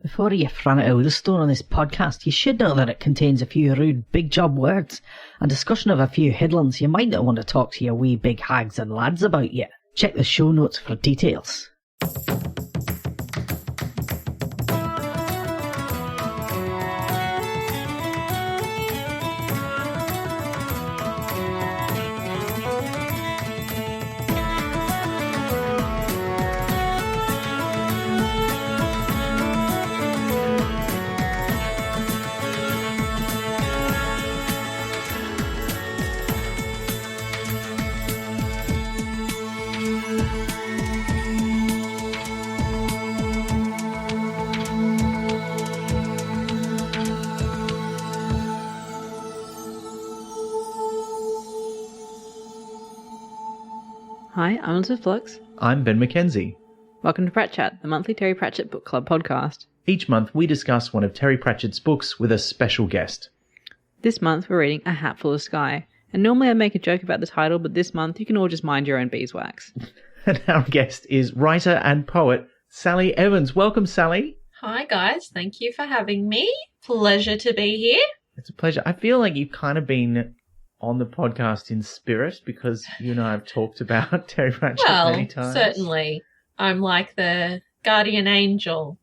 Before you run it out of the store on this podcast, you should know that it contains a few rude big job words and discussion of a few headlands you might not want to talk to your wee big hags and lads about yet. Check the show notes for details. Hi, I'm Elizabeth Flux. I'm Ben McKenzie. Welcome to Pratchett, the monthly Terry Pratchett Book Club podcast. Each month we discuss one of Terry Pratchett's books with a special guest. This month we're reading A Hatful of Sky, and normally I make a joke about the title, but this month you can all just mind your own beeswax. And our guest is writer and poet Sally Evans. Welcome, Sally. Hi guys, thank you for having me. Pleasure to be here. It's a pleasure. I feel like you've kind of been on the podcast in spirit because you and I have talked about Terry Pratchett many times. Certainly. I'm like the guardian angel.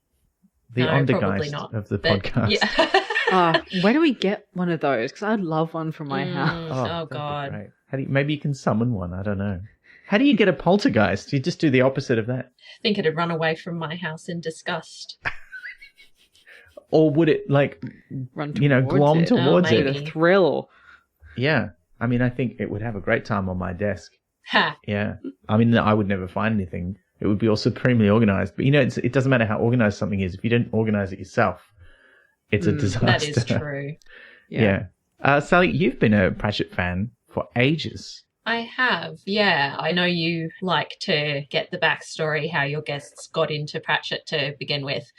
The Ondergeist of the podcast. Yeah. Where do we get one of those? Because I'd love one from my house. Oh God. Maybe you can summon one. I don't know. How do you get a poltergeist? You just do the opposite of that. I think it'd run away from my house in disgust. Or would it Run glom towards it? A thrill. Yeah. I mean, I think it would have a great time on my desk. Ha. Yeah. I mean, I would never find anything. It would be all supremely organized. But, it doesn't matter how organized something is. If you don't organize it yourself, it's a disaster. That is true. Yeah. Sally, you've been a Pratchett fan for ages. I have, yeah. I know you like to get the backstory, how your guests got into Pratchett to begin with.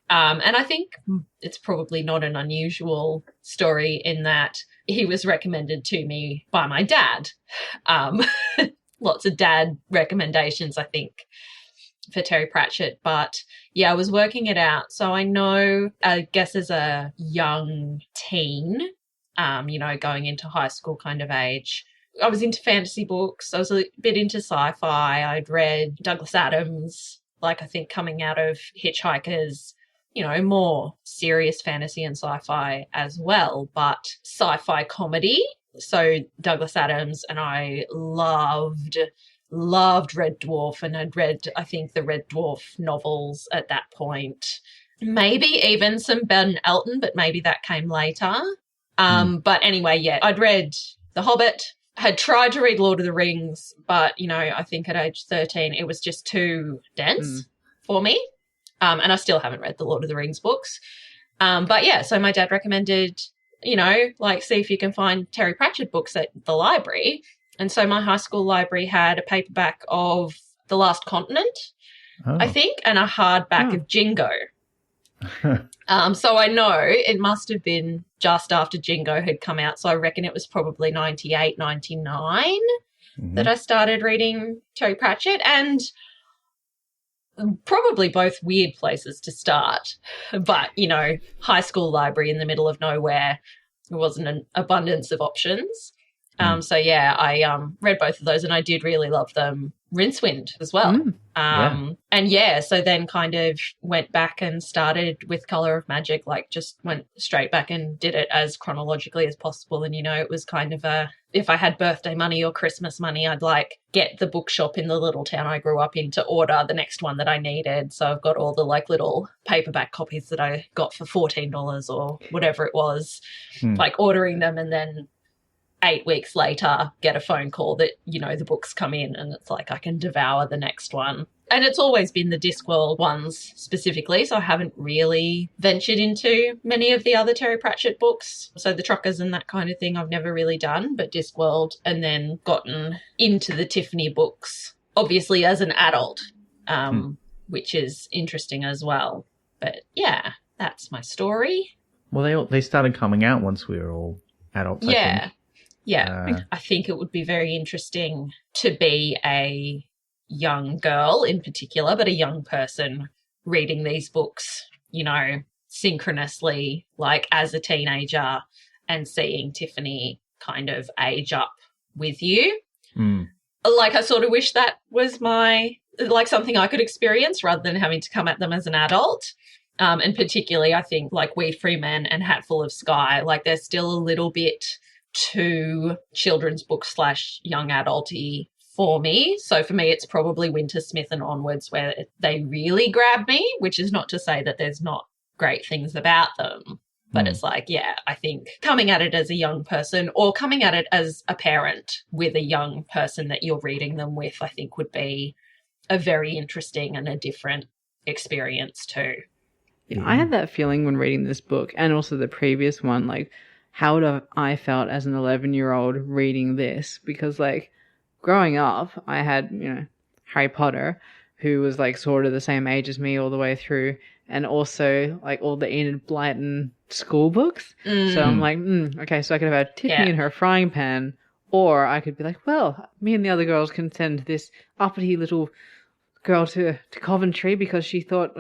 And I think it's probably not an unusual story in that he was recommended to me by my dad. Lots of dad recommendations, I think, for Terry Pratchett. But yeah, I was working it out. So I know, I guess as a young teen, going into high school kind of age, I was into fantasy books. I was a bit into sci-fi. I'd read Douglas Adams, I think coming out of Hitchhikers, more serious fantasy and sci-fi as well, but sci-fi comedy. So Douglas Adams, and I loved Red Dwarf, and I'd read, I think, the Red Dwarf novels at that point. Maybe even some Ben Elton, but maybe that came later. But anyway, yeah, I'd read The Hobbit, had tried to read Lord of the Rings, but, I think at age 13 it was just too dense for me. And I still haven't read the Lord of the Rings books. But yeah, so my dad recommended, see if you can find Terry Pratchett books at the library. And so my high school library had a paperback of The Last Continent, I think, and a hardback of Jingo. So I know it must have been just after Jingo had come out. So I reckon it was probably 98, 99 that I started reading Terry Pratchett, and probably both weird places to start. But, high school library in the middle of nowhere, there wasn't an abundance of options. So yeah, I read both of those, and I did really love them. Rincewind as well. And yeah, so then kind of went back and started with Colour of Magic, just went straight back and did it as chronologically as possible. And, it was kind of if I had birthday money or Christmas money, I'd get the bookshop in the little town I grew up in to order the next one that I needed. So I've got all the little paperback copies that I got for $14 or whatever it was, ordering them, and then 8 weeks later get a phone call that, the books come in, and it's I can devour the next one. And it's always been the Discworld ones specifically, so I haven't really ventured into many of the other Terry Pratchett books. So the Truckers and that kind of thing I've never really done, but Discworld, and then gotten into the Tiffany books, obviously as an adult, which is interesting as well. But yeah, that's my story. Well, they started coming out once we were all adults, I think. Yeah, I think it would be very interesting to be a young girl in particular, but a young person reading these books you know, synchronously, like as a teenager and seeing Tiffany kind of age up with you. Like, I sort of wish that was like something I could experience rather than having to come at them as an adult. And particularly, I think, like We Free Men and Hatful of Sky, like they're still a little bit too children's book / young adulty for me. So for me, it's probably Wintersmith and onwards where they really grab me, which is not to say that there's not great things about them. But it's like, yeah, I think coming at it as a young person or coming at it as a parent with a young person that you're reading them with, I think would be a very interesting and a different experience too. Yeah, I had that feeling when reading this book and also the previous one, like how would have I felt as an 11-year-old reading this? Because like growing up, I had, you know, Harry Potter, who was like sort of the same age as me all the way through, and also like all the Enid Blyton school books. So I'm like, okay, so I could have had Tiffany in her frying pan, or I could be like, well, me and the other girls can send this uppity little girl to Coventry because she thought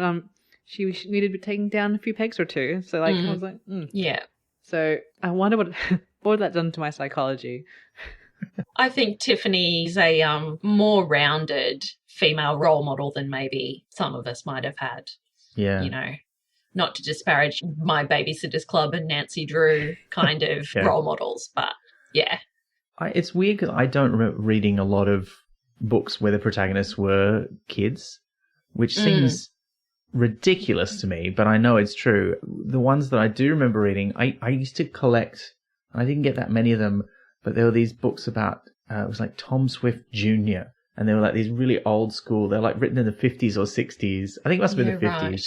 she needed to be taken down a few pegs or two. So like I was like, yeah. So I wonder what would that done to my psychology. I think Tiffany's a more rounded female role model than maybe some of us might have had. Yeah. You know, not to disparage my Babysitter's Club and Nancy Drew kind of role models, but yeah. It's weird because I don't remember reading a lot of books where the protagonists were kids, which seems ridiculous to me, but I know it's true. The ones that I do remember reading, I used to collect, I didn't get that many of them, but there were these books about, it was like Tom Swift Jr., and they were like these really old school, they're like written in the 50s or 60s. I think it must have been the 50s. Right.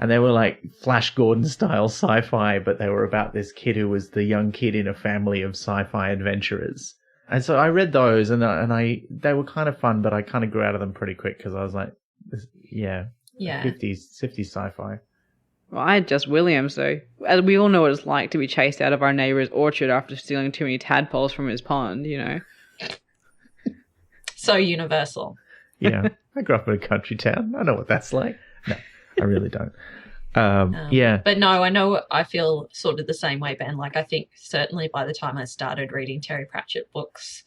And they were like Flash Gordon style sci-fi, but they were about this kid who was the young kid in a family of sci-fi adventurers. And so I read those and they were kind of fun, but I kind of grew out of them pretty quick because I was like, 50s sci-fi. Well, I had Just William, so as we all know what it's like to be chased out of our neighbour's orchard after stealing too many tadpoles from his pond, you know. So universal. Yeah. I grew up in a country town. I know what that's like. No, I really don't. But no, I feel sort of the same way, Ben. Like, I think certainly by the time I started reading Terry Pratchett books,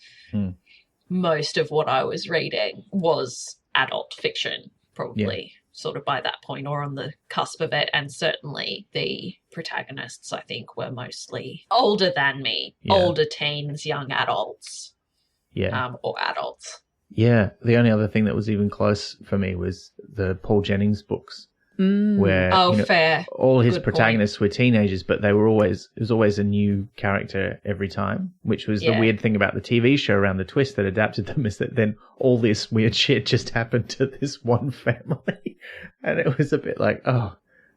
most of what I was reading was adult fiction, probably sort of by that point or on the cusp of it. And certainly the protagonists, I think, were mostly older than me, older teens, young adults, or adults. Yeah, the only other thing that was even close for me was the Paul Jennings books, where fair. all his protagonists were teenagers, but it was always a new character every time, which was the weird thing about the TV show around the twist that adapted them, is that then all this weird shit just happened to this one family, and it was a bit like,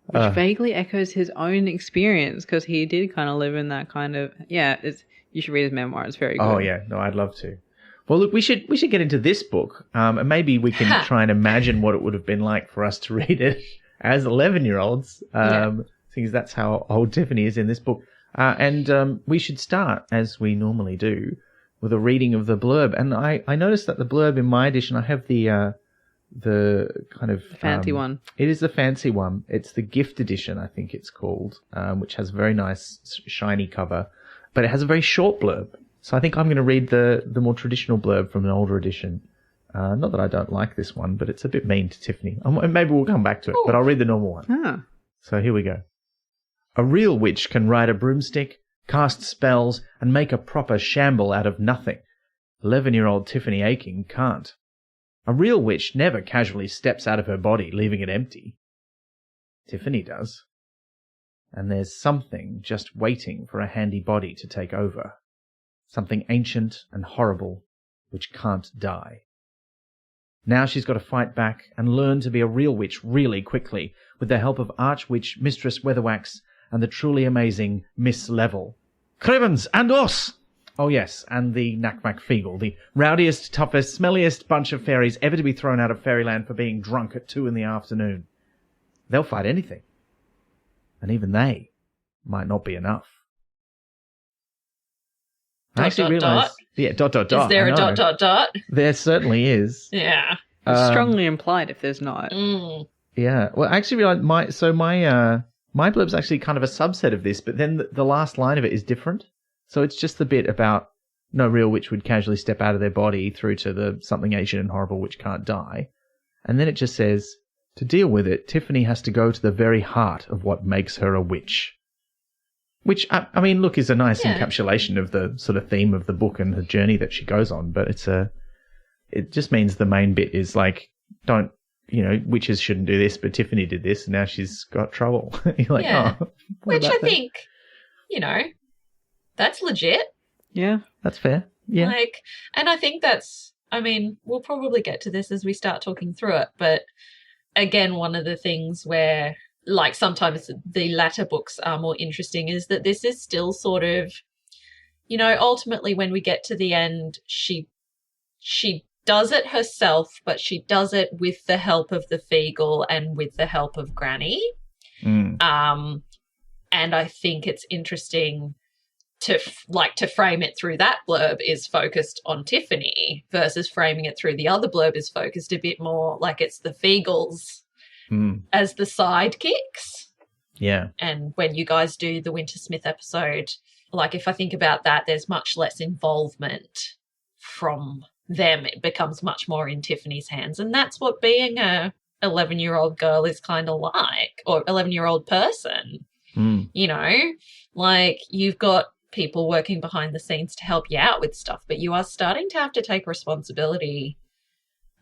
which vaguely echoes his own experience because he did kind of live in that kind of you should read his memoir. It's very good. Oh yeah, no, I'd love to. Well, look, we should get into this book, and maybe we can try and imagine what it would have been like for us to read it as 11-year-olds, because that's how old Tiffany is in this book. And we should start, as we normally do, with a reading of the blurb. And I noticed that the blurb in my edition, I have the kind of fancy one. It is the fancy one. It's the gift edition, I think it's called, which has a very nice shiny cover, but it has a very short blurb. So I think I'm going to read the more traditional blurb from an older edition. Not that I don't like this one, but it's a bit mean to Tiffany. Maybe we'll come back to it, but I'll read the normal one. So here we go. A real witch can ride a broomstick, cast spells, and make a proper shamble out of nothing. 11-year-old Tiffany Aching can't. A real witch never casually steps out of her body, leaving it empty. Tiffany does. And there's something just waiting for a handy body to take over. Something ancient and horrible, which can't die. Now she's got to fight back and learn to be a real witch really quickly, with the help of Archwitch Mistress Weatherwax and the truly amazing Miss Level. Crivens and us! Oh yes, and the Nakmak Feegle, the rowdiest, toughest, smelliest bunch of fairies ever to be thrown out of fairyland for being drunk at 2 p.m. They'll fight anything. And even they might not be enough. I actually realised... Yeah, ... Is there a ... There certainly is. Yeah. It's strongly implied if there's not. Yeah. Well, actually, my blurb's actually kind of a subset of this, but then the last line of it is different. So it's just the bit about no real witch would casually step out of their body through to the something ancient and horrible which can't die. And then it just says, to deal with it, Tiffany has to go to the very heart of what makes her a witch. Which, I mean, look, is a nice encapsulation of the sort of theme of the book and the journey that she goes on. But it just means the main bit is like, witches shouldn't do this, but Tiffany did this, and now she's got trouble. You're like, oh. Which I think, that's legit. Yeah. That's fair. Yeah. And I think we'll probably get to this as we start talking through it, but again, one of the things where, like, sometimes the latter books are more interesting is that this is still sort of, ultimately when we get to the end, she does it herself, but she does it with the help of the Feegle and with the help of Granny. And I think it's interesting to frame it through that blurb is focused on Tiffany versus framing it through the other blurb is focused a bit more like it's the Feegles as the sidekicks. Yeah. And when you guys do the Wintersmith episode, like if I think about that, there's much less involvement from them. It becomes much more in Tiffany's hands. And that's what being a 11-year-old girl is kind of like, or 11-year-old person. Like you've got people working behind the scenes to help you out with stuff, but you are starting to have to take responsibility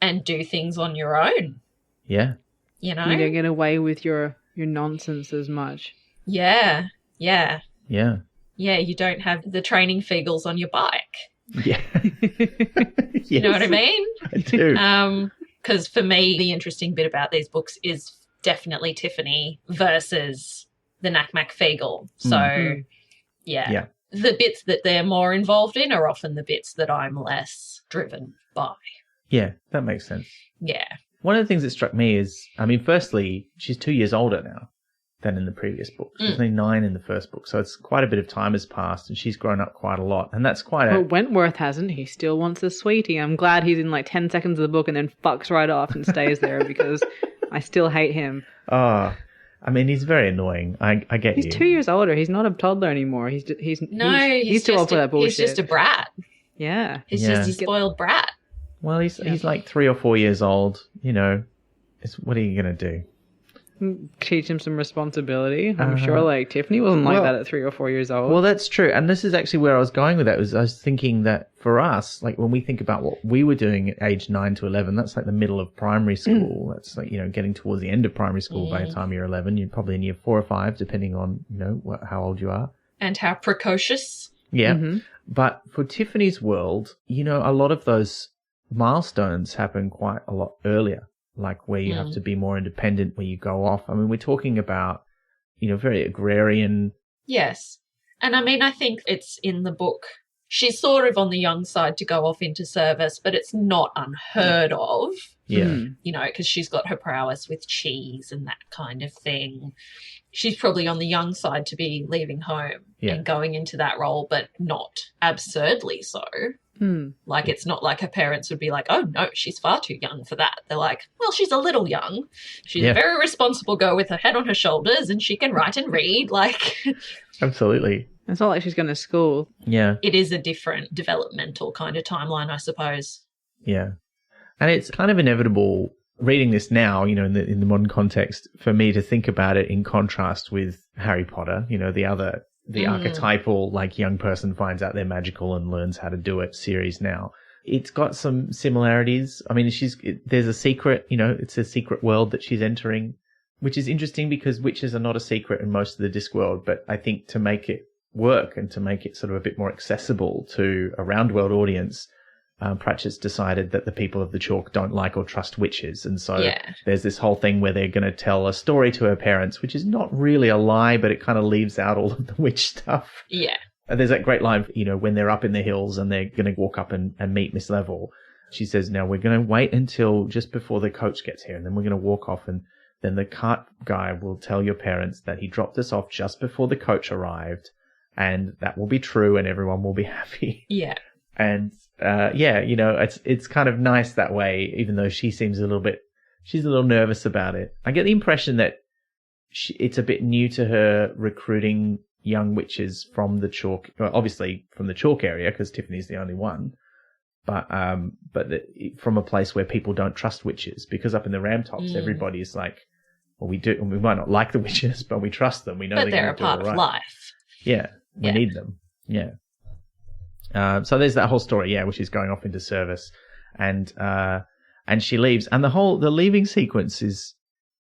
and do things on your own. Yeah. You don't get away with your nonsense as much. Yeah. Yeah, you don't have the training Feegles on your bike. Yeah. Yes, you know what I mean? I do. Because for me, the interesting bit about these books is definitely Tiffany versus the Nakmak Feegle. So, yeah. The bits that they're more involved in are often the bits that I'm less driven by. Yeah, that makes sense. Yeah. One of the things that struck me is, firstly, she's 2 years older now than in the previous book. She was only 9 in the first book, so it's quite a bit of time has passed, and she's grown up quite a lot, and that's quite But Wentworth hasn't. He still wants a sweetie. I'm glad he's in like 10 seconds of the book and then fucks right off and stays there because I still hate him. Oh, he's very annoying. I get He's 2 years older. He's not a toddler anymore. He's too old for that bullshit. He's just a brat. Yeah. He's just a spoiled brat. Well, he's like 3 or 4 years old. What are you going to do? Teach him some responsibility. I'm sure like Tiffany wasn't like that at 3 or 4 years old. Well, that's true. And this is actually where I was going with that. I was thinking that for us, like when we think about what we were doing at age 9 to 11, that's like the middle of primary school. That's like, getting towards the end of primary school by the time you're 11. You're probably in year 4 or 5, depending on, how old you are. And how precocious. Yeah. But for Tiffany's world, a lot of those milestones happen quite a lot earlier. Like where you have to be more independent, where you go off. We're talking about, very agrarian. Yes. And I think it's in the book. She's sort of on the young side to go off into service, but it's not unheard of. Yeah. Because she's got her prowess with cheese and that kind of thing. She's probably on the young side to be leaving home and going into that role, but not absurdly so. Like it's not like her parents would be like, oh no, she's far too young for that. They're like, well, she's a little young. She's a very responsible girl with her head on her shoulders and she can write and read. Like, absolutely. It's not like she's going to school. Yeah. It is a different developmental kind of timeline, I suppose. Yeah. And it's kind of inevitable reading this now, in the modern context, for me to think about it in contrast with Harry Potter, the archetypal, like, young person finds out they're magical and learns how to do it series now. It's got some similarities. There's a secret, it's a secret world that she's entering, which is interesting because witches are not a secret in most of the Discworld, but I think to make it work and to make it sort of a bit more accessible to a round-world audience, Pratchett's decided that the people of the Chalk don't like or trust witches. And so there's this whole thing where they're going to tell a story to her parents, which is not really a lie, but it kind of leaves out all of the witch stuff. Yeah. And there's that great line, when they're up in the hills and they're going to walk up and meet Miss Level. She says, now we're going to wait until just before the coach gets here, and then we're going to walk off, and then the cart guy will tell your parents that he dropped us off just before the coach arrived, and that will be true and everyone will be happy. Yeah. And it's kind of nice that way, even though she seems a little bit she's a little nervous about it. I get the impression that it's a bit new to her recruiting young witches from the Chalk, well, obviously from the Chalk area because Tiffany's the only one, but from a place where people don't trust witches, because up in the Ramtops, everybody is like, well, we might not like the witches, but we trust them. We know they're a part of life. Yeah, we need them. Yeah. So there's that whole story, where she's going off into service, and she leaves, and the leaving sequence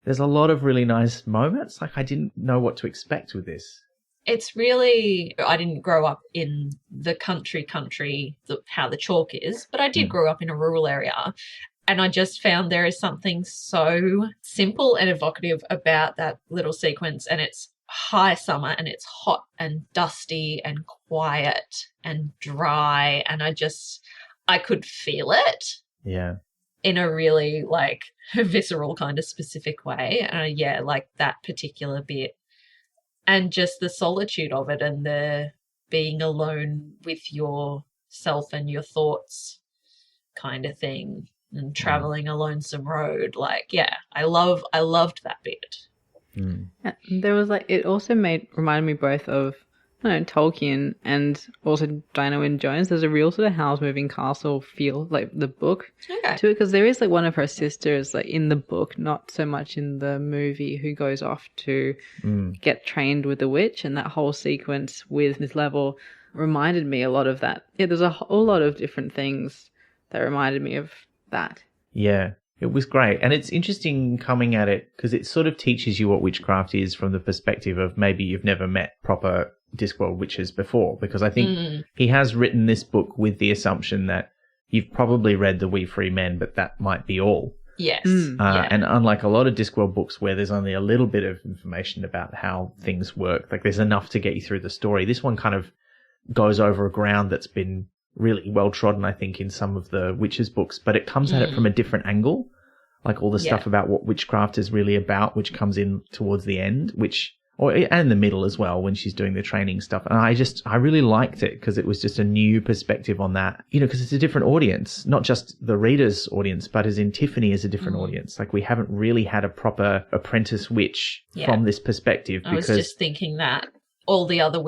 there's a lot of really nice moments. Like, I didn't know what to expect with this. It's really, I didn't grow up in the country, how the Chalk is, but I did grow up in a rural area. And I just found there is something so simple and evocative about that little sequence. And it's high summer and it's hot and dusty and quiet and dry. And I could feel it. Yeah. In a really like visceral kind of specific way. And like that particular bit. And just the solitude of it and the being alone with yourself and your thoughts kind of thing. And traveling a lonesome road, I loved that bit. Yeah, there was it also reminded me both of Tolkien and also Diana Wynne Jones. There's a real sort of Howl's Moving Castle feel, the book to it, because there is one of her sisters in the book, not so much in the movie, who goes off to get trained with the witch, and that whole sequence with Miss Level reminded me a lot of that. Yeah, there's a whole lot of different things that reminded me of that. Yeah, it was great. And it's interesting coming at it because it sort of teaches you what witchcraft is from the perspective of maybe you've never met proper Discworld witches before, because I think he has written this book with the assumption that you've probably read The Wee Free Men, but that might be all. Yes. And unlike a lot of Discworld books where there's only a little bit of information about how things work, there's enough to get you through the story, this one kind of goes over a ground that's been really well trodden, I think, in some of the witches books, but it comes at it from a different angle, like all the stuff about what witchcraft is really about, which comes in towards the end, and in the middle as well when she's doing the training stuff. And I really liked it because it was just a new perspective on that, because it's a different audience, not just the reader's audience, but as in Tiffany is a different audience. We haven't really had a proper apprentice witch from this perspective. I was just thinking that all the other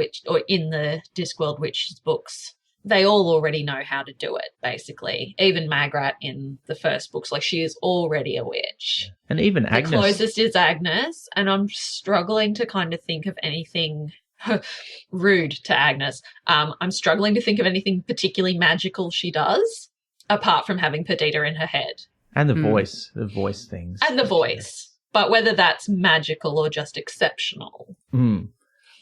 in the Discworld witches books, they all already know how to do it, basically. Even Magrat in the first books, she is already a witch. And even Agnes. The closest is Agnes, and I'm struggling to kind of think of anything rude to Agnes. I'm struggling to think of anything particularly magical she does, apart from having Perdita in her head. And the voice things. And the voice. But whether that's magical or just exceptional.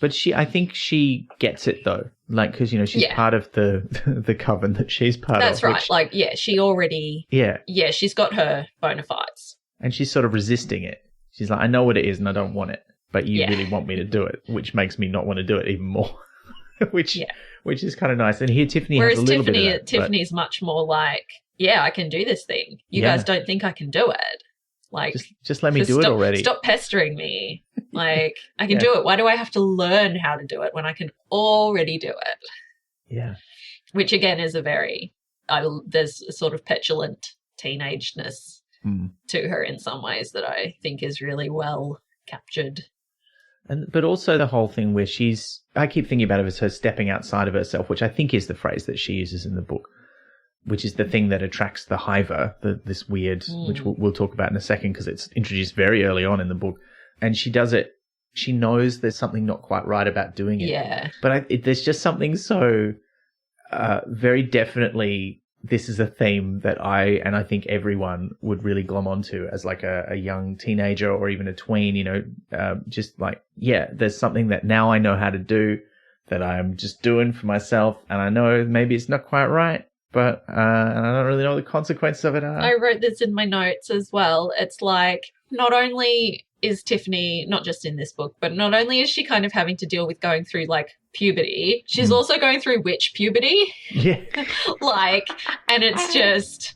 But I think she gets it though, because she's part of the coven that she's part of. That's right. She already. Yeah, she's got her bona fides. And she's sort of resisting it. She's like, I know what it is, and I don't want it, but you really want me to do it, which makes me not want to do it even more. which is kind of nice. And here Tiffany has a little bit of that. Tiffany's much more like, I can do this thing. You guys don't think I can do it. Just let me do it already. Stop pestering me. I can do it. Why do I have to learn how to do it when I can already do it? Yeah. Which again is there's a sort of petulant teenageness to her in some ways that I think is really well captured. But also the whole thing where I keep thinking about it as her stepping outside of herself, which I think is the phrase that she uses in the book, which is the thing that attracts the hiver, this weird, which we'll talk about in a second because it's introduced very early on in the book. And she does it. She knows there's something not quite right about doing it. Yeah. But there's just something so very definitely this is a theme that I think everyone would really glom onto as a young teenager or even a tween, there's something that now I know how to do that I'm just doing for myself. And I know maybe it's not quite right, but and I don't really know what the consequences of it are. I wrote this in my notes as well. It's not only is Tiffany, not just in this book, but not only is she kind of having to deal with going through puberty, she's also going through witch puberty. Yeah. And it's just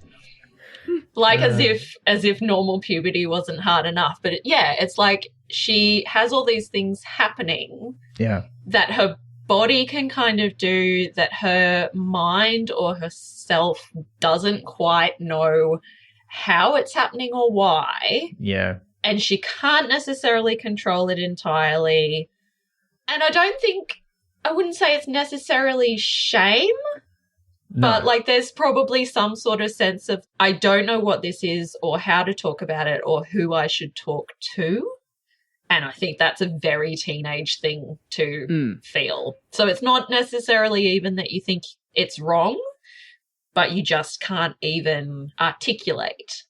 as if normal puberty wasn't hard enough. But it's she has all these things happening that her body can kind of do that her mind or herself doesn't quite know how it's happening or why. Yeah. And she can't necessarily control it entirely. And I wouldn't say it's necessarily shame, but like there's probably some sort of sense of, I don't know what this is or how to talk about it or who I should talk to. And I think that's a very teenage thing to feel. So it's not necessarily even that you think it's wrong, but you just can't even articulate,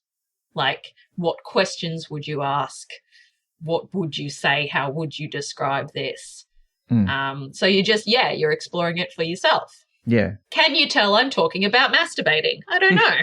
like, what questions would you ask? What would you say? How would you describe this? So you're exploring it for yourself. Yeah. Can you tell I'm talking about masturbating? I don't know.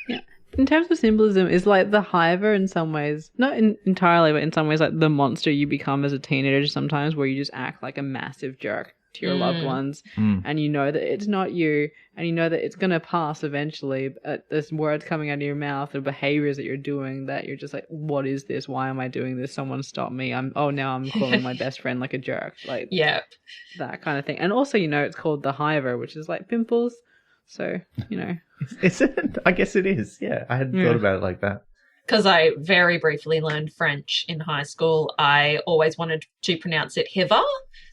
Yeah. In terms of symbolism, is like the hiver in some ways, not entirely, but in some ways like the monster you become as a teenager sometimes, where you just act like a massive jerk to your loved ones, and you know that it's not you, and you know that it's going to pass eventually, but there's words coming out of your mouth or behaviors that you're doing that you're just like, what is this? Why am I doing this? Someone stop me. Now I'm calling my best friend like a jerk. Like, that kind of thing. And also, it's called the hiver, which is like pimples. So, Is it? I guess it is. Yeah. I hadn't thought about it like that. Because I very briefly learned French in high school, I always wanted to pronounce it hiver,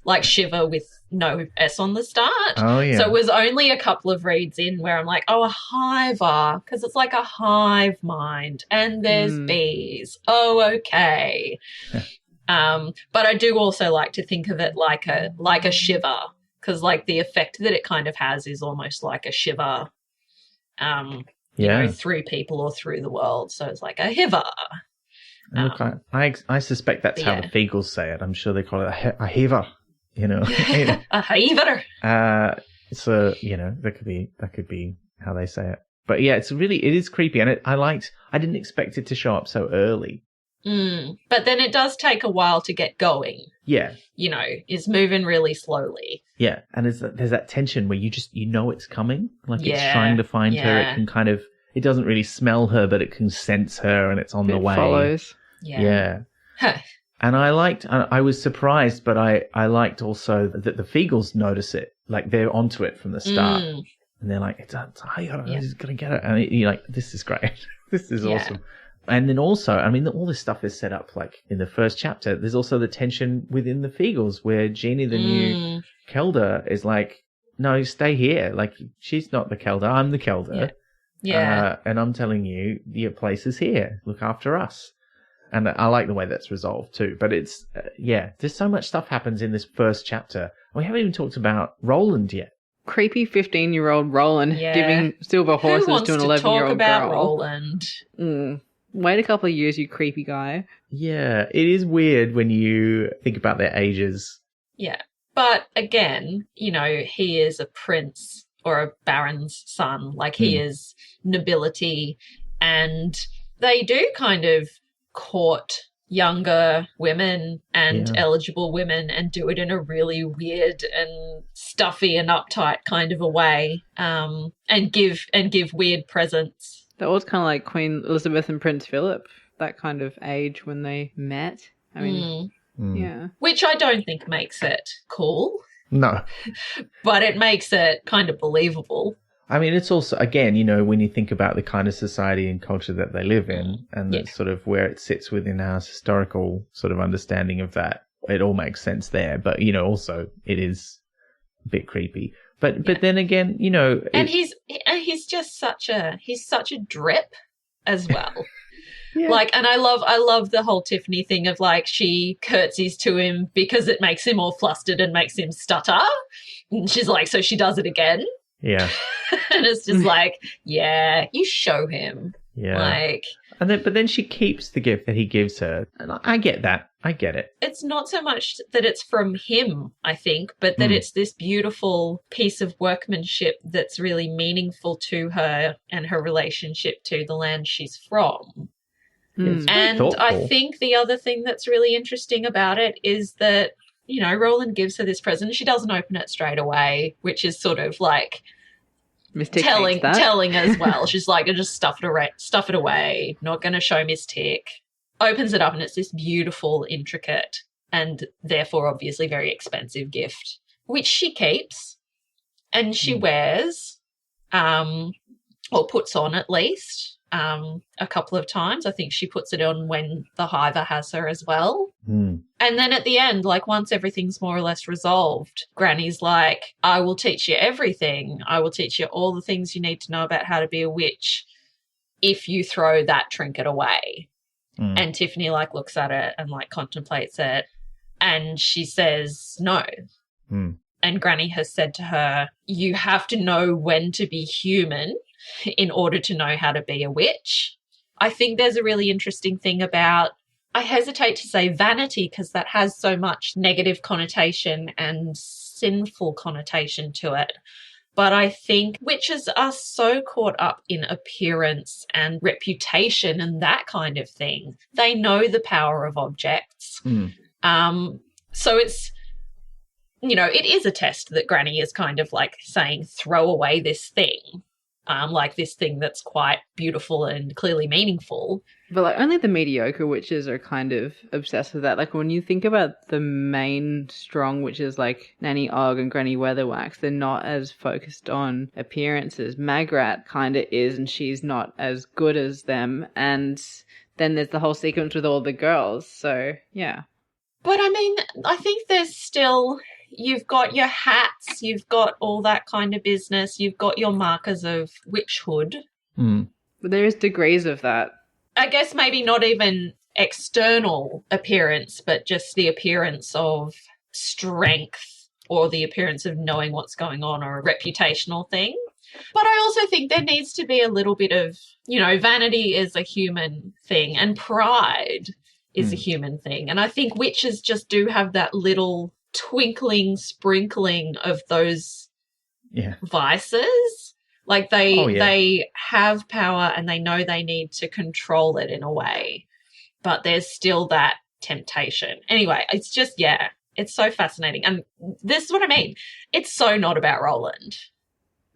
like shiver with no S on the start. Oh, yeah. So it was only a couple of reads in where I'm like, oh, a hiver, because it's like a hive mind, and there's bees. Oh, okay. But I do also like to think of it like a shiver, because like the effect that it kind of has is almost like a shiver. Through people or through the world. So it's like a hiver. Look, I suspect that's how the Feagles say it. I'm sure they call it a hiver, A hiver. So, that could be how they say it. But yeah, it is creepy. And I didn't expect it to show up so early. But then it does take a while to get going. Yeah. It's moving really slowly. Yeah. And there's that tension where you know it's coming. Like it's trying to find her. It can it doesn't really smell her, but it can sense her and it's on the way. Follows. Yeah. And I was surprised, but I liked also that the Feagles notice it. Like they're onto it from the start. And they're like, it's he's going to get it. And you're like, this is great. This is awesome. And then also, all this stuff is set up like in the first chapter. There's also the tension within the Feagles where Jeannie, the new Kelder, is like, no, stay here. Like, she's not the Kelder. I'm the Kelder. Yeah. And I'm telling you, your place is here. Look after us. And I like the way that's resolved too. But it's, there's so much stuff happens in this first chapter. We haven't even talked about Roland yet. Creepy 15-year-old Roland giving silver horses to an 11-year-old girl. Who wants to talk about Roland? Wait a couple of years, you creepy guy. Yeah, it is weird when you think about their ages. Yeah, but again, he is a prince or a baron's son. Like, he is nobility, and they do kind of court younger women and eligible women and do it in a really weird and stuffy and uptight kind of a way, and give weird presents. That was kind of like Queen Elizabeth and Prince Philip, that kind of age when they met. Yeah. Which I don't think makes it cool. No. But it makes it kind of believable. It's also, again, when you think about the kind of society and culture that they live in and that's sort of where it sits within our historical sort of understanding of that, it all makes sense there. But, also it is a bit creepy. But then again, and he's just such a drip as well. Like, and I love the whole Tiffany thing of like she curtsies to him because it makes him all flustered and makes him stutter. And she's like, so she does it again. Yeah. And it's just like, you show him. Yeah. Like, but then she keeps the gift that he gives her. And I get that. I get it. It's not so much that it's from him, I think, but that it's this beautiful piece of workmanship that's really meaningful to her and her relationship to the land she's from. And I think the other thing that's really interesting about it is that, Roland gives her this present. She doesn't open it straight away, which is sort of like telling as well. She's like, I just stuff it away. Not going to show Miss Tick. Opens it up and it's this beautiful, intricate, and therefore obviously very expensive gift, which she keeps and she wears, or puts on at least. a couple of times. I think she puts it on when the Hiver has her as well. Mm. And then at the end, like once everything's more or less resolved, Granny's like, I will teach you everything. I will teach you all the things you need to know about how to be a witch if you throw that trinket away. Mm. And Tiffany like looks at it and like contemplates it. And she says no. Mm. And Granny has said to her, you have to know when to be human in order to know how to be a witch. I think there's a really interesting thing about, I hesitate to say vanity because that has so much negative connotation and sinful connotation to it. But I think witches are so caught up in appearance and reputation and that kind of thing. They know the power of objects. Mm. So it's, you know, it is a test that Granny is kind of like saying, throw away this thing, like this thing that's quite beautiful and clearly meaningful. But like only the mediocre witches are kind of obsessed with that. Like when you think about the main strong witches like Nanny Ogg and Granny Weatherwax, they're not as focused on appearances. Magrat kind of is, and she's not as good as them. And then there's the whole sequence with all the girls. So yeah. But I mean, I think there's still, you've got your hats, you've got all that kind of business, you've got your markers of witchhood. Mm. But there is degrees of that. I guess maybe not even external appearance, but just the appearance of strength or the appearance of knowing what's going on or a reputational thing. But I also think there needs to be a little bit of, you know, vanity is a human thing and pride is a human thing. And I think witches just do have that little twinkling sprinkling of those vices. Like they have power and they know they need to control it in a way, but there's still that temptation. Anyway, it's just, it's so fascinating. And this is what I mean. It's so not about Roland.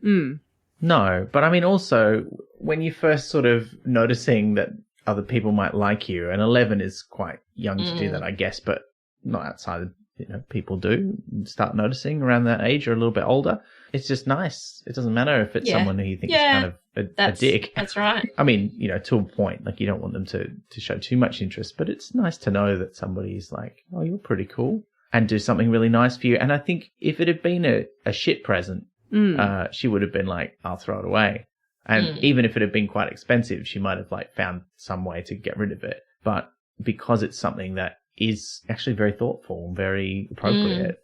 Mm. No, but I mean also when you first sort of noticing that other people might like you, and 11 is quite young to do that, I guess, but not outside of, you know, people do start noticing around that age or a little bit older. It's just nice. It doesn't matter if it's someone who you think is kind of a dick. That's right. I mean, you know, to a point, like you don't want them to show too much interest, but it's nice to know that somebody's like, oh, you're pretty cool, and do something really nice for you. And I think if it had been a shit present, she would have been like, I'll throw it away. And even if it had been quite expensive, she might have like found some way to get rid of it. But because it's something that is actually very thoughtful and very appropriate,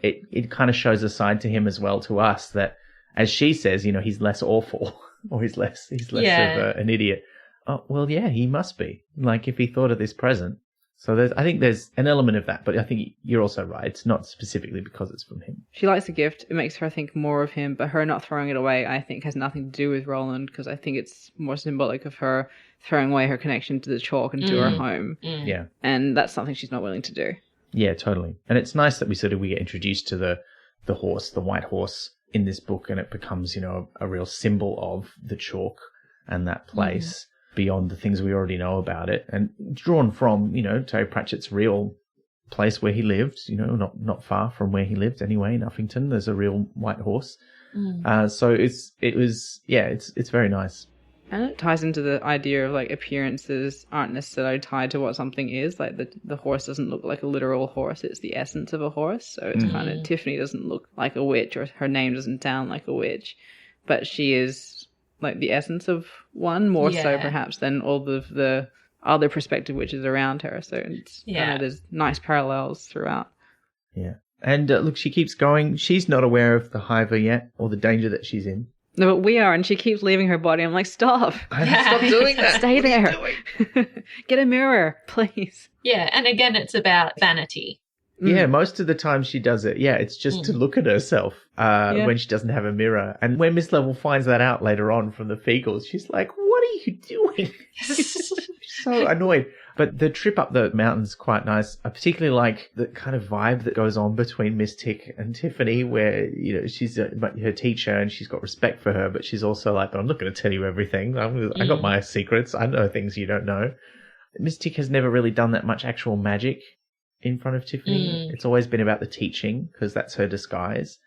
it kind of shows a side to him as well to us that, as she says, you know, he's less awful or he's less of an idiot. Oh, well, yeah, he must be. Like if he thought of this present. So I think there's an element of that, but I think you're also right. It's not specifically because it's from him. She likes the gift. It makes her think more of him, but her not throwing it away, I think, has nothing to do with Roland, because I think it's more symbolic of her throwing away her connection to the chalk and to her home. Yeah. And that's something she's not willing to do. Yeah, totally. And it's nice that we get introduced to the horse, the white horse in this book, and it becomes, you know, a real symbol of the chalk and that place. Beyond the things we already know about it, and drawn from, you know, Terry Pratchett's real place where he lived, you know, not far from where he lived anyway, in Uffington. There's a real white horse. So it's very nice. And it ties into the idea of like appearances aren't necessarily tied to what something is. Like the horse doesn't look like a literal horse, it's the essence of a horse. So it's kind of, Tiffany doesn't look like a witch, or her name doesn't sound like a witch, but she is like the essence of one, more so perhaps than all of the other prospective witches around her. So it's there's nice parallels throughout. Yeah. And look, she keeps going. She's not aware of the Hiver yet, or the danger that she's in. No, but we are, and she keeps leaving her body. I'm like, stop. Stop doing that. Stay there. Get a mirror, please. Yeah, and again, it's about vanity. Yeah, most of the time she does it. Yeah, it's just to look at herself when she doesn't have a mirror. And when Miss Level finds that out later on from the Feagles, she's like, what are you doing? So annoyed. But the trip up the mountain's quite nice. I particularly like the kind of vibe that goes on between Miss Tick and Tiffany, where, you know, she's her teacher and she's got respect for her, but she's also like, I'm not going to tell you everything. I got my secrets. I know things you don't know. Miss Tick has never really done that much actual magic in front of Tiffany. It's always been about the teaching, because that's her disguise.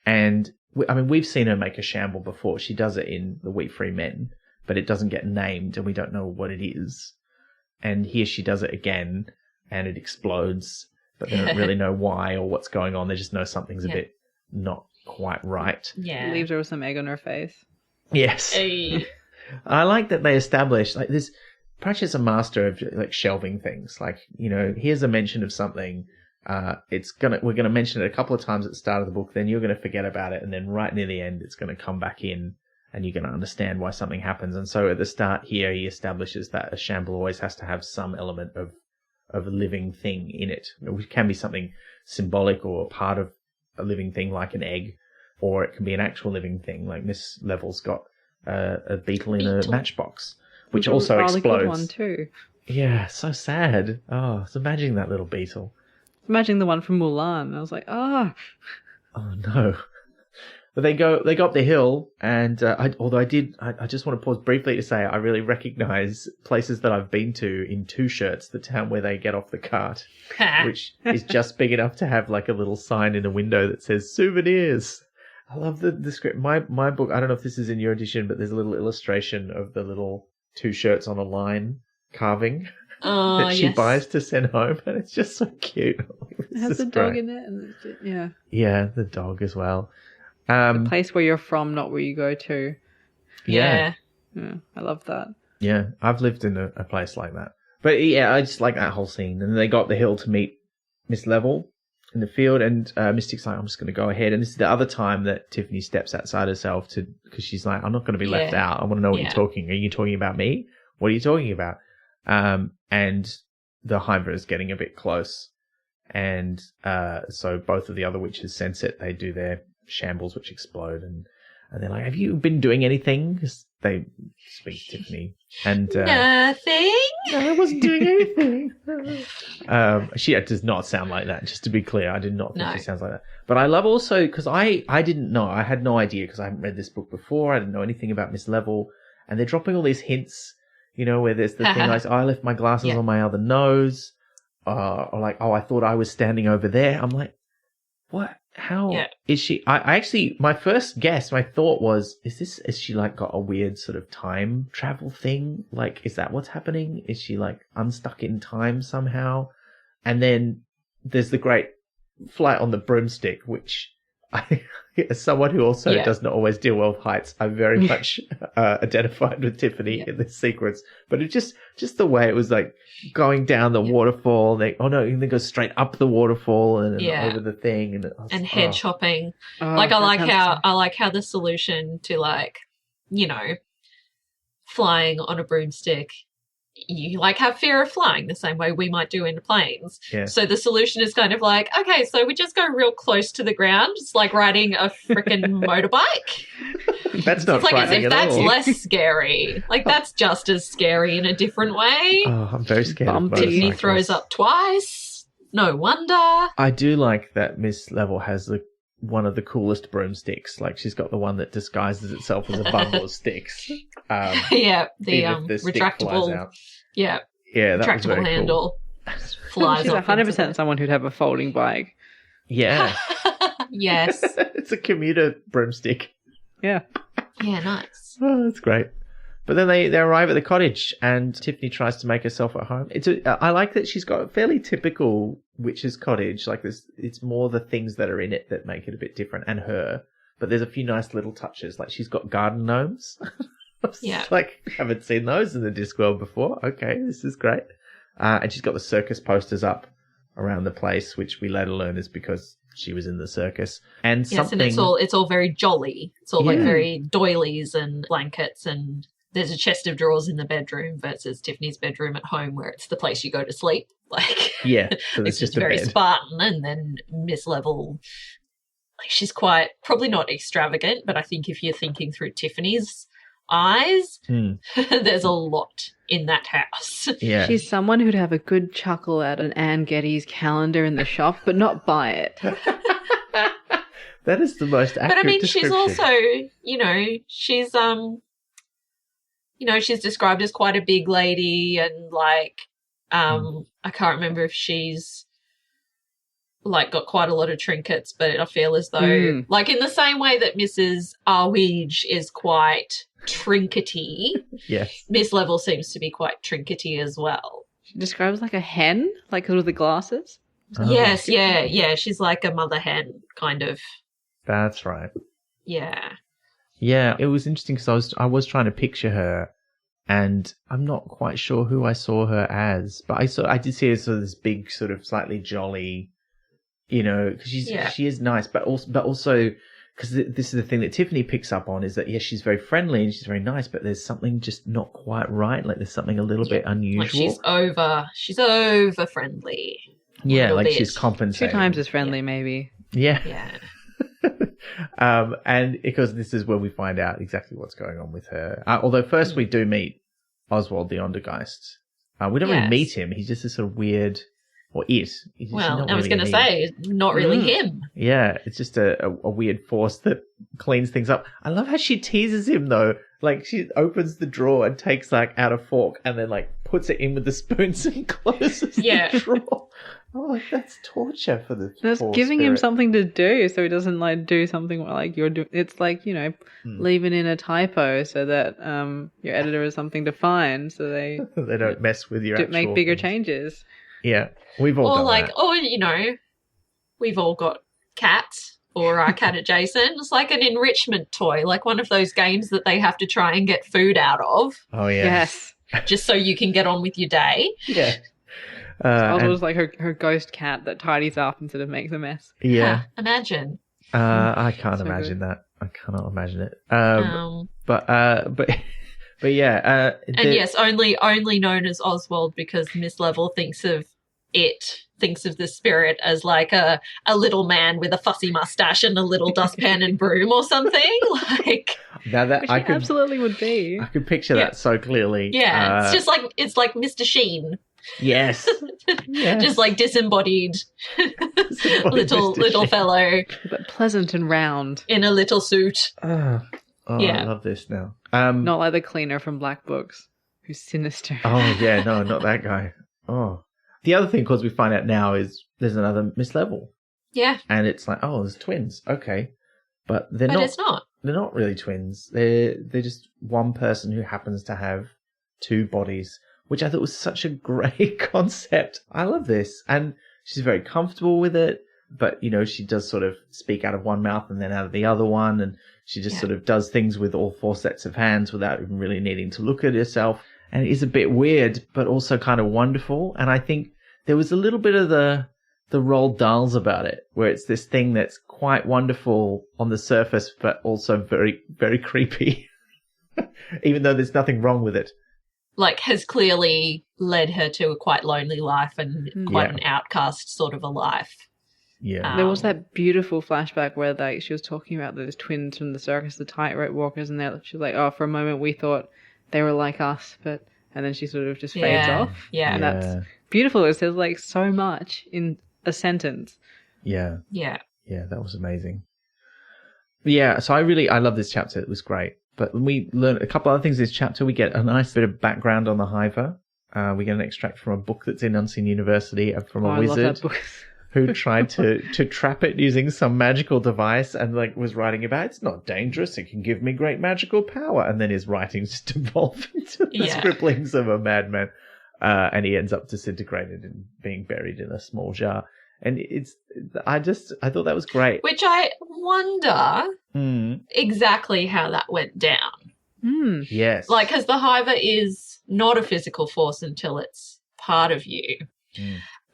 And I mean, we've seen her make a shamble before. She does it in The We Free Men, but it doesn't get named and we don't know what it is. And here she does it again and it explodes, but they don't really know why or what's going on. They just know something's a bit not quite right. Yeah. Leaves her with some egg on her face. Yes. Hey. I like that they establish, like, this. Pratchett's a master of, like, shelving things. Like, you know, here's a mention of something. We're gonna mention it a couple of times at the start of the book. Then you're gonna forget about it, and then right near the end, it's gonna come back in, and you're gonna understand why something happens. And so at the start here, he establishes that a shamble always has to have some element of a living thing in it. It can be something symbolic or part of a living thing, like an egg, or it can be an actual living thing. Like Miss Level's got a beetle in a matchbox, which also explodes. One too. Yeah, so sad. Oh, so imagining that little beetle. Imagine the one from Mulan. I was like, oh no. But they go up the hill, and I just want to pause briefly to say I really recognise places that I've been to in Two Shirts, the town where they get off the cart, which is just big enough to have like a little sign in a window that says souvenirs. I love the script. My book, I don't know if this is in your edition, but there's a little illustration of the little Two Shirts on a line carving that she buys to send home, and it's just so cute. It has the dog in it, and yeah, the dog as well. The place where you're from, not where you go to. Yeah, I love that. Yeah, I've lived in a place like that. But yeah, I just like that whole scene. And they go up the hill to meet Miss Level in the field, and Mystic's like, I'm just going to go ahead. And this is the other time that Tiffany steps outside herself because she's like, I'm not going to be left out. I want to know what you're talking. Are you talking about me? What are you talking about? And the Hydra is getting a bit close. And so both of the other witches sense it. They do their shambles, which explode. And they're like, have you been doing anything? 'Cause they speak to Tiffany. And nothing. No, I wasn't doing anything. She does not sound like that, just to be clear. I did not think she sounds like that. But I love also, because I didn't know. I had no idea because I haven't read this book before. I didn't know anything about Miss Level. And they're dropping all these hints, you know, where there's the thing like, I left my glasses on my other nose. Or like, I thought I was standing over there. I'm like, what? How is she? I actually, my first guess, my thought was, is she like got a weird sort of time travel thing? Like, is that what's happening? Is she like unstuck in time somehow? And then there's the great flight on the broomstick, which as someone who also does not always deal well with heights, I'm very much identified with Tiffany in this sequence. But it just the way it was like going down the waterfall. And they go straight up the waterfall and over the thing and head chopping. I like how the solution to, like, you know, flying on a broomstick, you like have fear of flying the same way we might do in planes. Yeah. So the solution is kind of like, okay, so we just go real close to the ground. It's like riding a freaking motorbike. That's not like frightening as if at that's all. less scary. Like that's just as scary in a different way. Oh, I'm very scared of motorcycles. Tiffany throws up twice. No wonder. I do like that Miss Level has one of the coolest broomsticks. Like she's got the one that disguises itself as a bundle of sticks. The retractable. Yeah, that retractable was very handle. Cool. Flies. She's 100% someone who'd have a folding bike. Yeah. Yes. It's a commuter broomstick. Yeah. Yeah, nice. Oh, that's great. But then they arrive at the cottage and Tiffany tries to make herself at home. I like that she's got a fairly typical witch's cottage. Like it's more the things that are in it that make it a bit different, and her. But there's a few nice little touches. Like she's got garden gnomes. Yeah. Like, haven't seen those in the Discworld before. Okay, this is great. And she's got the circus posters up around the place, which we later learn is because she was in the circus. And and it's all very jolly. It's all like very doilies and blankets, and there's a chest of drawers in the bedroom versus Tiffany's bedroom at home where it's the place you go to sleep. Like, so it's just very Spartan. And then Miss Level, like, she's quite, probably not extravagant, but I think if you're thinking through Tiffany's eyes, there's a lot in that house. Yeah. She's someone who'd have a good chuckle at an Anne Geddes calendar in the shop, but not buy it. That is the most accurate But I mean, description. she's also, she's described as quite a big lady, and like, I can't remember if she's like got quite a lot of trinkets, but I feel as though like in the same way that Mrs. Arwidge is quite trinkety, Yes. Miss Level seems to be quite trinkety as well. She describes like a hen, like with the glasses. Oh, Yes, yeah. She's like a mother hen kind of. That's right. Yeah. Yeah, it was interesting because I was trying to picture her, and I'm not quite sure who I saw her as, but I did see her as sort of this big, sort of slightly jolly, you know, because she is nice, but also because this is the thing that Tiffany picks up on is that yes, she's very friendly and she's very nice, but there's something just not quite right. Like there's something a little bit unusual. Like she's over friendly. Yeah, like bit. she's compensating 2 times as friendly, maybe. Yeah. Yeah. And because this is where we find out exactly what's going on with her. Although first we do meet Oswald the Ondergeist. We don't really meet him. He's just this sort of weird, or it. Well, I was going to say, not really him. Yeah, it's just a weird force that cleans things up. I love how she teases him though. Like she opens the drawer and takes like out a fork and then like puts it in with the spoons and closes the drawer. Oh, like that's torture for the. That's giving him something to do, so he doesn't like do something like you're doing. It's like leaving in a typo so that your editor has something to find, so they don't mess with your. Make bigger changes. Yeah, we've all done that. Or we've all got cats or our cat adjacent. It's like an enrichment toy, like one of those games that they have to try and get food out of. Oh yeah. Yes. Just so you can get on with your day. Yeah. Oswald's like her ghost cat that tidies up instead of makes a mess. Yeah. Imagine. I can't imagine that. I cannot imagine it. But yeah. And yes, only known as Oswald because Miss Level thinks of the spirit as like a little man with a fussy mustache and a little dustpan and broom or something. Like now that which absolutely would be. I could picture that so clearly. Yeah, it's like Mr. Sheen. Yes. Just like disembodied little fellow. But pleasant and round. In a little suit. I love this now. Not like the cleaner from Black Books, who's sinister. Oh, yeah, no, not that guy. Oh. The other thing, of course, we find out now is there's another Miss Level. Yeah. And it's like, oh, there's twins. Okay. But they're not. It's not. They're not really twins. They're just one person who happens to have 2 bodies, which I thought was such a great concept. I love this. And she's very comfortable with it. But, she does sort of speak out of one mouth and then out of the other one. And she just sort of does things with all 4 sets of hands without even really needing to look at herself. And it is a bit weird, but also kind of wonderful. And I think there was a little bit of the Roald Dahls about it, where it's this thing that's quite wonderful on the surface, but also very, very creepy, even though there's nothing wrong with it. Like, has clearly led her to a quite lonely life and quite an outcast sort of a life. Yeah. There was that beautiful flashback where she was talking about those twins from the circus, the tightrope walkers, and she was like, oh, for a moment we thought they were like us, and then she sort of just fades off. Yeah. And that's beautiful. It says like so much in a sentence. Yeah. Yeah. Yeah, that was amazing. Yeah, so I love this chapter. It was great. But when we learn a couple other things in this chapter, we get a nice bit of background on the Hiver. We get an extract from a book that's in Unseen University from a wizard. I love that book. Who tried to trap it using some magical device and was writing about it's not dangerous, it can give me great magical power, and then his writings just devolve into the scribblings of a madman, and he ends up disintegrated and being buried in a small jar. And I thought that was great. Which I wonder exactly how that went down. Yes. Like, because the Hiver is not a physical force until it's part of you.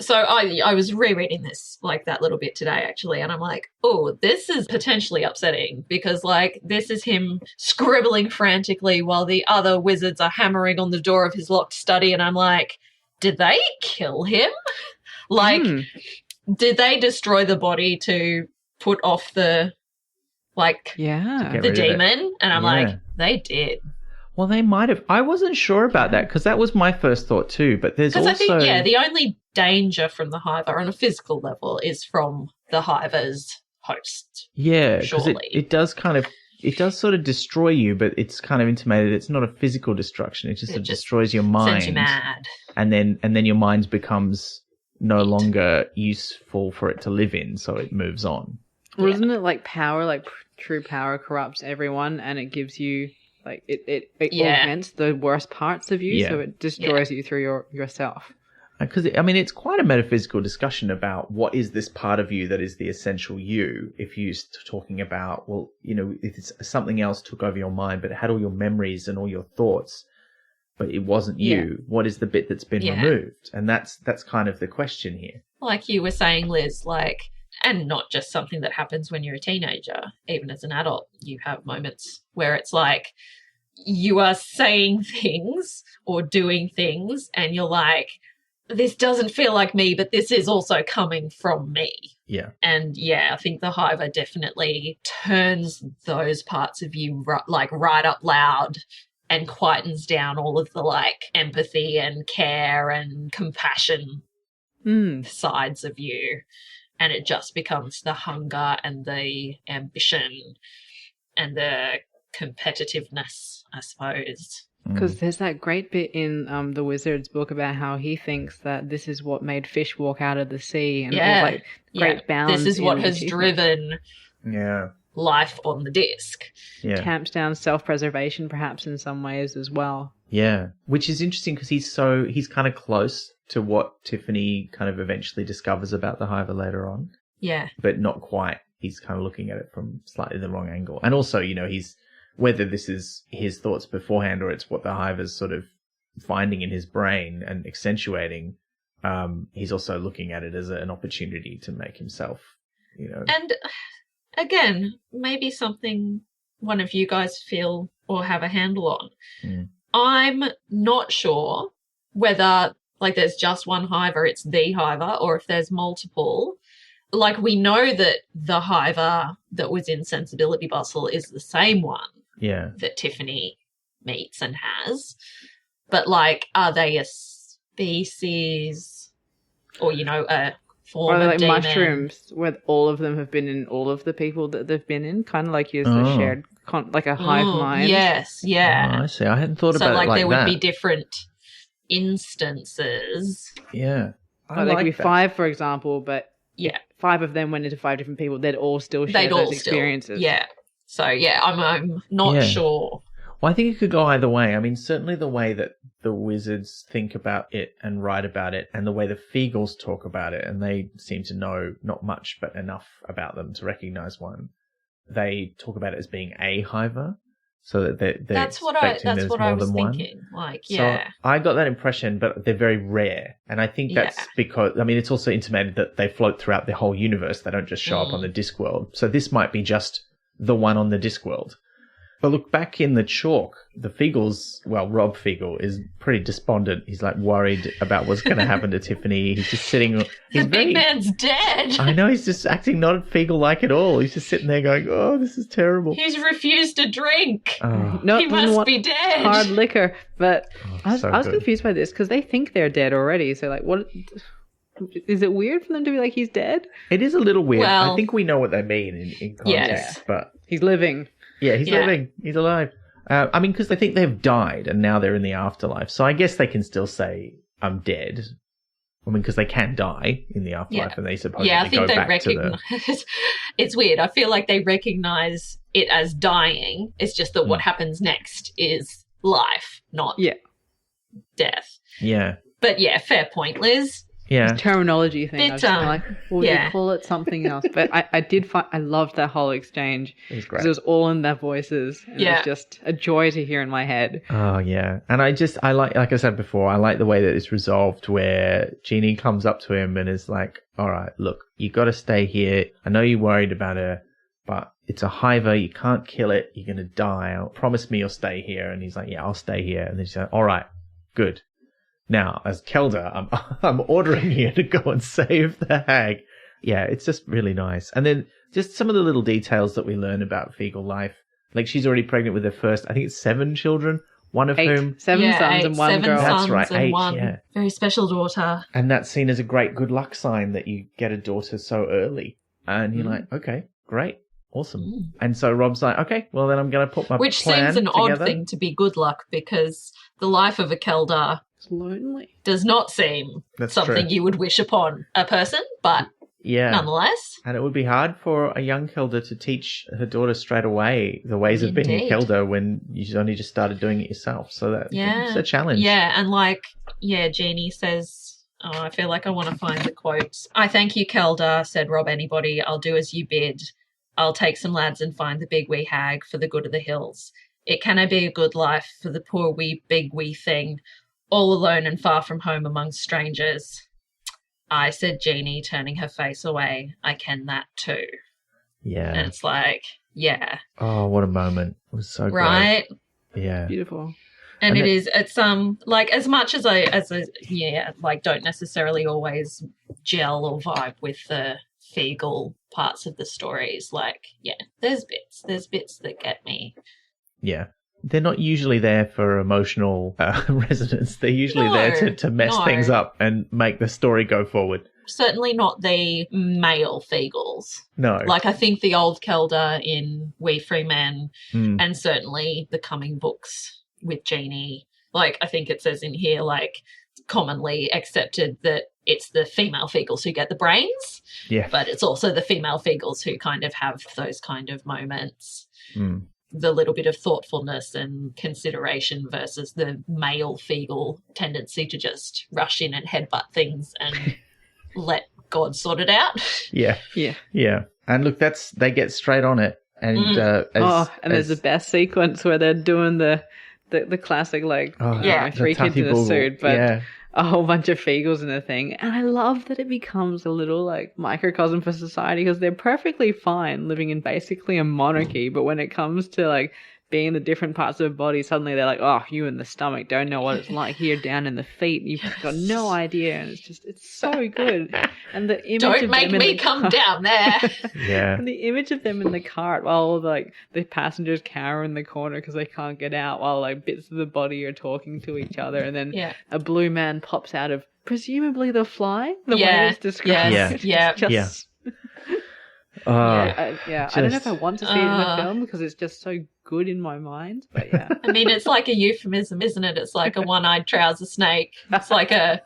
So I was rereading this, like, that little bit today, actually, and I'm like, oh, this is potentially upsetting because, like, this is him scribbling frantically while the other wizards are hammering on the door of his locked study, and I'm like, did they kill him? Like, did they destroy the body to put off the demon? And I'm like, they did. Well, they might have. I wasn't sure about that because that was my first thought too. But there's also... Because I think, the only danger from the Hiver on a physical level is from the Hiver's host. Yeah, because surely. It does sort of destroy you, but it's kind of intimated it's not a physical destruction. It just destroys your mind. Sends you mad. And then your mind becomes no longer useful for it to live in, so it moves on. Well, isn't it like power, like true power corrupts everyone, and it gives you, like, it augments the worst parts of you, so it destroys you through yourself. Because, it's quite a metaphysical discussion about what is this part of you that is the essential you. If you're talking about, well, if it's something else took over your mind, but it had all your memories and all your thoughts, but it wasn't you, what is the bit that's been removed? And that's kind of the question here. Like you were saying, Liz, like, and not just something that happens when you're a teenager, even as an adult, you have moments where it's like you are saying things or doing things and you're like, this doesn't feel like me, but this is also coming from me. Yeah. And I think the Hiver definitely turns those parts of you right up loud and quietens down all of the like empathy and care and compassion sides of you. And it just becomes the hunger and the ambition and the competitiveness, I suppose. Because there's that great bit in the Wizard's book about how he thinks that this is what made fish walk out of the sea. And it was like great bounds. This is what has driven life on the disc. Yeah. Tamps down self-preservation perhaps in some ways as well. Yeah, which is interesting because he's kind of close to what Tiffany kind of eventually discovers about the Hiver later on. Yeah. But not quite. He's kind of looking at it from slightly the wrong angle. And also, he's, whether this is his thoughts beforehand or it's what the Hiver's sort of finding in his brain and accentuating, he's also looking at it as an opportunity to make himself, And again, maybe something one of you guys feel or have a handle on. I'm not sure whether, like, there's just one Hiver, it's the Hiver, or if there's multiple. Like, we know that the Hiver that was in Sensibility Bustle is the same one that Tiffany meets and has. But, like, are they a species or, a form or of like demon? mushrooms, where all of them have been in all of the people that they've been in, kind of like use the shared, like a hive mind. Yes, yeah. Oh, I see. I hadn't thought about it like that. So, there would be different instances. Yeah. There could be 5, for example, but 5 of them went into 5 different people. They'd all still share those experiences. So, I'm not sure. Well, I think it could go either way. Certainly the way that the Wizards think about it and write about it, and the way the Feagles talk about it, and they seem to know not much but enough about them to recognize one. They talk about it as being a Hiver, so that they're that's what I was thinking. So I got that impression, but they're very rare, and I think that's because it's also intimated that they float throughout the whole universe. They don't just show up on the Discworld. So this might be just the one on the Discworld. But look, back in the chalk, the Feagles, Rob Feagle is pretty despondent. He's like worried about what's going to happen to Tiffany. He's just sitting. Big man's dead. I know, he's just acting not Feagle-like at all. He's just sitting there going, "Oh, this is terrible." He's refused to drink. No, he must be dead. Hard liquor. But I was confused by this because they think they're dead already. So like, what? Is it weird for them to be like, he's dead? It is a little weird. I think we know what they mean in context, but he's living. Yeah, he's living. He's alive. Because they think they've died and now they're in the afterlife. So I guess they can still say, "I'm dead." Because they can die in the afterlife and they supposedly I think go they back recognize. to the... It's weird. I feel like they recognize it as dying. It's just that what happens next is life, not death. Yeah. But fair point, Liz. Yeah. Terminology thing. I was like, well, you call it something else. But I loved that whole exchange. It was great. Because it was all in their voices. And it was just a joy to hear in my head. Oh, yeah. And I like I said before, I like the way that it's resolved where Jeannie comes up to him and is like, "All right, look, you got to stay here. I know you're worried about her, but it's a Hiver. You can't kill it. You're going to die. Promise me you'll stay here." And he's like, "Yeah, I'll stay here." And then she's like, "All right, good. Now, as Kelda, I'm ordering you to go and save the hag." Yeah, it's just really nice. And then just some of the little details that we learn about Feagle life. Like, she's already pregnant with her first, I think it's 7 children, one of whom... 7 sons and 1 girl. That's right, 8, one very special daughter. And that's seen as a great good luck sign that you get a daughter so early. And you're like, okay, great. Awesome. And so Rob's like, okay, well, then I'm going to put my Which plan seems an together. odd thing to be good luck, because the life of a Keldar lonely. Does not seem That's something true. you would wish upon a person, but Yeah. nonetheless. And it would be hard for a young Kelda to teach her daughter straight away the ways of being a Indeed. Kelda when you only just started doing it yourself. So that's a challenge. Yeah, and Jeannie says, I feel like I want to find the quotes. I thank you, Kelda, said Rob Anybody. I'll do as you bid. I'll take some lads and find the big wee hag for the good of the hills. It canna be a good life for the poor wee big wee thing, all alone and far from home among strangers. I said Jeannie, turning her face away. I ken that too. Yeah. And it's like, yeah. Oh, what a moment. It was so Right? great. Yeah. Beautiful. And it's like as much as I don't necessarily always gel or vibe with the Fiegel parts of the stories, like, yeah, there's bits that get me. Yeah. They're not usually there for emotional resonance. They're usually there to mess things up and make the story go forward. Certainly not the male Fiegels. No. Like, I think the old Kelda in We Free Men and certainly the coming books with Jeannie, like, I think it says in here, like, commonly accepted that it's the female Fiegels who get the brains. Yeah. But it's also the female Fiegels who kind of have those kind of moments. Mm. The little bit of thoughtfulness and consideration versus the male Fiegel tendency to just rush in and headbutt things and let God sort it out. Yeah. Yeah. Yeah. And look, they get straight on it. And there's the best sequence where they're doing the classic, like, three kids in a suit, but a whole bunch of Fiegels in the thing. And I love that it becomes a little, like, microcosm for society, because they're perfectly fine living in basically a monarchy, but when it comes to, like, being in the different parts of the body, suddenly they're like, oh, you in the stomach don't know what it's like here down in the feet. You've got no idea. And it's so good. And the image Don't of make them me come down there. Yeah. And the image of them in the cart while, like, the passengers cower in the corner because they can't get out, while, like, bits of the body are talking to each other, and then a blue man pops out of presumably the fly. The way it's described. Yes. Yeah. Just, I don't know if I want to see it in the film because it's just so good in my mind. But yeah, I mean, it's like a euphemism, isn't it? It's like a one-eyed trouser snake. It's like a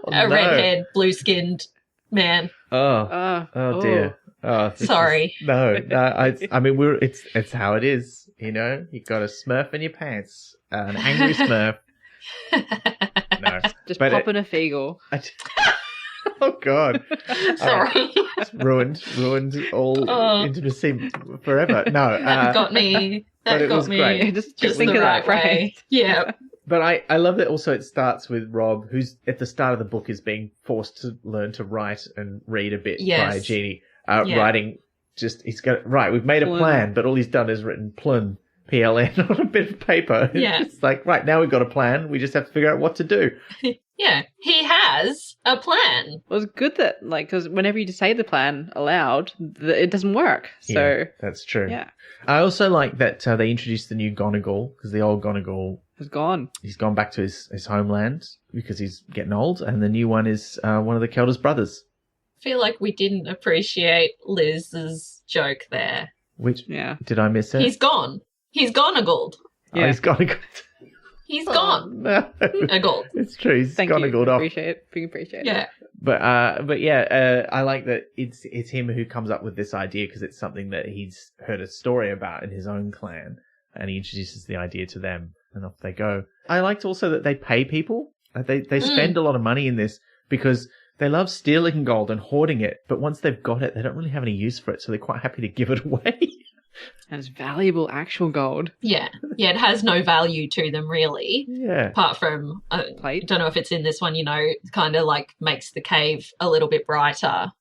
red-haired, blue-skinned man. Oh dear. Oh, sorry. I mean, it's how it is. You know, you got a Smurf in your pants, an angry Smurf. No, just popping a Fiegel. Oh God! Sorry, ruined all intimacy forever. No, that got me. That got me. Great. Just think of that way. Yeah. But I love that also it starts with Rob, who's at the start of the book is being forced to learn to write and read a bit by Jeannie. Writing we've made a plan, but all he's done is written plun, PLN, on a bit of paper. Yeah. It's like, right, now we've got a plan. We just have to figure out what to do. Yeah, he has a plan. Well, it's good that, like, because whenever you say the plan aloud, it doesn't work. So that's true. Yeah. I also like that they introduced the new Gonagal, because the old Gonagal has gone. He's gone back to his homeland because he's getting old, and the new one is one of the Kelda's brothers. I feel like we didn't appreciate Liz's joke there. Which did I miss it? He's gone. He's Gonagaled. Yeah. Oh, he's Gonagaled. He's gone. No. A gold. It's true. He's Gonagaled off. Appreciate it. Yeah. But I like that it's him who comes up with this idea because it's something that he's heard a story about in his own clan, and he introduces the idea to them, and off they go. I liked also that they pay people. They spend a lot of money in this because they love stealing gold and hoarding it, but once they've got it, they don't really have any use for it, so they're quite happy to give it away. And it's valuable actual gold. Yeah. Yeah, it has no value to them, really. Yeah. Apart from, plate. I don't know if it's in this one, kind of like makes the cave a little bit brighter.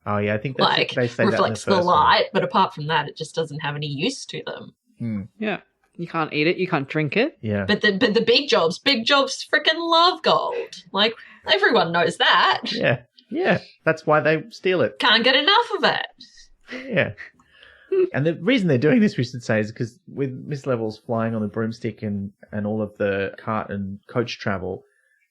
Oh, yeah, I think that's like, they say reflects that in the first light, one. but apart from that, it just doesn't have any use to them. Yeah. You can't eat it, you can't drink it. Yeah. But the big jobs freaking love gold. Like, everyone knows that. Yeah. Yeah. That's why they steal it. Can't get enough of it. Yeah. And the reason they're doing this, we should say, is because with Miss Levels flying on the broomstick and all of the cart and coach travel,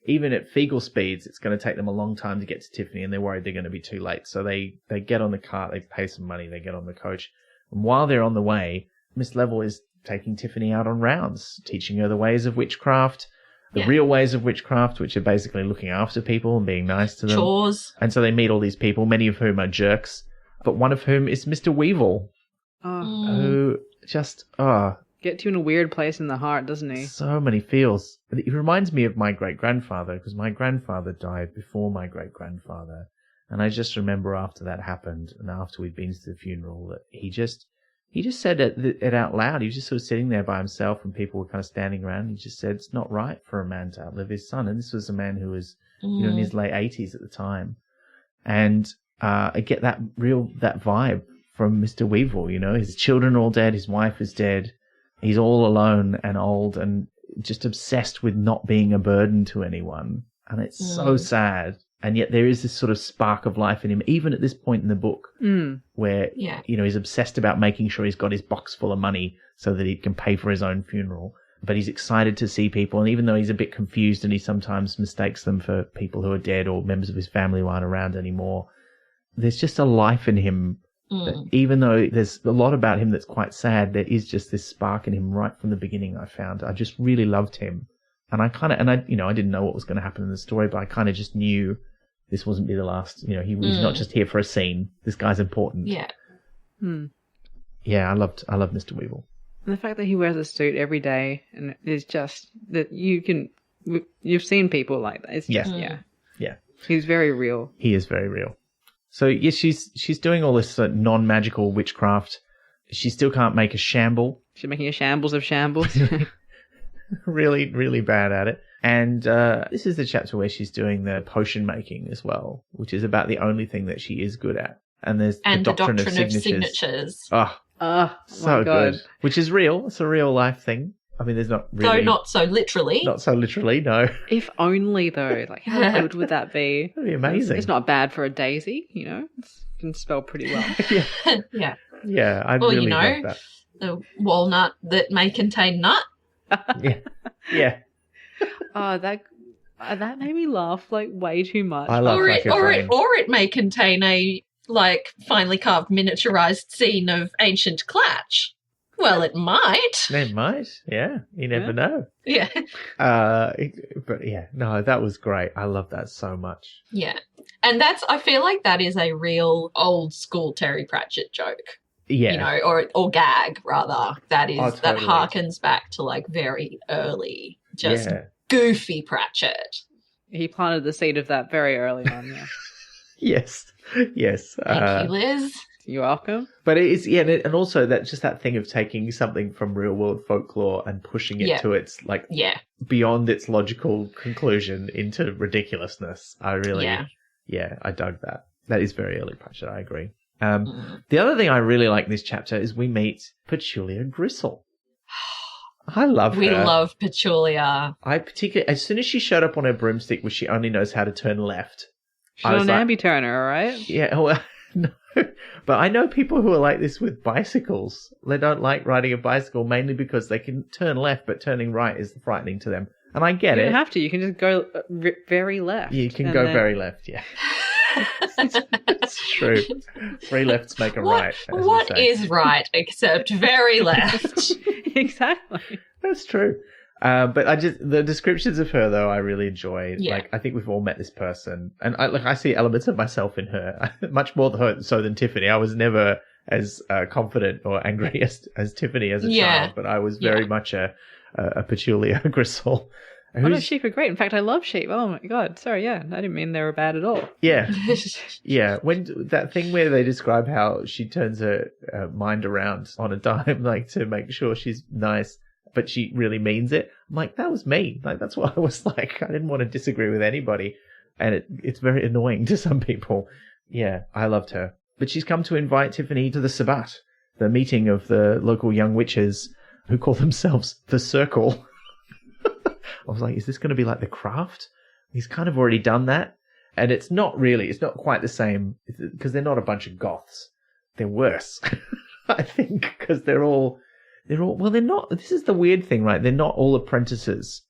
even at Fiegel speeds, it's going to take them a long time to get to Tiffany, and they're worried they're going to be too late. So they get on the cart, they pay some money, they get on the coach. And while they're on the way, Miss Level is taking Tiffany out on rounds, teaching her the ways of witchcraft, the real ways of witchcraft, which are basically looking after people and being nice to them. Chores. And so they meet all these people, many of whom are jerks, but one of whom is Mr. Weevil, who just, gets you in a weird place in the heart, doesn't he? so many feels. He reminds me of my great-grandfather, because my grandfather died before my great-grandfather. And I just remember after that happened, and after we'd been to the funeral, that he just said it out loud. He was just sort of sitting there by himself, and people were kind of standing around. He just said, it's not right for a man to outlive his son. And this was a man who was, in his late 80s at the time. And I get that vibe from Mr. Weevil, His children are all dead. His wife is dead. He's all alone and old and just obsessed with not being a burden to anyone. And it's so sad. And yet there is this sort of spark of life in him, even at this point in the book, where, he's obsessed about making sure he's got his box full of money so that he can pay for his own funeral. But he's excited to see people. And even though he's a bit confused and he sometimes mistakes them for people who are dead or members of his family who aren't around anymore, there's just a life in him. That even though there's a lot about him that's quite sad, there is just this spark in him right from the beginning. I found I just really loved him, and I didn't know what was going to happen in the story, but I kind of just knew this wasn't be the last. He's not just here for a scene. This guy's important. Yeah. Yeah, I loved Mr. Weevil. And the fact that he wears a suit every day, and it's just that you've seen people like that. It's just yeah. He's very real. He is very real. So, yes, she's doing all this non-magical witchcraft. She still can't make a shamble. She's making a shambles of shambles. Really, really bad at it. And this is the chapter where she's doing the potion making as well, which is about the only thing that she is good at. And there's the doctrine of signatures. Oh, so good. Which is real. It's a real life thing. I mean, there's not really... Though not so literally. Not so literally, no. If only, though. Like, how good would that be? That'd be amazing. It's not bad for a daisy, It can spell pretty well. Yeah. Yeah, I'd really love that. The walnut that may contain nut. Yeah. Oh, that made me laugh, like, way too much. I love or it may contain a, finely carved miniaturized scene of ancient Clatch. Well, it might. It might, yeah. You never know. Yeah. But yeah, no, that was great. I love that so much. Yeah. And I feel like that is a real old school Terry Pratchett joke. Yeah. Or gag, rather. That is, totally. that harkens back to very early, just goofy Pratchett. He planted the seed of that very early on, yeah. Yes. Thank you, Liz. You're welcome. But it is, and also that thing of taking something from real world folklore and pushing it to its beyond its logical conclusion into ridiculousness. I really, I dug that. That is very early Pratchett. I agree. The other thing I really like in this chapter is we meet Petulia Gristle. I love her. We love Petulia. I particularly, as soon as she showed up on her broomstick, where she only knows how to turn left. She's an ambi-turner, all right? Yeah, well, no. But I know people who are like this with bicycles. They don't like riding a bicycle mainly because they can turn left, but turning right is frightening to them. And I get it. You don't have to. You can just go very left. You can go very left, yeah. It's true. 3 lefts make a right. What is right except very left? Exactly. That's true. But the descriptions of her, though, I really enjoy. Yeah. I think we've all met this person. And I see elements of myself in her, much more so than Tiffany. I was never as confident or angry as Tiffany as a child, but I was very much a Petulia Gristle. Oh, no, sheep are great. In fact, I love sheep. Oh, my God. Sorry, I didn't mean they were bad at all. Yeah. Yeah. When that thing where they describe how she turns her mind around on a dime, to make sure she's nice, but she really means it. I'm like, that was me. That's what I was like. I didn't want to disagree with anybody. And it's very annoying to some people. Yeah, I loved her. But she's come to invite Tiffany to the Sabbat, the meeting of the local young witches who call themselves the Circle. I was like, is this going to be like The Craft? He's kind of already done that. And it's not quite the same, because they're not a bunch of goths. They're worse, I think, because they're not, this is the weird thing, right? They're not all apprentices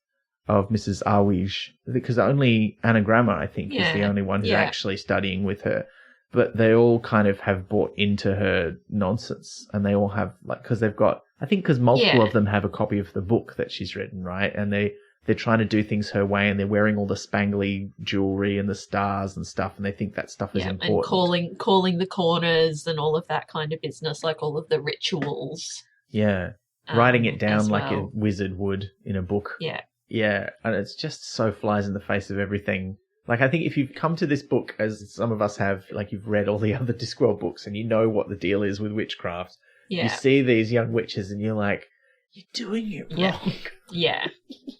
of Mrs. Arwige, because only Anagramma, I think, is the only one who's actually studying with her. But they all kind of have bought into her nonsense, and they all have, because they've got, I think because multiple of them have a copy of the book that she's written, right? And they they're trying to do things her way, and they're wearing all the spangly jewelry and the stars and stuff, and they think that stuff is important. And calling the corners and all of that kind of business, like all of the rituals. Yeah. Writing it down like a well. wizard would in a book. Yeah. Yeah, and it's just so flies in the face of everything. Like, I think if you've come to this book, as some of us have, like you've read all the other Discworld books and you know what the deal is with witchcraft, you see these young witches and you're like, you're doing it wrong. Yeah.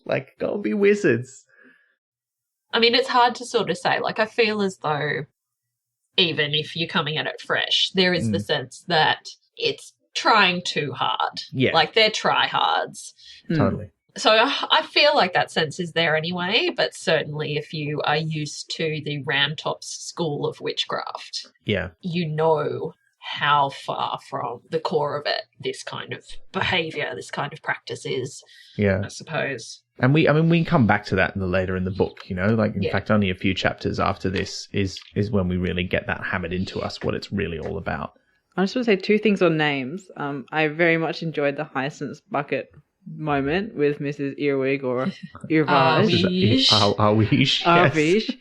Like, go and be wizards. I mean, it's hard to sort of say. Like, I feel as though even if you're coming at it fresh, there is the sense that it's trying too hard. Yeah. Like, they're try-hards. Totally. So I feel like that sense is there anyway, but certainly if you are used to the Ramtops school of witchcraft, you know how far from the core of it this kind of behaviour, this kind of practice is, I suppose. And we can come back to that later in the book, you know, like in fact only a few chapters after this is when we really get that hammered into us, what it's really all about. I just want to say two things on names. I very much enjoyed the hyacinth bucket moment with Mrs. Earwig or Earvage. Arvish.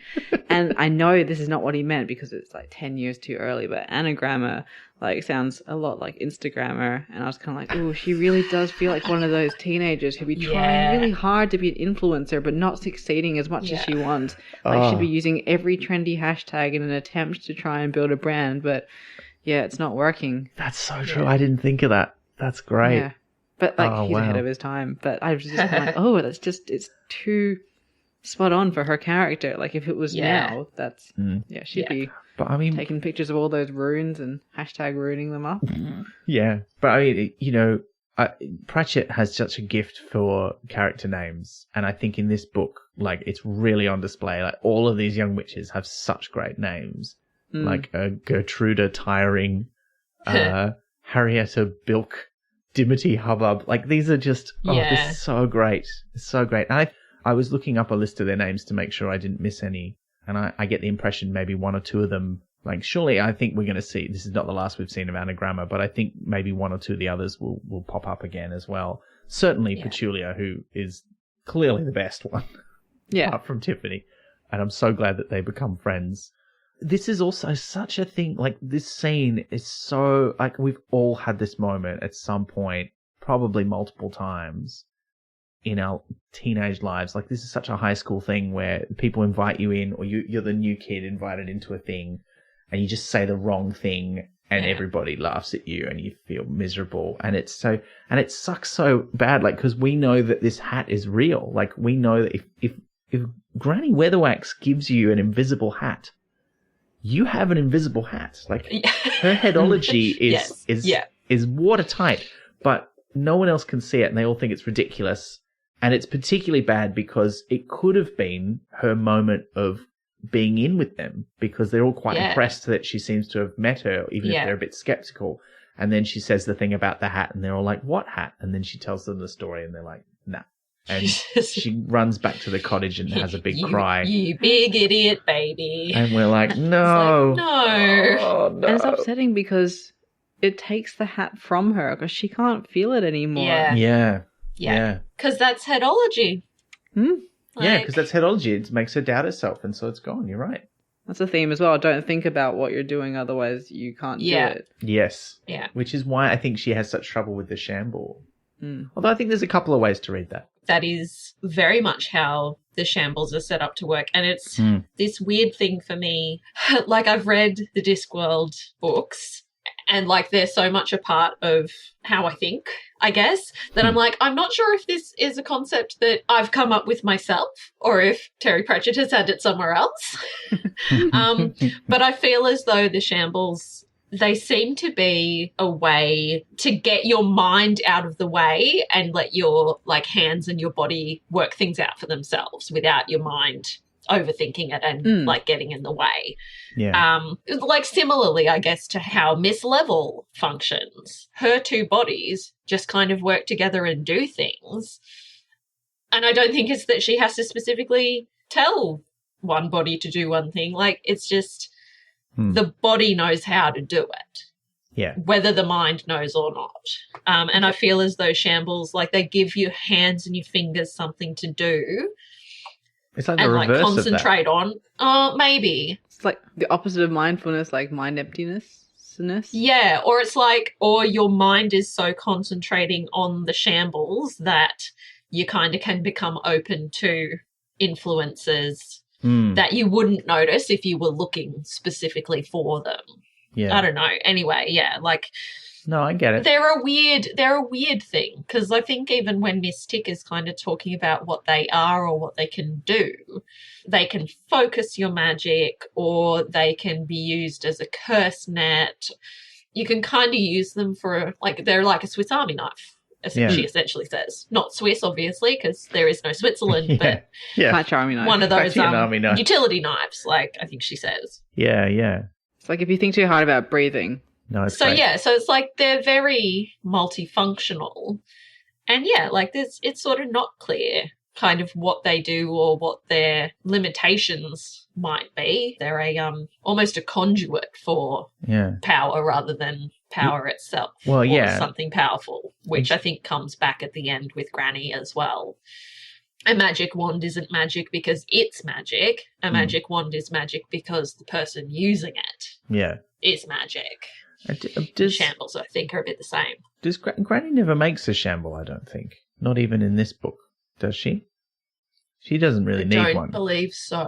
And I know this is not what he meant because it's like 10 years too early, but anagrammer like sounds a lot like Instagrammer, and I was kind of like, oh, she really does feel like one of those teenagers who be trying really hard to be an influencer but not succeeding as much as she wants. Like she'd be using every trendy hashtag in an attempt to try and build a brand, but it's not working. That's so true. I didn't think of that. That's great. Yeah. But like he's ahead of his time. But I was just like, it's too spot on for her character. Like if it was now, that's she'd be taking pictures of all those runes and hashtag ruining them up. Yeah, but I mean, you know, Pratchett has such a gift for character names, and I think in this book, like it's really on display. Like all of these young witches have such great names, like Gertruda Tiring, Harrietta Bilk, Dimity Hubbub. Like these are just this is so great. It's so great. And I was looking up a list of their names to make sure I didn't miss any, and I get the impression maybe one or two of them, like surely I think we're going to see, this is not the last we've seen of Anagramma, but I think maybe one or two of the others will pop up again as well. Certainly Petulia, who is clearly the best one apart from Tiffany, and I'm so glad that they become friends. This is also such a thing, like this scene is so, like we've all had this moment at some point, probably multiple times in our teenage lives. Like this is such a high school thing where people invite you in, or you're the new kid invited into a thing and you just say the wrong thing and everybody laughs at you and you feel miserable. And it sucks so bad, like, because we know that this hat is real. Like we know that if Granny Weatherwax gives you an invisible hat, you have an invisible hat. Like her headology is watertight, but no one else can see it and they all think it's ridiculous. And it's particularly bad because it could have been her moment of being in with them, because they're all quite impressed that she seems to have met her, even if they're a bit skeptical. And then she says the thing about the hat and they're all like, what hat? And then she tells them the story and they're like, nah. And she runs back to the cottage and has a big cry. You big idiot, baby. And we're like, no. It's like, no. Oh, no. And it's upsetting because it takes the hat from her because she can't feel it anymore. Yeah. Because that's headology. Because that's headology. It makes her doubt herself, and so it's gone. You're right. That's a theme as well. Don't think about what you're doing, otherwise you can't do it. Yes. Yeah. Which is why I think she has such trouble with the Shamble. Although I think there's a couple of ways to read that. That is very much how the shambles are set up to work. And it's this weird thing for me. Like, I've read the Discworld books and, like, they're so much a part of how I think, I guess, that I'm like, I'm not sure if this is a concept that I've come up with myself or if Terry Pratchett has had it somewhere else. But I feel as though the shambles, they seem to be a way to get your mind out of the way and let your, like, hands and your body work things out for themselves without your mind overthinking it and like getting in the way. Like similarly, I guess, to how Miss Level functions. Her two bodies just kind of work together and do things. And I don't think it's that she has to specifically tell one body to do one thing. Like, it's just the body knows how to do it. Yeah. whether the mind knows or not. And I feel as though shambles, like, they give your hands and your fingers something to do It's like the and, like, reverse of that. concentrate on. Maybe. It's like the opposite of mindfulness, like mind emptiness. Yeah, or it's like, or your mind is so concentrating on the shambles that you kind of can become open to influences that you wouldn't notice if you were looking specifically for them. Yeah. I don't know. Anyway, yeah, like, no, I get it. they're a weird thing, because I think even when Miss Tick is kind of talking about what they are or what they can do, they can focus your magic, or they can be used as a curse net. You can kind of use them for, like, they're like a Swiss Army knife, she essentially says. Not Swiss, obviously, because there is no Switzerland, but Patch Army knife. one of those Army knife. utility knives, like I think she says. Yeah, yeah. It's like if you think too hard about breathing. No, it's So great. yeah, so it's like they're very multifunctional, and yeah, like it's sort of not clear kind of what they do or what their limitations might be. They're almost a conduit for power rather than power itself. Well, or yeah, something powerful, which I think comes back at the end with Granny as well. A magic wand isn't magic because it's magic. A magic wand is magic because the person using it is magic. Shambles, I think, are a bit the same. Does Granny never makes a shamble, I don't think. Not even in this book, does she? She doesn't really need one. I don't believe so.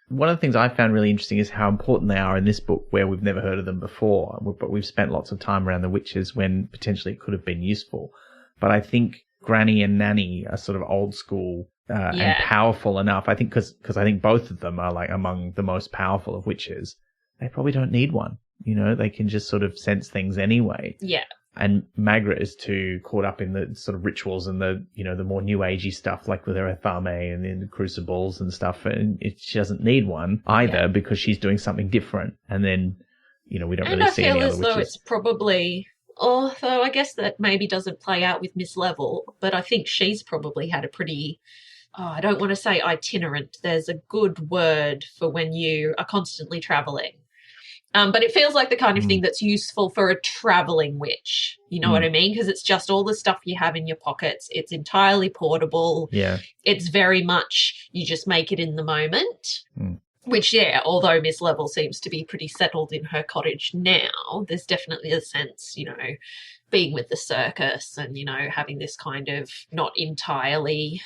One of the things I found really interesting is how important they are in this book, where we've never heard of them before, but we've spent lots of time around the witches when potentially it could have been useful. But I think Granny and Nanny are sort of old school and powerful enough. I think because I think both of them are like among the most powerful of witches. They probably don't need one. You know, they can just sort of sense things anyway. Yeah. And Margaret is too caught up in the sort of rituals and the, you know, the more new agey stuff, like with her Ethame and the crucibles and stuff. And she doesn't need one either because she's doing something different. And then, you know, we don't really see any other witches. And I feel as though it's probably, although I guess that maybe doesn't play out with Miss Level, but I think she's probably had a pretty, I don't want to say itinerant. There's a good word for when you are constantly traveling. But it feels like the kind of thing that's useful for a traveling witch. You know what I mean? Because it's just all the stuff you have in your pockets. It's entirely portable. Yeah. It's very much, you just make it in the moment. Which, although Miss Level seems to be pretty settled in her cottage now, there's definitely a sense, you know, being with the circus and, you know, having this kind of not entirely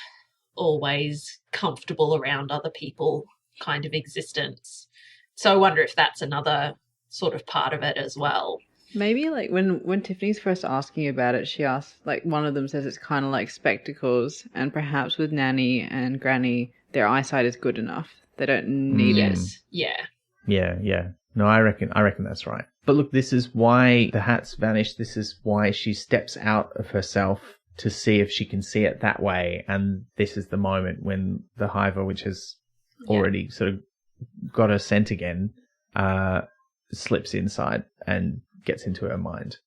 always comfortable around other people kind of existence. So I wonder if that's another sort of part of it as well. Maybe like when Tiffany's first asking about it, she asked, like, one of them says it's kind of like spectacles, and perhaps with Nanny and Granny, their eyesight is good enough. They don't need it. Yeah. Yeah. No, I reckon that's right. But look, this is why the hats vanish. This is why she steps out of herself to see if she can see it that way. And this is the moment when the Hiver, which has already sort of got her scent again, slips inside and gets into her mind.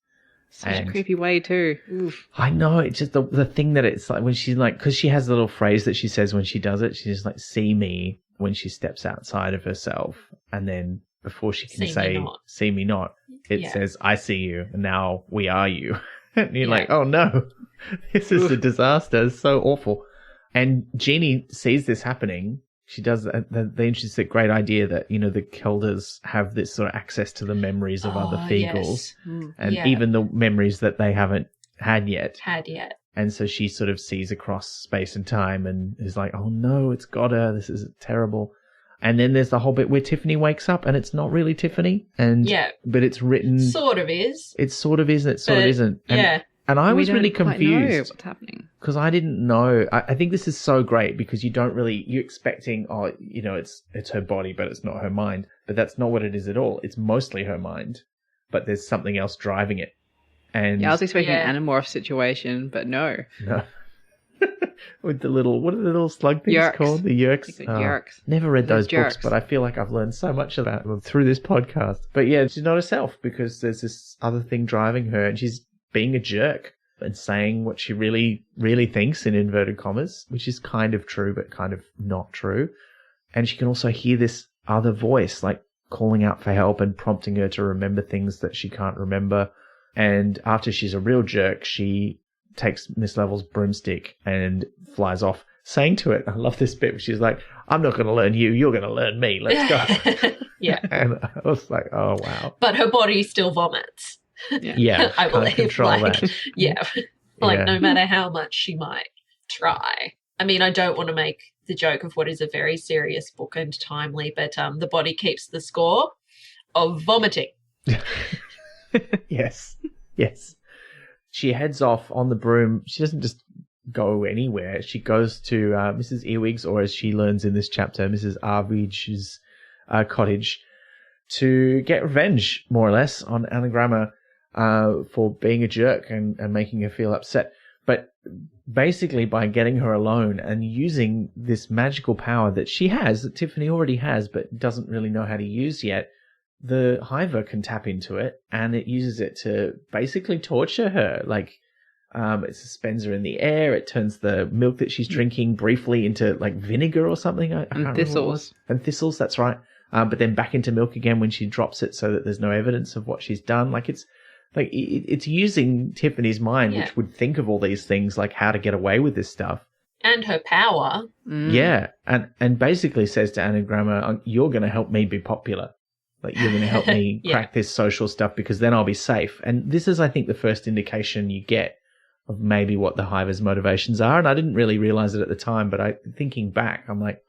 Such a creepy way too. Oof. I know, it's just the thing that it's like when she's like, because she has a little phrase that she says when she does it, she's just like, see me, when she steps outside of herself, and then before she can say see me not, it says I see you and now we are you. And you're like, oh no, this is a disaster, it's so awful. And Jeannie sees this happening. She does the interesting, great idea that, you know, the Kelders have this sort of access to the memories of other Feagles, and even the memories that they haven't had yet. And so she sort of sees across space and time and is like, oh no, it's got her. This is terrible. And then there's the whole bit where Tiffany wakes up and it's not really Tiffany. And but it's written. Sort of is. It sort of is and it sort of isn't. And, and I was really confused. What's happening? Because I didn't know. I think this is so great because you don't really, you're expecting, oh, you know, it's her body, but it's not her mind. But that's not what it is at all. It's mostly her mind, but there's something else driving it. And I was expecting an Animorph situation, but no. With the little, what are the little slug things called? The Yerks. Yerks. Never read those books, but I feel like I've learned so much about them through this podcast. But yeah, she's not herself because there's this other thing driving her, and she's being a jerk and saying what she really, really thinks in inverted commas, which is kind of true, but kind of not true. And she can also hear this other voice, like calling out for help and prompting her to remember things that she can't remember. And after she's a real jerk, she takes Miss Level's broomstick and flies off, saying to it, I love this bit, she's like, I'm not going to learn you, you're going to learn me, let's go. Yeah. And I was like, oh, wow. But her body still vomits. Yeah, I believe. control Like, that. yeah. Like, no matter how much she might try. I mean, I don't want to make the joke of what is a very serious book and timely, but the body keeps the score of vomiting. Yes. She heads off on the broom. She doesn't just go anywhere. She goes to Mrs. Earwig's, or as she learns in this chapter, Mrs. Arvidge's cottage to get revenge, more or less, on Anagramma for being a jerk and making her feel upset. But basically by getting her alone and using this magical power that she has, that Tiffany already has but doesn't really know how to use yet, the hiver can tap into it, and it uses it to basically torture her. Like, it suspends her in the air. It turns the milk that she's drinking briefly into like vinegar or something. I can't remember what it was. And thistles, that's right. But then back into milk again when she drops it, so that there's no evidence of what she's done. Like, it's using Tiffany's mind, which would think of all these things, like how to get away with this stuff. And her power. Yeah, and basically says to Anagramma, you're going to help me be popular. Like, you're going to help me crack this social stuff, because then I'll be safe. And this is, I think, the first indication you get of maybe what the hiver's motivations are. And I didn't really realize it at the time, but thinking back, I'm like,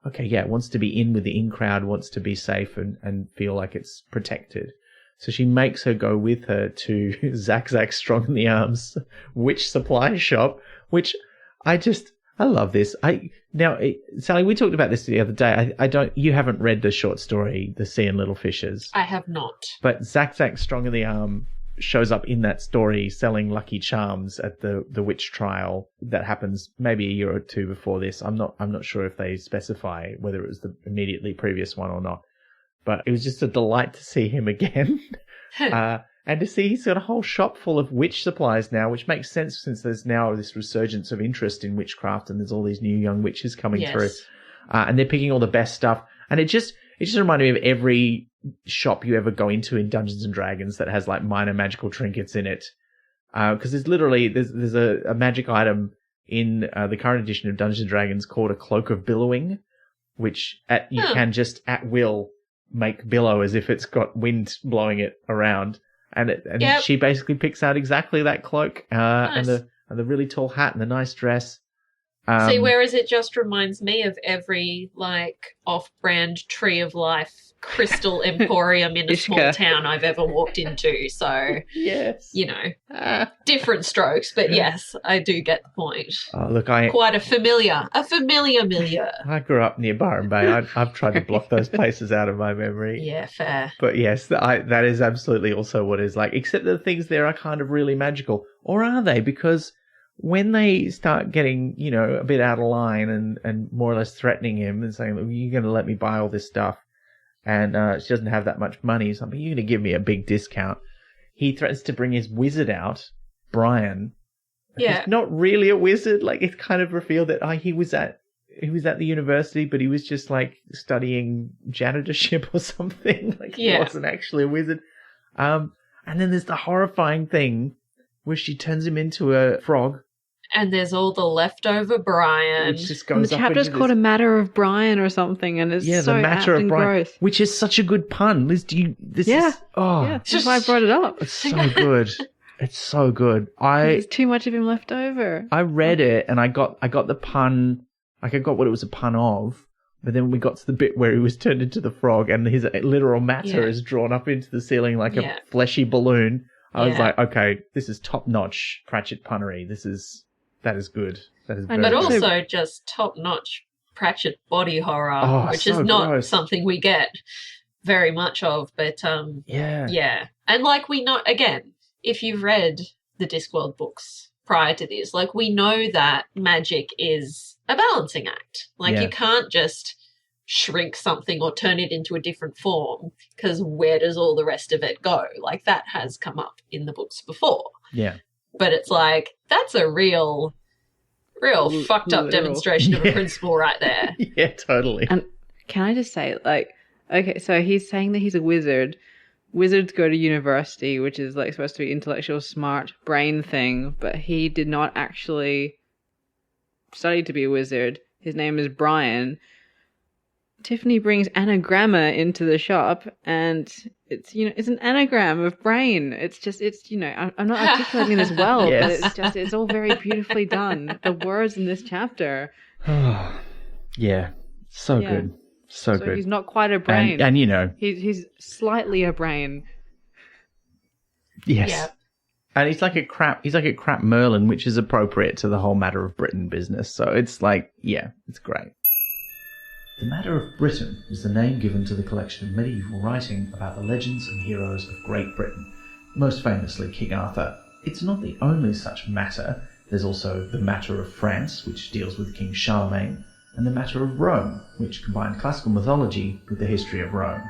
okay, yeah, it wants to be in with the in crowd, wants to be safe and feel like it's protected. So she makes her go with her to Zack Strong in the Arms witch supply shop, which I love this. Sally, we talked about this the other day. You haven't read the short story, The Sea and Little Fishes. I have not. But Zack Strong in the Arm shows up in that story selling Lucky Charms at the witch trial that happens maybe a year or two before this. I'm not sure if they specify whether it was the immediately previous one or not. But it was just a delight to see him again. And to see he's got a whole shop full of witch supplies now, which makes sense since there's now this resurgence of interest in witchcraft and there's all these new young witches coming through. And they're picking all the best stuff. And it just reminded me of every shop you ever go into in Dungeons and Dragons that has like minor magical trinkets in it. Because there's a magic item in the current edition of Dungeons and Dragons called a Cloak of Billowing, which you can just at will make billow as if it's got wind blowing it around. And she basically picks out exactly that cloak, nice. and the really tall hat and the nice dress. See, whereas it just reminds me of every like off-brand Tree of Life crystal emporium in a small town I've ever walked into. So yes, different strokes, but yes, I do get the point. Oh, look, quite a familiar milieu. I grew up near Byron Bay. I've tried to block those places out of my memory. Yeah, fair. But yes, that is absolutely also what it's like. Except the things there are kind of really magical, or are they? Because when they start getting, a bit out of line and more or less threatening him and saying, you're going to let me buy all this stuff, and she doesn't have that much money, so you're going to give me a big discount. He threatens to bring his wizard out, Brian. Yeah. He's not really a wizard. Like, it's kind of revealed that he was at the university, but he was just like studying janitorship or something. Like, he wasn't actually a wizard. And then there's the horrifying thing where she turns him into a frog. And there's all the leftover Brian. Which just goes the chapter's called A Matter of Brian or something, and it's so the Matter apt of Brian, gross. which is such a good pun. Liz, that's why I brought it up. It's so good. It's so good. There's too much of him left over. I read it and I got the pun. Like, I got what it was a pun of, but then we got to the bit where he was turned into the frog and his literal matter is drawn up into the ceiling like a fleshy balloon. I was like, okay, this is top-notch Pratchett punnery. That is good. That is very but good. also just top-notch Pratchett body horror, which is not gross. Something we get very much of. But yeah. And like, we know, again, if you've read the Discworld books prior to this, like, we know that magic is a balancing act. Like, you can't just shrink something or turn it into a different form, because where does all the rest of it go? Like, that has come up in the books before. Yeah. But it's like, that's a real fucked up demonstration of a principle right there. Yeah, totally. And can I just say, like, Okay, so he's saying that he's a wizard. Wizards go to university, which is like supposed to be intellectual, smart brain thing, but he did not actually study to be a wizard. His name is Brian. Tiffany brings anagramma into the shop, and it's an anagram of brain. I'm not articulating this well, Yes. but it's all very beautifully done. The words in this chapter. Yeah, so Yeah. good, so good. He's not quite a brain, and he's slightly a brain. yes, Yeah. and he's like a crap Merlin, which is appropriate to the whole Matter of Britain business. So it's like, yeah, it's great. The Matter of Britain is the name given to the collection of medieval writing about the legends and heroes of Great Britain, most famously King Arthur. It's not the only such matter. There's also the Matter of France, which deals with King Charlemagne, and the Matter of Rome, which combined classical mythology with the history of Rome.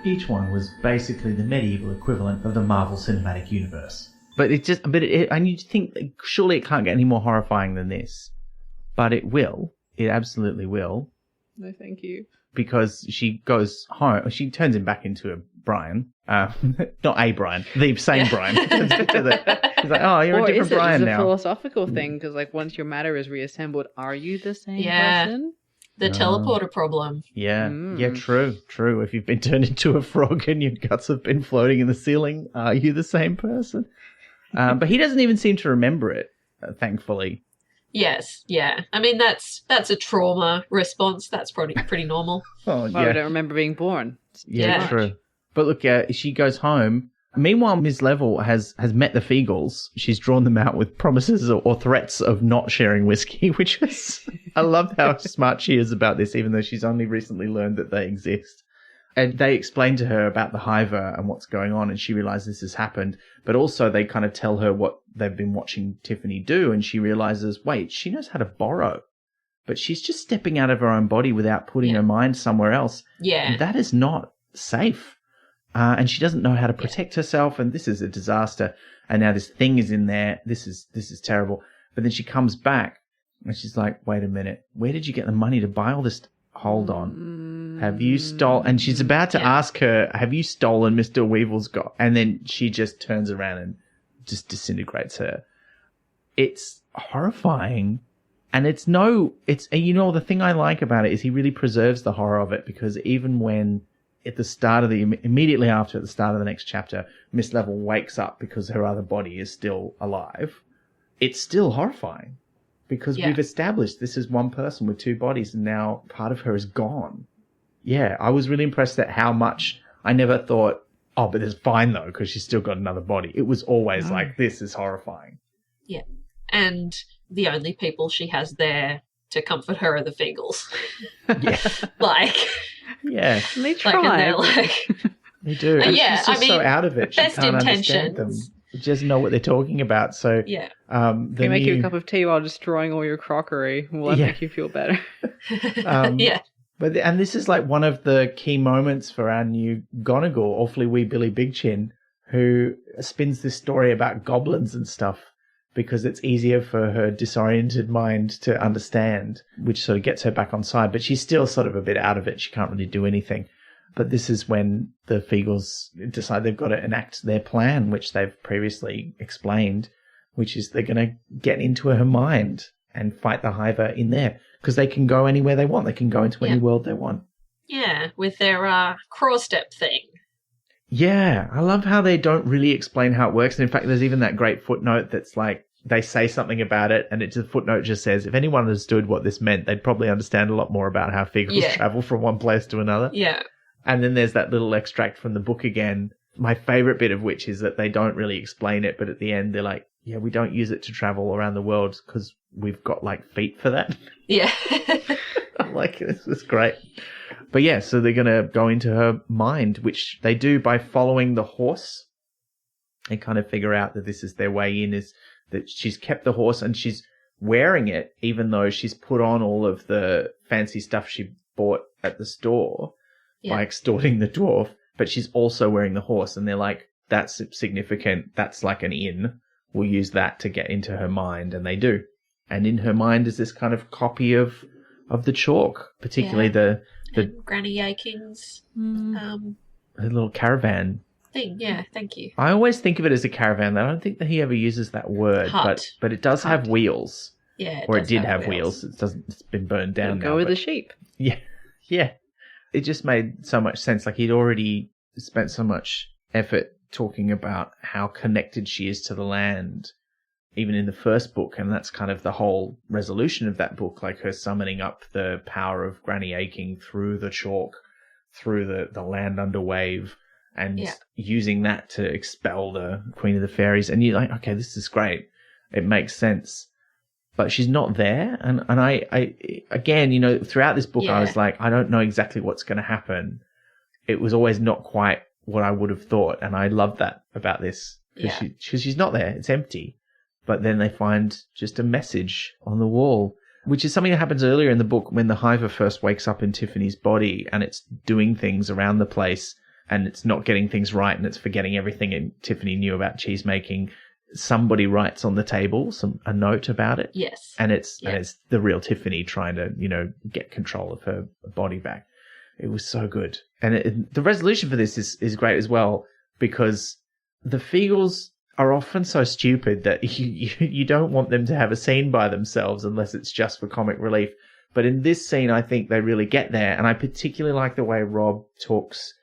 Each one was basically the medieval equivalent of the Marvel Cinematic Universe. And you think, surely it can't get any more horrifying than this. But it will. It absolutely will. No, thank you. Because she goes home, she turns him back into a Brian. Not a Brian, the same Brian. He's like, oh, you're a different Brian now. It's a philosophical thing, because like once your matter is reassembled, are you the same Yeah. person? The teleporter problem. Yeah, yeah, true. If you've been turned into a frog and your guts have been floating in the ceiling, are you the same person? But he doesn't even seem to remember it, thankfully. Yes, yeah. I mean, that's a trauma response. That's pretty normal. Oh, I don't remember being born. Yeah, Yeah. true. But look, she goes home. Meanwhile, Ms. Level has met the Feagles. She's drawn them out with promises or threats of not sharing whiskey, which is... I love how smart she is about this, even though she's only recently learned that they exist. And they explain to her about the hiver and what's going on, and she realizes this has happened. But also they kind of tell her what they've been watching Tiffany do, and she realizes, wait, she knows how to borrow. But she's just stepping out of her own body without putting her mind somewhere else. Yeah. And that is not safe. And she doesn't know how to protect herself, and this is a disaster. And now this thing is in there. This is terrible. But then she comes back, and she's like, wait a minute. Where did you get the money to buy all this? Hold on. Have you stolen? And she's about to ask her, have you stolen Mr. Weevil's got? And then she just turns around and just disintegrates her. It's horrifying. And the thing I like about it is he really preserves the horror of it, because even when immediately after the start of the next chapter, Miss Level wakes up because her other body is still alive, it's still horrifying. Because we've established this is one person with two bodies, and now part of her is gone. Yeah, I was really impressed at how much I never thought, oh, but it's fine though, because she's still got another body. It was always like, this is horrifying. Yeah. And the only people she has there to comfort her are the Feagles. Yeah. Yeah. They try. and they're like... They do. And yeah, she's just so out of it. She best can't understand them. intentions. She doesn't know what they're talking about. So, Yeah. Can you make you a cup of tea while destroying all your crockery? Will that make you feel better? Yeah. And this is like one of the key moments for our new Gonagle, Awfully Wee Billy Big Chin, who spins this story about goblins and stuff because it's easier for her disoriented mind to understand, which sort of gets her back on side. But she's still sort of a bit out of it. She can't really do anything. But this is when the Feagles decide they've got to enact their plan, which they've previously explained, which is they're going to get into her mind and fight the hiver in there, because they can go anywhere they want. They can go into any world they want. Yeah, with their crawl step thing. Yeah, I love how they don't really explain how it works. And in fact, there's even that great footnote that's like, they say something about it, and the footnote just says, if anyone understood what this meant, they'd probably understand a lot more about how Feagles travel from one place to another. Yeah. And then there's that little extract from the book again, my favorite bit of which is that they don't really explain it, but at the end they're like, yeah, we don't use it to travel around the world because we've got like feet for that. Yeah. I'm like, this is great. But yeah, so they're going to go into her mind, which they do by following the horse. They kind of figure out that this is their way in, is that she's kept the horse and she's wearing it, even though she's put on all of the fancy stuff she bought at the store. By extorting the dwarf, but she's also wearing the horse, and they're like, that's significant, that's like an in, we'll use that to get into her mind, and they do. And in her mind is this kind of copy of the chalk, particularly the And Granny Aching's A little caravan thing. Yeah, thank you. I always think of it as a caravan. I don't think that he ever uses that word, Hut. but it does have wheels. Yeah, It did have wheels. It's been burned down now. Go with the sheep. Yeah, yeah. It just made so much sense. Like, he'd already spent so much effort talking about how connected she is to the land, even in the first book, and that's kind of the whole resolution of that book, like her summoning up the power of Granny Aching through the chalk, through the land under wave, and using that to expel the Queen of the Fairies. And you're like, okay, this is great. It makes sense. But she's not there. And I again, you know, throughout this book, I was like, I don't know exactly what's going to happen. It was always not quite what I would have thought. And I love that about this, because she's not there. It's empty. But then they find just a message on the wall, which is something that happens earlier in the book when the Hiver first wakes up in Tiffany's body and it's doing things around the place and it's not getting things right and it's forgetting everything Tiffany knew about cheese making. Somebody writes on the table a note about it. Yes. And it's the real Tiffany trying to, you know, get control of her body back. It was so good. And the resolution for this is great as well, because the Feagles are often so stupid that you don't want them to have a scene by themselves unless it's just for comic relief. But in this scene, I think they really get there. And I particularly like the way Rob talks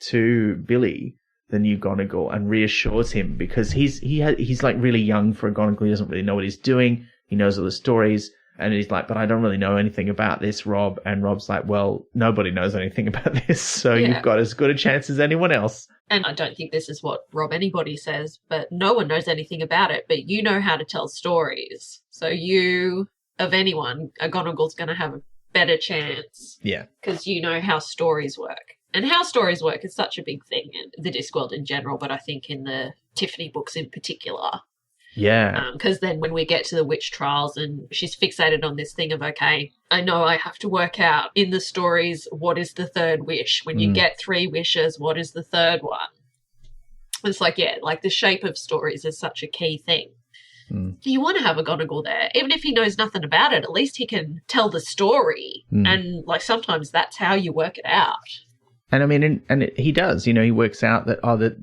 to Billy, the new Gonagle, and reassures him, because he's like really young for a Gonagle. He doesn't really know what he's doing. He knows all the stories. And he's like, but I don't really know anything about this, Rob. And Rob's like, well, nobody knows anything about this, so you've got as good a chance as anyone else. And I don't think this is what Rob anybody says, but no one knows anything about it. But you know how to tell stories. So you, of anyone, a Gonagle's going to have a better chance. Yeah. Because you know how stories work. And how stories work is such a big thing in the Discworld in general, but I think in the Tiffany books in particular. Yeah. Because then when we get to the witch trials and she's fixated on this thing of, okay, I know I have to work out in the stories what is the third wish. When you get 3 wishes, what is the third one? It's like, like the shape of stories is such a key thing. You want to have a Gonagle there. Even if he knows nothing about it, at least he can tell the story. And like sometimes that's how you work it out. And I mean, he does, you know, he works out that,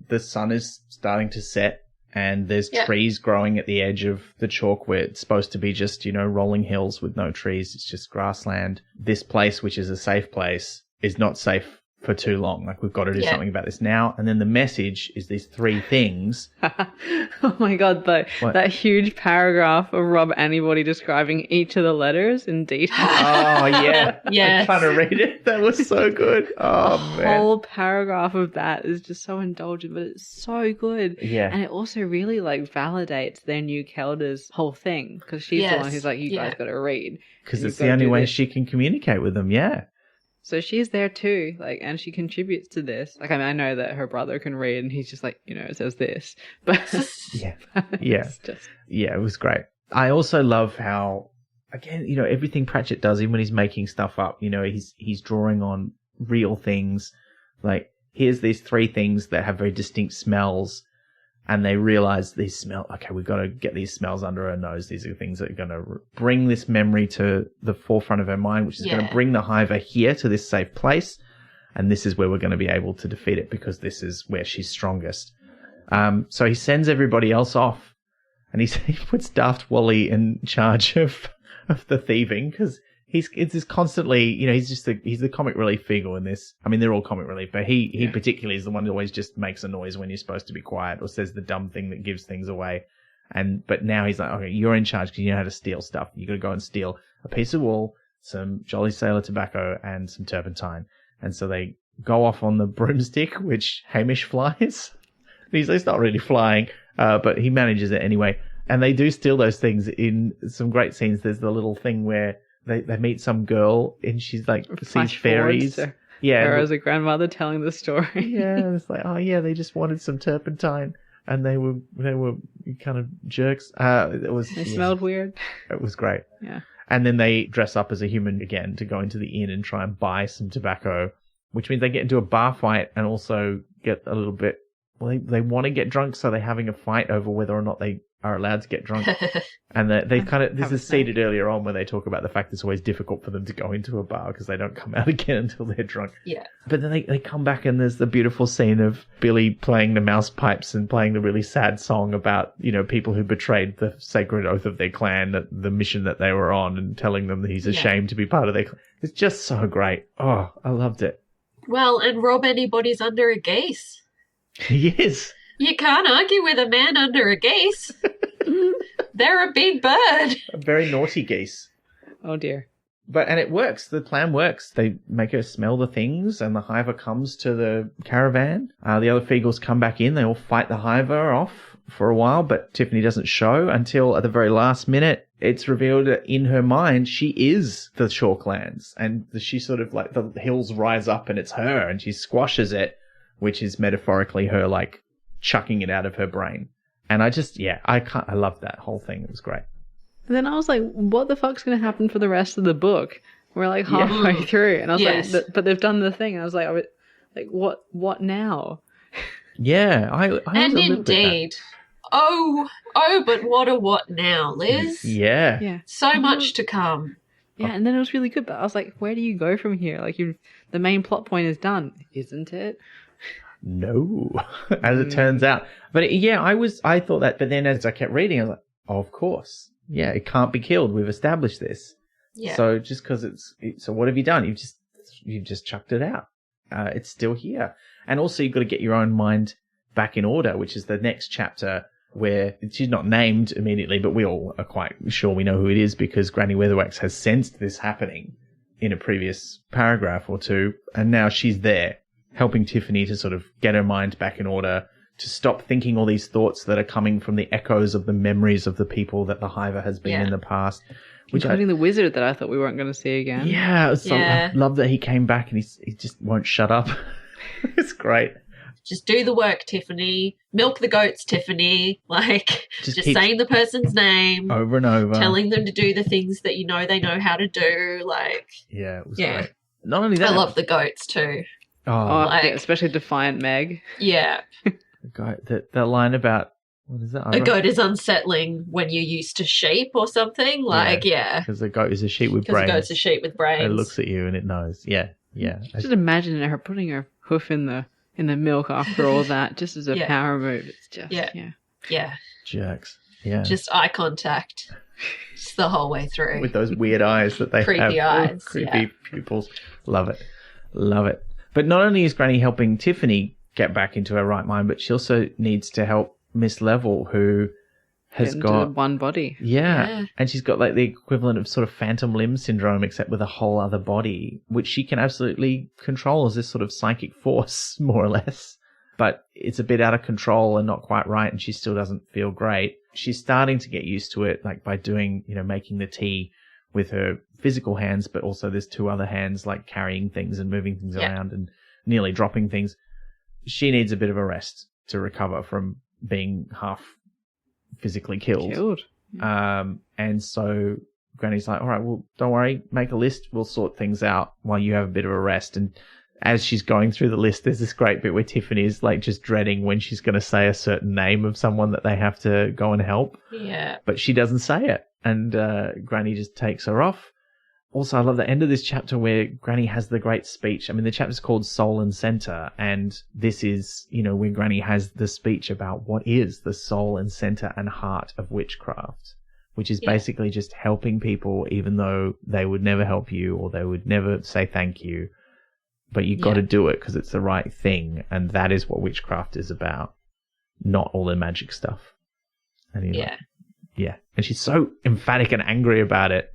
the sun is starting to set. And there's trees growing at the edge of the chalk where it's supposed to be just, you know, rolling hills with no trees. It's just grassland. This place, which is a safe place, is not safe for too long. Like, we've got to do something about this now. And then the message is these 3 things. Oh my God, that huge paragraph of Rob Anybody describing each of the letters in detail. Oh, yeah. Yes. I'm trying to read it. That was so good. Oh, man. The whole paragraph of that is just so indulgent, but it's so good. Yeah. And it also really, like, validates their new Kelda's whole thing, because she's the one who's like, you guys got to read. Because it's the only way she can communicate with them, So she's there too, like, and she contributes to this. Like, I mean, I know that her brother can read, and he's just like, you know, it says this, but it was great. I also love how, again, you know, everything Pratchett does, even when he's making stuff up, you know, he's drawing on real things. Like, here's these 3 things that have very distinct smells, and they realize these smell. Okay, we've got to get these smells under her nose. These are things that are going to bring this memory to the forefront of her mind, which is going to bring the Hiver here to this safe place. And this is where we're going to be able to defeat it, because this is where she's strongest. So he sends everybody else off, and he puts Daft Wally in charge of the thieving, because it's just constantly, you know, he's the comic relief Feagle in this. I mean, they're all comic relief, but he particularly is the one who always just makes a noise when you're supposed to be quiet, or says the dumb thing that gives things away. But now he's like, okay, you're in charge because you know how to steal stuff. You got to go and steal a piece of wool, some Jolly Sailor tobacco, and some turpentine. And so they go off on the broomstick, which Hamish flies. He's not really flying, but he manages it anyway. And they do steal those things in some great scenes. There's the little thing where they meet some girl and she's like sees fairies. Her as a grandmother telling the story. And it's like, oh yeah, they just wanted some turpentine and they were kind of jerks. They smelled weird. It was great. Yeah. And then they dress up as a human again to go into the inn and try and buy some tobacco, which means they get into a bar fight and also get a little bit they want to get drunk, so they're having a fight over whether or not they are allowed to get drunk. And they kind of, this is seeded earlier on when they talk about the fact it's always difficult for them to go into a bar because they don't come out again until they're drunk. Yeah. But then they come back and there's the beautiful scene of Billy playing the mouse pipes and playing the really sad song about, people who betrayed the sacred oath of their clan, the mission that they were on, and telling them that he's ashamed to be part of their clan. It's just so great. Oh, I loved it. Well, and rob anybody's under a geese. He is. You can't argue with a man under a geese. They're a big bird. A very naughty geese. Oh, dear. And it works. The plan works. They make her smell the things, and the hiver comes to the caravan. The other Feagles come back in. They all fight the hiver off for a while, but Tiffany doesn't show until at the very last minute. It's revealed that in her mind she is the Shaw clans, and she sort of like the hills rise up and it's her, and she squashes it, which is metaphorically her like chucking it out of her brain. And I loved that whole thing. It was great. And then I was like, what the fuck's going to happen for the rest of the book? We're like halfway through. And I was like, but they've done the thing. And I was like, what now? Yeah. And indeed. Oh, but what now, Liz? Yeah. So much to come. Yeah, and then it was really good. But I was like, where do you go from here? Like, the main plot point is done, isn't it? No, as it turns out. But I thought that. But then as I kept reading, I was like, oh, of course. Yeah, it can't be killed. We've established this. Yeah. So just because so what have you done? You've just chucked it out. It's still here. And also you've got to get your own mind back in order, which is the next chapter where she's not named immediately, but we all are quite sure we know who it is because Granny Weatherwax has sensed this happening in a previous paragraph or two. And now she's there helping Tiffany to sort of get her mind back in order, to stop thinking all these thoughts that are coming from the echoes of the memories of the people that the hiver has been in the past. Including the wizard that I thought we weren't going to see again. Yeah, I love that he came back and he just won't shut up. It's great. Just do the work, Tiffany. Milk the goats, Tiffany. Like, just saying the person's name. Over and over. Telling them to do the things that they know how to do. Like, yeah, it was great. Not only that. I love the goats too. Especially Defiant Meg. Yeah. That line about, what is that? A goat is unsettling when you're used to sheep or something. Like, because a goat is a sheep with brains. Because a goat's a sheep with brains. It looks at you and it knows. Yeah. Just imagine her putting her hoof in the milk after all that, just as a power move. It's just, Yeah. Jerks. Yeah. Just eye contact. Just the whole way through. With those weird eyes that they have. Creepy eyes. Creepy pupils. Love it. But not only is Granny helping Tiffany get back into her right mind, but she also needs to help Miss Level, who has got one body. Yeah. And she's got like the equivalent of sort of phantom limb syndrome, except with a whole other body, which she can absolutely control as this sort of psychic force, more or less. But it's a bit out of control and not quite right, and she still doesn't feel great. She's starting to get used to it, like by doing, making the tea with her physical hands, but also there's two other hands like carrying things and moving things around and nearly dropping things. She needs a bit of a rest to recover from being half physically killed. And so Granny's like, all right, well, don't worry, make a list. We'll sort things out while you have a bit of a rest. And as she's going through the list, there's this great bit where Tiffany's like just dreading when she's going to say a certain name of someone that they have to go and help. Yeah. But she doesn't say it. And Granny just takes her off. Also, I love the end of this chapter where Granny has the great speech. I mean, the chapter's called Soul and Center, and this is, where Granny has the speech about what is the soul and center and heart of witchcraft, which is basically just helping people even though they would never help you or they would never say thank you. But you've got to do it because it's the right thing, and that is what witchcraft is about, not all the magic stuff. And and she's so emphatic and angry about it.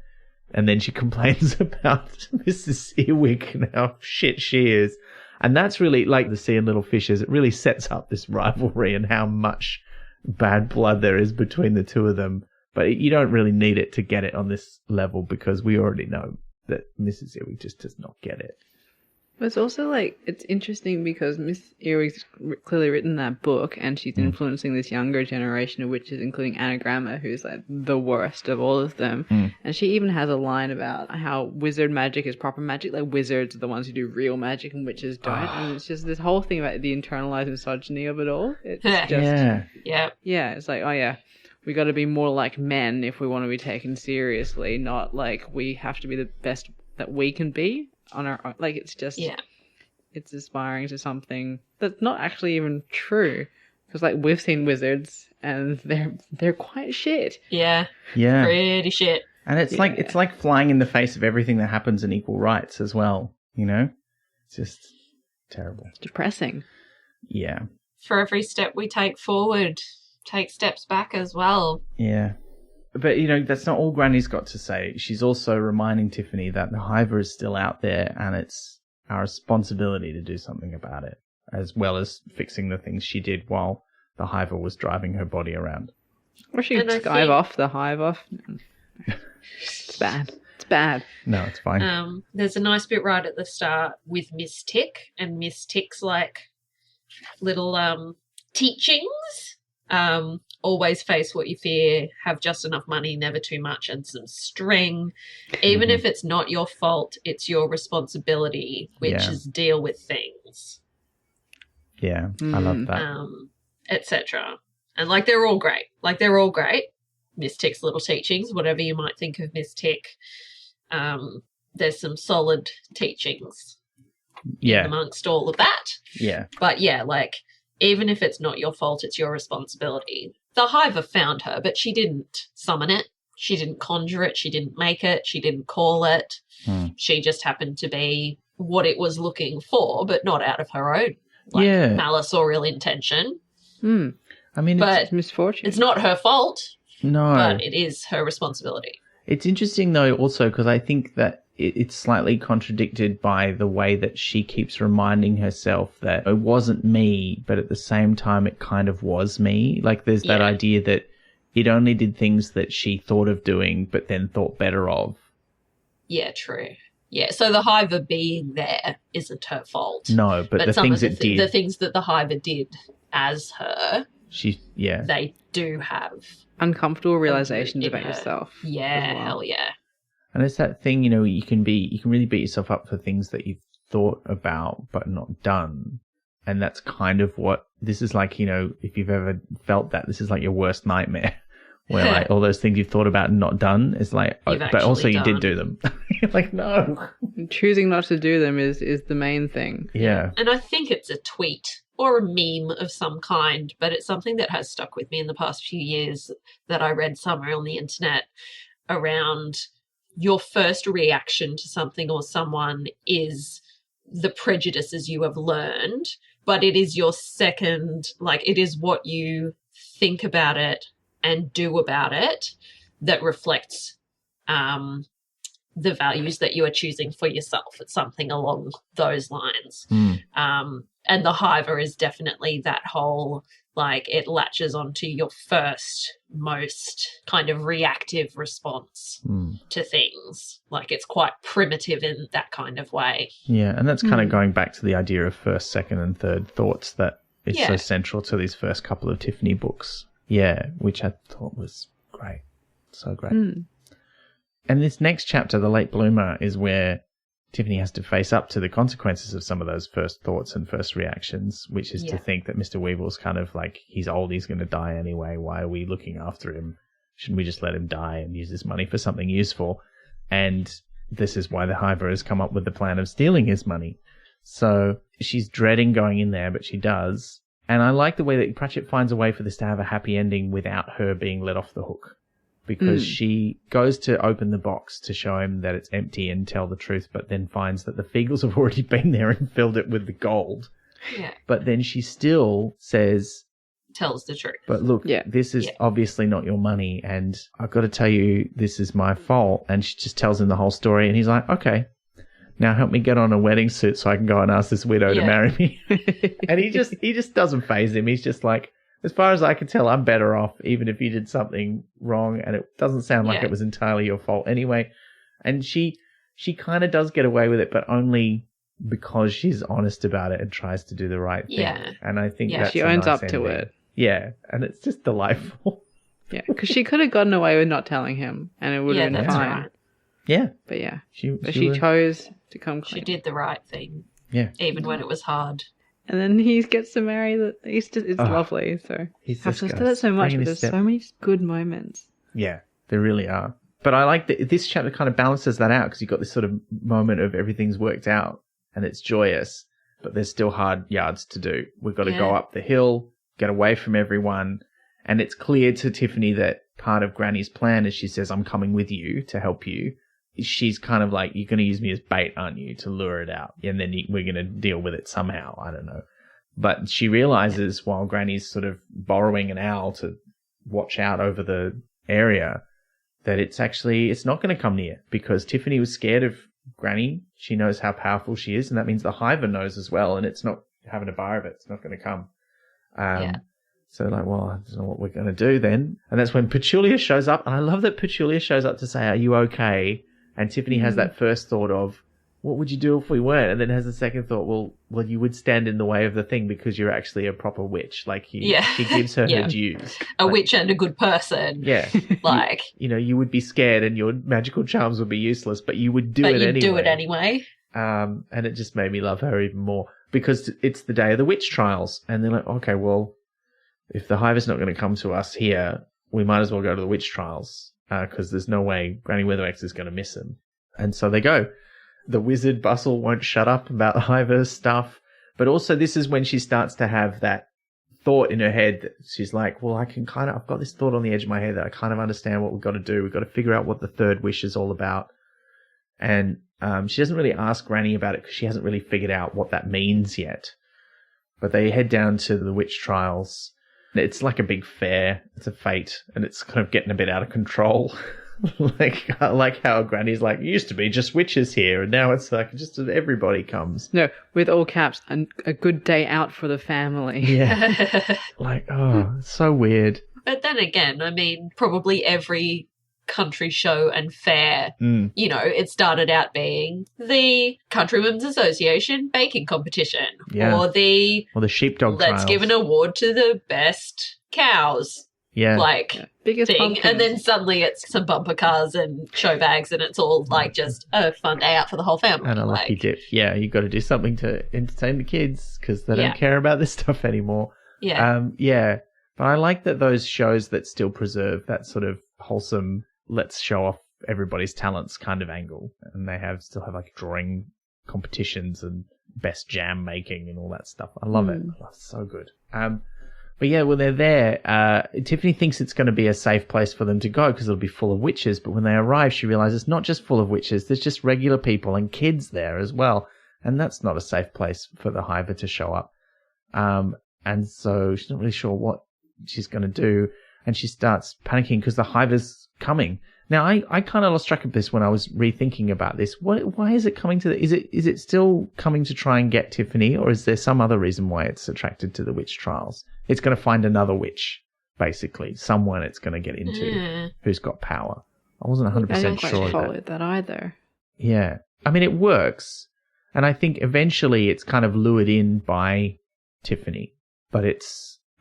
And then she complains about Mrs. Earwig and how shit she is. And that's really like the Sea and Little Fishes. It really sets up this rivalry and how much bad blood there is between the two of them. But you don't really need it to get it on this level because we already know that Mrs. Earwig just does not get it. But it's also like, it's interesting because Miss Ewing's clearly written that book and she's influencing this younger generation of witches, including Anagramma, who's like the worst of all of them. And she even has a line about how wizard magic is proper magic. Like wizards are the ones who do real magic and witches don't. And it's just this whole thing about the internalized misogyny of it all. It's just, yeah, it's like, oh yeah, we got to be more like men if we want to be taken seriously, not like we have to be the best that we can be on our own. Like, it's just, it's aspiring to something that's not actually even true. Because, like, we've seen wizards and they're quite shit. Yeah. Yeah. Pretty shit. And it's like flying in the face of everything that happens in equal rights as well, you know? It's just terrible. It's depressing. Yeah. For every step we take forward, take steps back as well. Yeah. But, you know, that's not all Granny's got to say. She's also reminding Tiffany that the hiver is still out there and it's our responsibility to do something about it, as well as fixing the things she did while the hiver was driving her body around. Or she could off the hive off. It's bad. It's bad. No, it's fine. There's a nice bit right at the start with Miss Tick, and Miss Tick's like little teachings. Always face what you fear, have just enough money, never too much, and some string. Even if it's not your fault, it's your responsibility, which is deal with things. Yeah, I love that. Etc. And, like, they're all great. Like, they're all great. Miss Tick's little teachings, whatever you might think of Miss Tick. There's some solid teachings amongst all of that. Yeah. But, yeah, like, even if it's not your fault, it's your responsibility. The hiver found her, but she didn't summon it. She didn't conjure it. She didn't make it. She didn't call it. She just happened to be what it was looking for, but not out of her own malice or ill intention. I mean, it's misfortune. It's not her fault. No. But it is her responsibility. It's interesting, though, also, because I think that it's slightly contradicted by the way that she keeps reminding herself that it wasn't me, but at the same time it kind of was me. Like, there's that idea that it only did things that she thought of doing, but then thought better of. Yeah, true. Yeah, so the hiver being there isn't her fault. No, but the things it did. The things that the hiver did as her, they do have uncomfortable realizations about yourself. Yeah, well. Hell yeah. And it's that thing, you know, you can really beat yourself up for things that you've thought about but not done. And that's kind of what this is like, you know, if you've ever felt that, this is like your worst nightmare. Where like all those things you've thought about and not done is like, but also you did do them. You're like, no. Choosing not to do them is the main thing. Yeah. And I think it's a tweet or a meme of some kind, but it's something that has stuck with me in the past few years that I read somewhere on the internet around your first reaction to something or someone is the prejudices you have learned, but it is your second, like it is what you think about it and do about it that reflects the values that you are choosing for yourself. It's something along those lines. And the hiver is definitely that whole, like, it latches onto your first most kind of reactive response to things. Like, it's quite primitive in that kind of way. Yeah, and that's kind of going back to the idea of first, second, and third thoughts that is so central to these first couple of Tiffany books. Yeah, which I thought was great. So great. And this next chapter, The Late Bloomer, is where Tiffany has to face up to the consequences of some of those first thoughts and first reactions, which is to think that Mr. Weevil's kind of like, he's old, he's going to die anyway. Why are we looking after him? Shouldn't we just let him die and use this money for something useful? And this is why the hiver has come up with the plan of stealing his money. So she's dreading going in there, but she does. And I like the way that Pratchett finds a way for this to have a happy ending without her being let off the hook. Because she goes to open the box to show him that it's empty and tell the truth, but then finds that the Feagles have already been there and filled it with the gold. Yeah. But then she still says... tells the truth. But look, this is obviously not your money, and I've got to tell you this is my fault. And she just tells him the whole story, and he's like, okay, now help me get on a wedding suit so I can go and ask this widow to marry me. And he just doesn't faze him. He's just like, as far as I can tell, I'm better off even if you did something wrong, and it doesn't sound like it was entirely your fault anyway. And she kind of does get away with it, but only because she's honest about it and tries to do the right thing. Yeah. And I think Yeah. that's She a owns nice up to ending. it. Yeah, and it's just delightful. Yeah, because she could have gotten away with not telling him, and it would have been that's fine. right. Yeah. But yeah, She she was- chose to come She clean. did the right thing, Yeah. even when it was hard. And then he gets to marry the. It's lovely. So He's I've just just got done it so much, spring in but his there's step. so many good moments. Yeah, there really are. But I like that this chapter kind of balances that out because you've got this sort of moment of everything's worked out and it's joyous, but there's still hard yards to do. We've got to go Yeah. up the hill, get away from everyone. And it's clear to Tiffany that part of Granny's plan is she says, I'm coming with you to help you. She's kind of like, you're going to use me as bait, aren't you, to lure it out. And then we're going to deal with it somehow. I don't know. But she realizes while Granny's sort of borrowing an owl to watch out over the area that it's not going to come near because Tiffany was scared of Granny. She knows how powerful she is, and that means the Hiver knows as well, and it's not having a bar of it. It's not going to come. So like, well, I don't know what we're going to do then. And that's when Petulia shows up, and I love that Petulia shows up to say, are you okay? And Tiffany has that first thought of, what would you do if we weren't? And then has the second thought, well, you would stand in the way of the thing because you're actually a proper witch. Like she gives her her dues. A witch and a good person. Yeah. Like, you would be scared and your magical charms would be useless, but you would do but it you'd anyway. do it anyway. And it just made me love her even more because it's the day of the witch trials. And they're like, okay, well, if the Hive's not going to come to us here, we might as well go to the witch trials because there's no way Granny Weatherwax is going to miss him. And so they go. The wizard Bustle won't shut up about the Hiver's stuff. But also this is when she starts to have that thought in her head that she's like, well, I've got this thought on the edge of my head that I kind of understand what we've got to do. We've got to figure out what the third wish is all about. And she doesn't really ask Granny about it because she hasn't really figured out what that means yet. But they head down to the witch trials. It's like a big fair. It's a fete, and it's kind of getting a bit out of control. I like how Granny's like, it used to be just witches here, and now it's like just everybody comes. No, with all caps, and a good day out for the family. Yeah. Like, oh, it's so weird. But then again, I mean, probably every country show and fair, it started out being the Country Women's Association baking competition or the sheepdog let's trials. give an award to the best cows. Yeah. Biggest thing. pumpkins. And then suddenly it's some bumper cars and show bags and it's all like just a fun day out for the whole family. And a lucky dip. Yeah, you've got to do something to entertain the kids because they don't care about this stuff anymore. Yeah. But I like that those shows that still preserve that sort of wholesome, let's show off everybody's talents kind of angle. And they still have like drawing competitions and best jam making and all that stuff. I love it. Oh, so good. But yeah, when they're there, Tiffany thinks it's going to be a safe place for them to go because it'll be full of witches. But when they arrive, she realizes it's not just full of witches. There's just regular people and kids there as well. And that's not a safe place for the Hiver to show up. And so she's not really sure what she's going to do. And she starts panicking because the Hiver's coming. Now, I kind of lost track of this when I was rethinking about this. Why is it coming to is it still coming to try and get Tiffany, or is there some other reason why it's attracted to the witch trials? It's going to find another witch, basically. Someone it's going to get into who's got power. I wasn't 100% I don't sure quite of follow that. that either. Yeah. I mean, it works. And I think eventually it's kind of lured in by Tiffany. But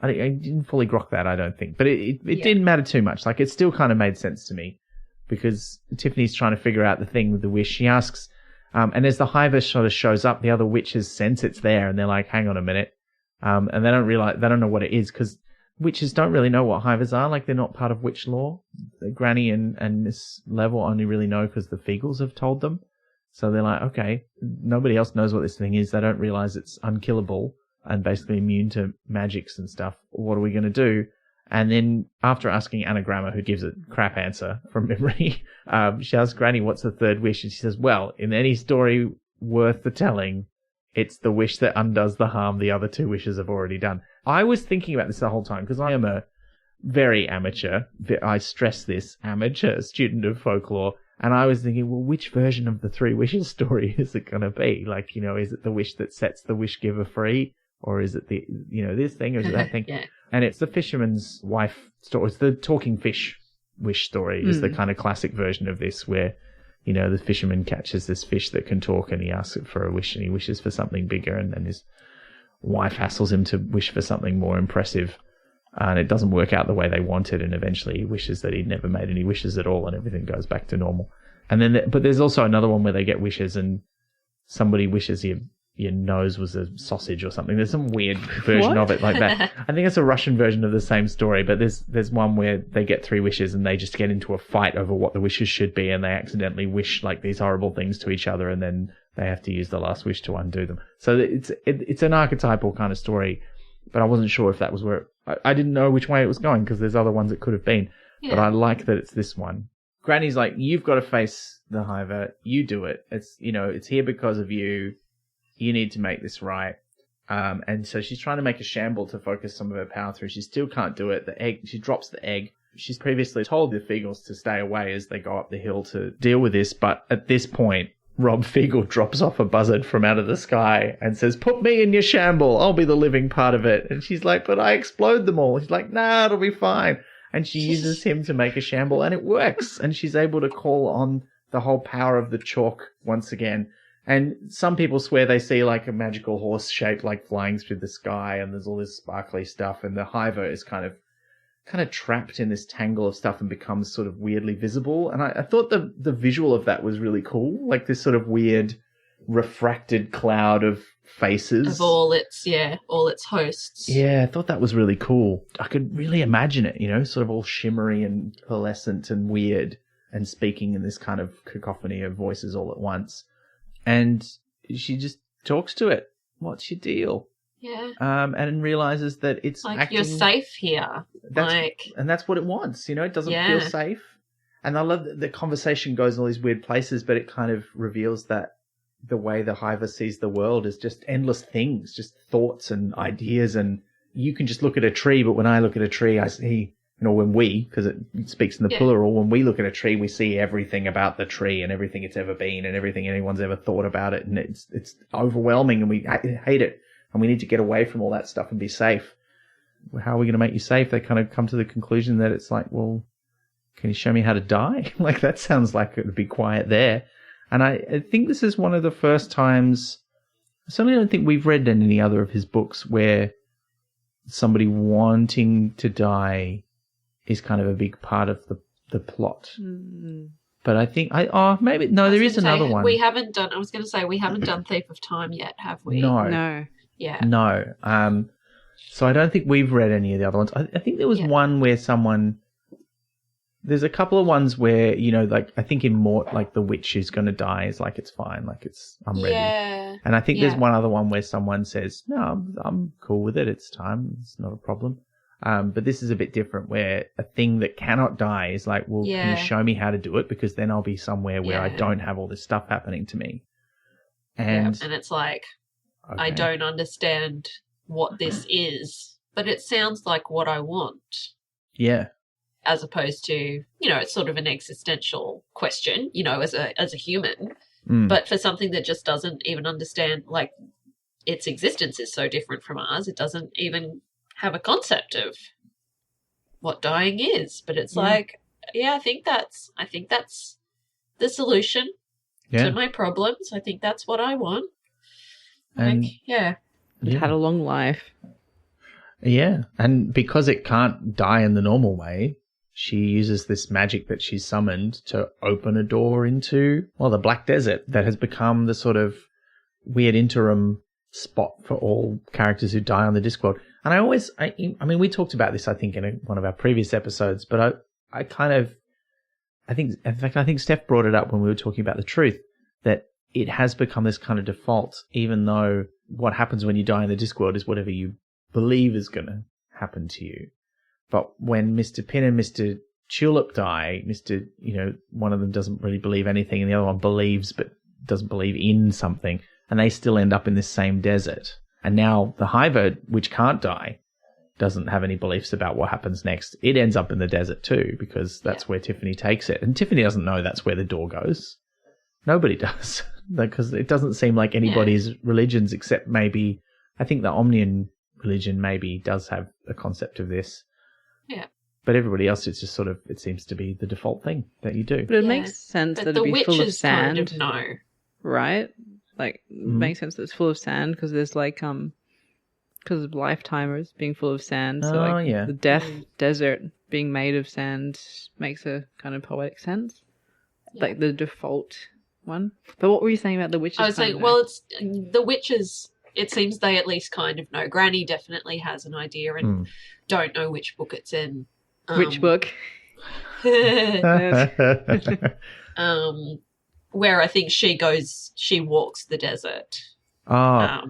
I didn't fully grok that, I don't think. But it didn't matter too much. Like, it still kind of made sense to me. Because Tiffany's trying to figure out the thing with the wish. She asks, and as the Hiver sort of shows up, the other witches sense it's there, and they're like, hang on a minute. And they don't know what it is, because witches don't really know what Hivers are. Like, they're not part of witch lore. Granny and Miss Level only really know because the Feagles have told them. So they're like, okay, nobody else knows what this thing is. They don't realize it's unkillable and basically immune to magics and stuff. What are we going to do? And then after asking Anagramma, who gives a crap answer from memory, she asks Granny, what's the third wish? And she says, well, in any story worth the telling, it's the wish that undoes the harm the other two wishes have already done. I was thinking about this the whole time because I am a very amateur, I stress this, amateur student of folklore. And I was thinking, well, which version of the three wishes story is it going to be? Like, is it the wish that sets the wish giver free? Or is it the, this thing or is it that thing? Yeah. And it's the fisherman's wife story. It's the talking fish wish story is the kind of classic version of this where, you know, the fisherman catches this fish that can talk and he asks it for a wish and he wishes for something bigger, and then his wife hassles him to wish for something more impressive, and it doesn't work out the way they wanted, and eventually he wishes that he'd never made any wishes at all and everything goes back to normal. And then, but there's also another one where they get wishes and somebody wishes your nose was a sausage or something. There's some weird version of it like that. I think it's a Russian version of the same story, but there's one where they get 3 wishes and they just get into a fight over what the wishes should be, and they accidentally wish like these horrible things to each other, and then they have to use the last wish to undo them. So it's an archetypal kind of story, but I wasn't sure if that was where I didn't know which way it was going, because there's other ones it could have been. Yeah. But I like that it's this one. Granny's like, you've got to face the hiver. You do it. It's, you know, it's here because of you. You need to make this right. And so she's trying to make a shamble to focus some of her power through. She still can't do it. She drops the egg. She's previously told the Fiegels to stay away as they go up the hill to deal with this. But at this point, Rob Fiegel drops off a buzzard from out of the sky and says, put me in your shamble. I'll be the living part of it. And she's like, but I explode them all. He's like, nah, it'll be fine. And she uses him to make a shamble, and it works. And she's able to call on the whole power of the chalk once again. And some people swear they see like a magical horse shape like flying through the sky, and there's all this sparkly stuff, and the hiver is kind of trapped in this tangle of stuff and becomes sort of weirdly visible. And I thought the visual of that was really cool, like this sort of weird refracted cloud of faces. Of all its hosts. Yeah, I thought that was really cool. I could really imagine it, you know, sort of all shimmery and pearlescent and weird and speaking in this kind of cacophony of voices all at once. And she just talks to it. What's your deal? Yeah. And realizes that it's like acting, you're safe here. And that's what it wants. You know, it doesn't feel safe. And I love that the conversation goes in all these weird places, but it kind of reveals that the way the hiver sees the world is just endless things, just thoughts and ideas. And you can just look at a tree, but when I look at a tree, I see, you know, because it speaks in the plural, when we look at a tree, we see everything about the tree and everything it's ever been and everything anyone's ever thought about it. And it's overwhelming, and we hate it. And we need to get away from all that stuff and be safe. How are we going to make you safe? They kind of come to the conclusion that it's like, well, can you show me how to die? Like, that sounds like it would be quiet there. And I think this is one of the first times, I certainly don't think we've read in any other of his books where somebody wanting to die is kind of a big part of the plot. Mm-hmm. But I think, there is another one. We haven't done Thief of Time yet, have we? No. Yeah. No. So I don't think we've read any of the other ones. I think there was one where there's a couple of ones where, you know, like I think in Mort, like the witch who's going to die is like, it's fine. Like I'm ready. Yeah. And I think there's one other one where someone says, no, I'm cool with it. It's time. It's not a problem. But this is a bit different, where a thing that cannot die is like, well, can you show me how to do it? Because then I'll be somewhere where I don't have all this stuff happening to me. And it's like, okay, I don't understand what this is, but it sounds like what I want. Yeah. As opposed to, you know, it's sort of an existential question, you know, as a human. But for something that just doesn't even understand, like, its existence is so different from ours, it doesn't even have a concept of what dying is. But it's like, I think that's the solution to my problems. I think that's what I want. And it had a long life. Yeah, and because it can't die in the normal way, she uses this magic that she's summoned to open a door into, the Black Desert that has become the sort of weird interim spot for all characters who die on the Discworld. And I mean, we talked about this, I think, in one of our previous episodes, but I think Steph brought it up when we were talking about the truth, that it has become this kind of default, even though what happens when you die in the Discworld is whatever you believe is going to happen to you. But when Mr. Pin and Mr. Tulip die, one of them doesn't really believe anything and the other one believes but doesn't believe in something, and they still end up in this same desert. And now the hiver, which can't die, doesn't have any beliefs about what happens next. It ends up in the desert too, because that's where Tiffany takes it. And Tiffany doesn't know that's where the door goes. Nobody does. Because it doesn't seem like anybody's religions, except maybe, I think the Omnian religion maybe does have a concept of this. Yeah. But everybody else, it's just sort of, it seems to be the default thing that you do. But it Yeah. makes sense But that the it'd be full of witches sand, kind of know. right? Like, it makes sense that it's full of sand because there's like, because of lifetimers being full of sand. So Oh, like yeah. the death desert being made of sand makes a kind of poetic sense. Yeah. Like the default one. But what were you saying about the witches? I was saying, well, it's the witches. It seems they at least kind of know. Granny definitely has an idea and don't know which book it's in. Which book? Where I think she walks the desert. Oh,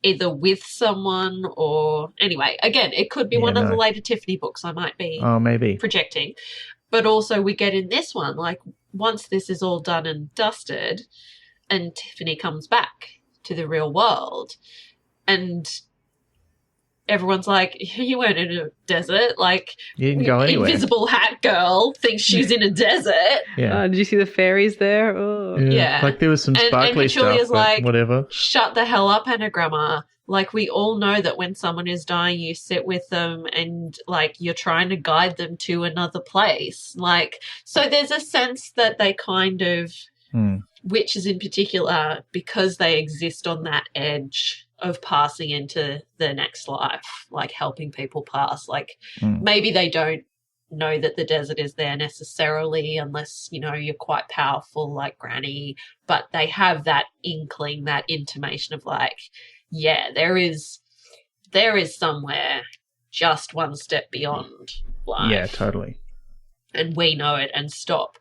Either with someone or anyway, again, it could be one of the later Tiffany books. I might be maybe. projecting. But also we get in this one, like once this is all done and dusted and Tiffany comes back to the real world and everyone's like, you weren't in a desert. Like, You didn't go anywhere. Invisible Hat Girl thinks she's in a desert. Yeah. Did you see the fairies there? Oh. Yeah. Like there was some sparkly and stuff, Petunia's but like, whatever. shut the hell up, Anagramma. Like, we all know that when someone is dying, you sit with them and, like, you're trying to guide them to another place. Like, so there's a sense that they kind of, witches in particular, because they exist on that edge of passing into the next life, like helping people pass. Like, maybe they don't know that the desert is there necessarily unless, you know, you're quite powerful like Granny, but they have that inkling, that intimation of like, yeah, there is somewhere just one step beyond life. Yeah, totally. And we know it and stop.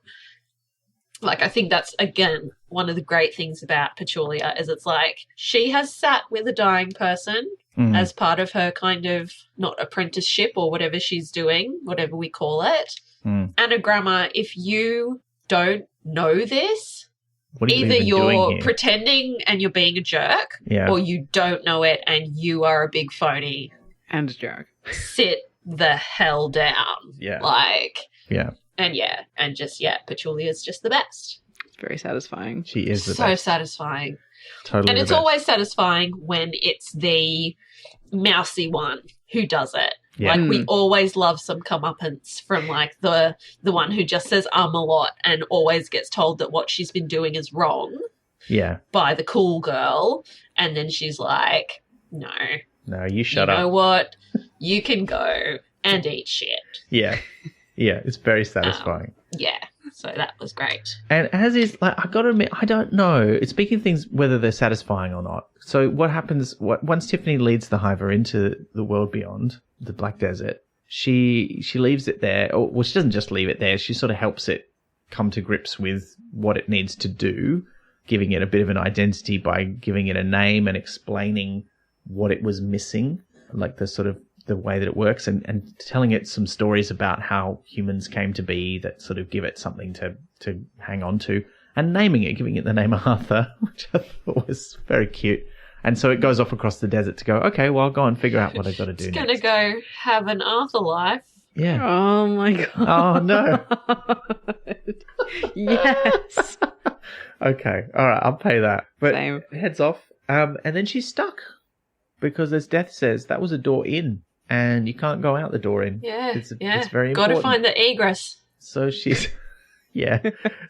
Like, I think that's, again, one of the great things about Petulia is it's like she has sat with a dying person as part of her kind of, not apprenticeship or whatever she's doing, whatever we call it. Anagramma, if you don't know this, What are you either even doing you're here? pretending and you're being a jerk, or you don't know it and you are a big phony. And a jerk. Sit the hell down. Yeah. Like, Yeah. and just, Petulia's just the best. It's very satisfying. She is the So best. satisfying. Totally. And the it's best. always satisfying when it's the mousy one who does it. Yeah. Like, we always love some comeuppance from, like, the one who just says a lot and always gets told that what she's been doing is wrong Yeah. by the cool girl. And then she's like, no, No, you shut you know up. what? You can go and eat shit. Yeah. Yeah, it's very satisfying. Yeah, so that was great. And as is, like, I gotta admit, I don't know. It's speaking of things, whether they're satisfying or not. So what happens, once Tiffany leads the Hiver into the world beyond, the Black Desert, she leaves it there, or, well, she doesn't just leave it there, she sort of helps it come to grips with what it needs to do, giving it a bit of an identity by giving it a name and explaining what it was missing, like the sort of the way that it works, and telling it some stories about how humans came to be that sort of give it something to hang on to, and naming it, giving it the name Arthur, which I thought was very cute. And so it goes off across the desert to go, okay, well, I'll go and figure out what I've got to do It's next. going to go have an Arthur life. Yeah. Oh my god. Oh, no. Yes. Okay. All right. I'll pay that. But Same. heads off. And then she's stuck because, as Death says, that was a door in and you can't go out the door in. Yeah, It's very Got important. to find the egress. So she's, yeah.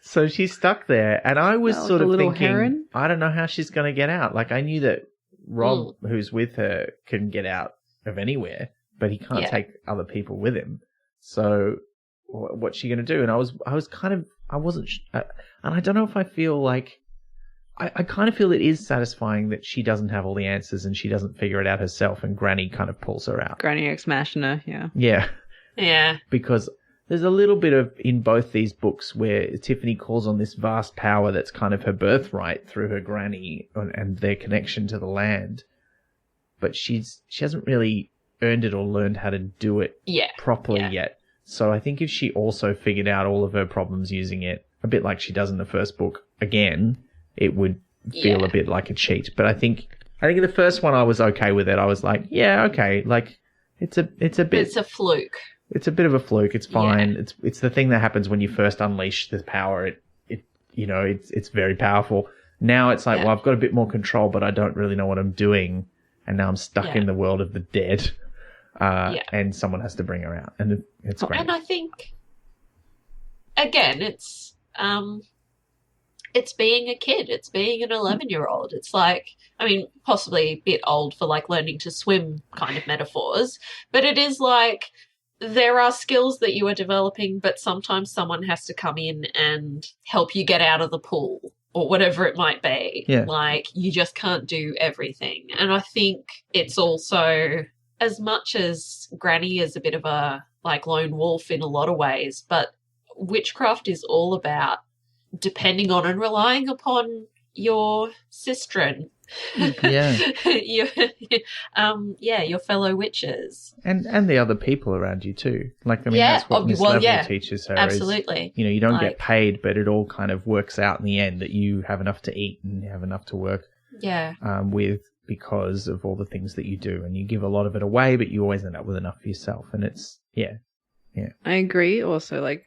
So she's stuck there. And I was Like sort a of little thinking, heron? I don't know how she's going to get out. Like, I knew that Rob, who's with her, can get out of anywhere, but he can't take other people with him. So what's she going to do? And I was kind of, I wasn't, and I don't know if I feel like, I kind of feel it is satisfying that she doesn't have all the answers and she doesn't figure it out herself, and Granny kind of pulls her out. Granny Ex Machina, yeah. Yeah. Yeah. Because there's a little bit of, in both these books, where Tiffany calls on this vast power that's kind of her birthright through her granny and their connection to the land. But she hasn't really earned it or learned how to do it properly yet. So I think if she also figured out all of her problems using it, a bit like she does in the first book, again, it would feel a bit like a cheat. But I think in the first one I was okay with it. I was like, yeah, okay, like it's a bit, It's a fluke. it's a bit of a fluke. It's fine. It's the thing that happens when you first unleash the power. It's very powerful. Now it's like, well, I've got a bit more control, but I don't really know what I'm doing, and now I'm stuck in the world of the dead. and someone has to bring her out, and it's great. And I think, again, it's being a kid. It's being an 11-year-old. It's like, I mean, possibly a bit old for like learning to swim kind of metaphors, but it is like there are skills that you are developing, but sometimes someone has to come in and help you get out of the pool or whatever it might be. Yeah. Like, you just can't do everything. And I think it's also, as much as Granny is a bit of a like lone wolf in a lot of ways, but witchcraft is all about depending on and relying upon your sistren. Yeah. Your fellow witches. And the other people around you too. Like, I mean, that's what Miss Level teaches her. Absolutely. Is, you don't get paid, but it all kind of works out in the end that you have enough to eat and you have enough to work with because of all the things that you do. And you give a lot of it away, but you always end up with enough for yourself. And it's, I agree. Also, like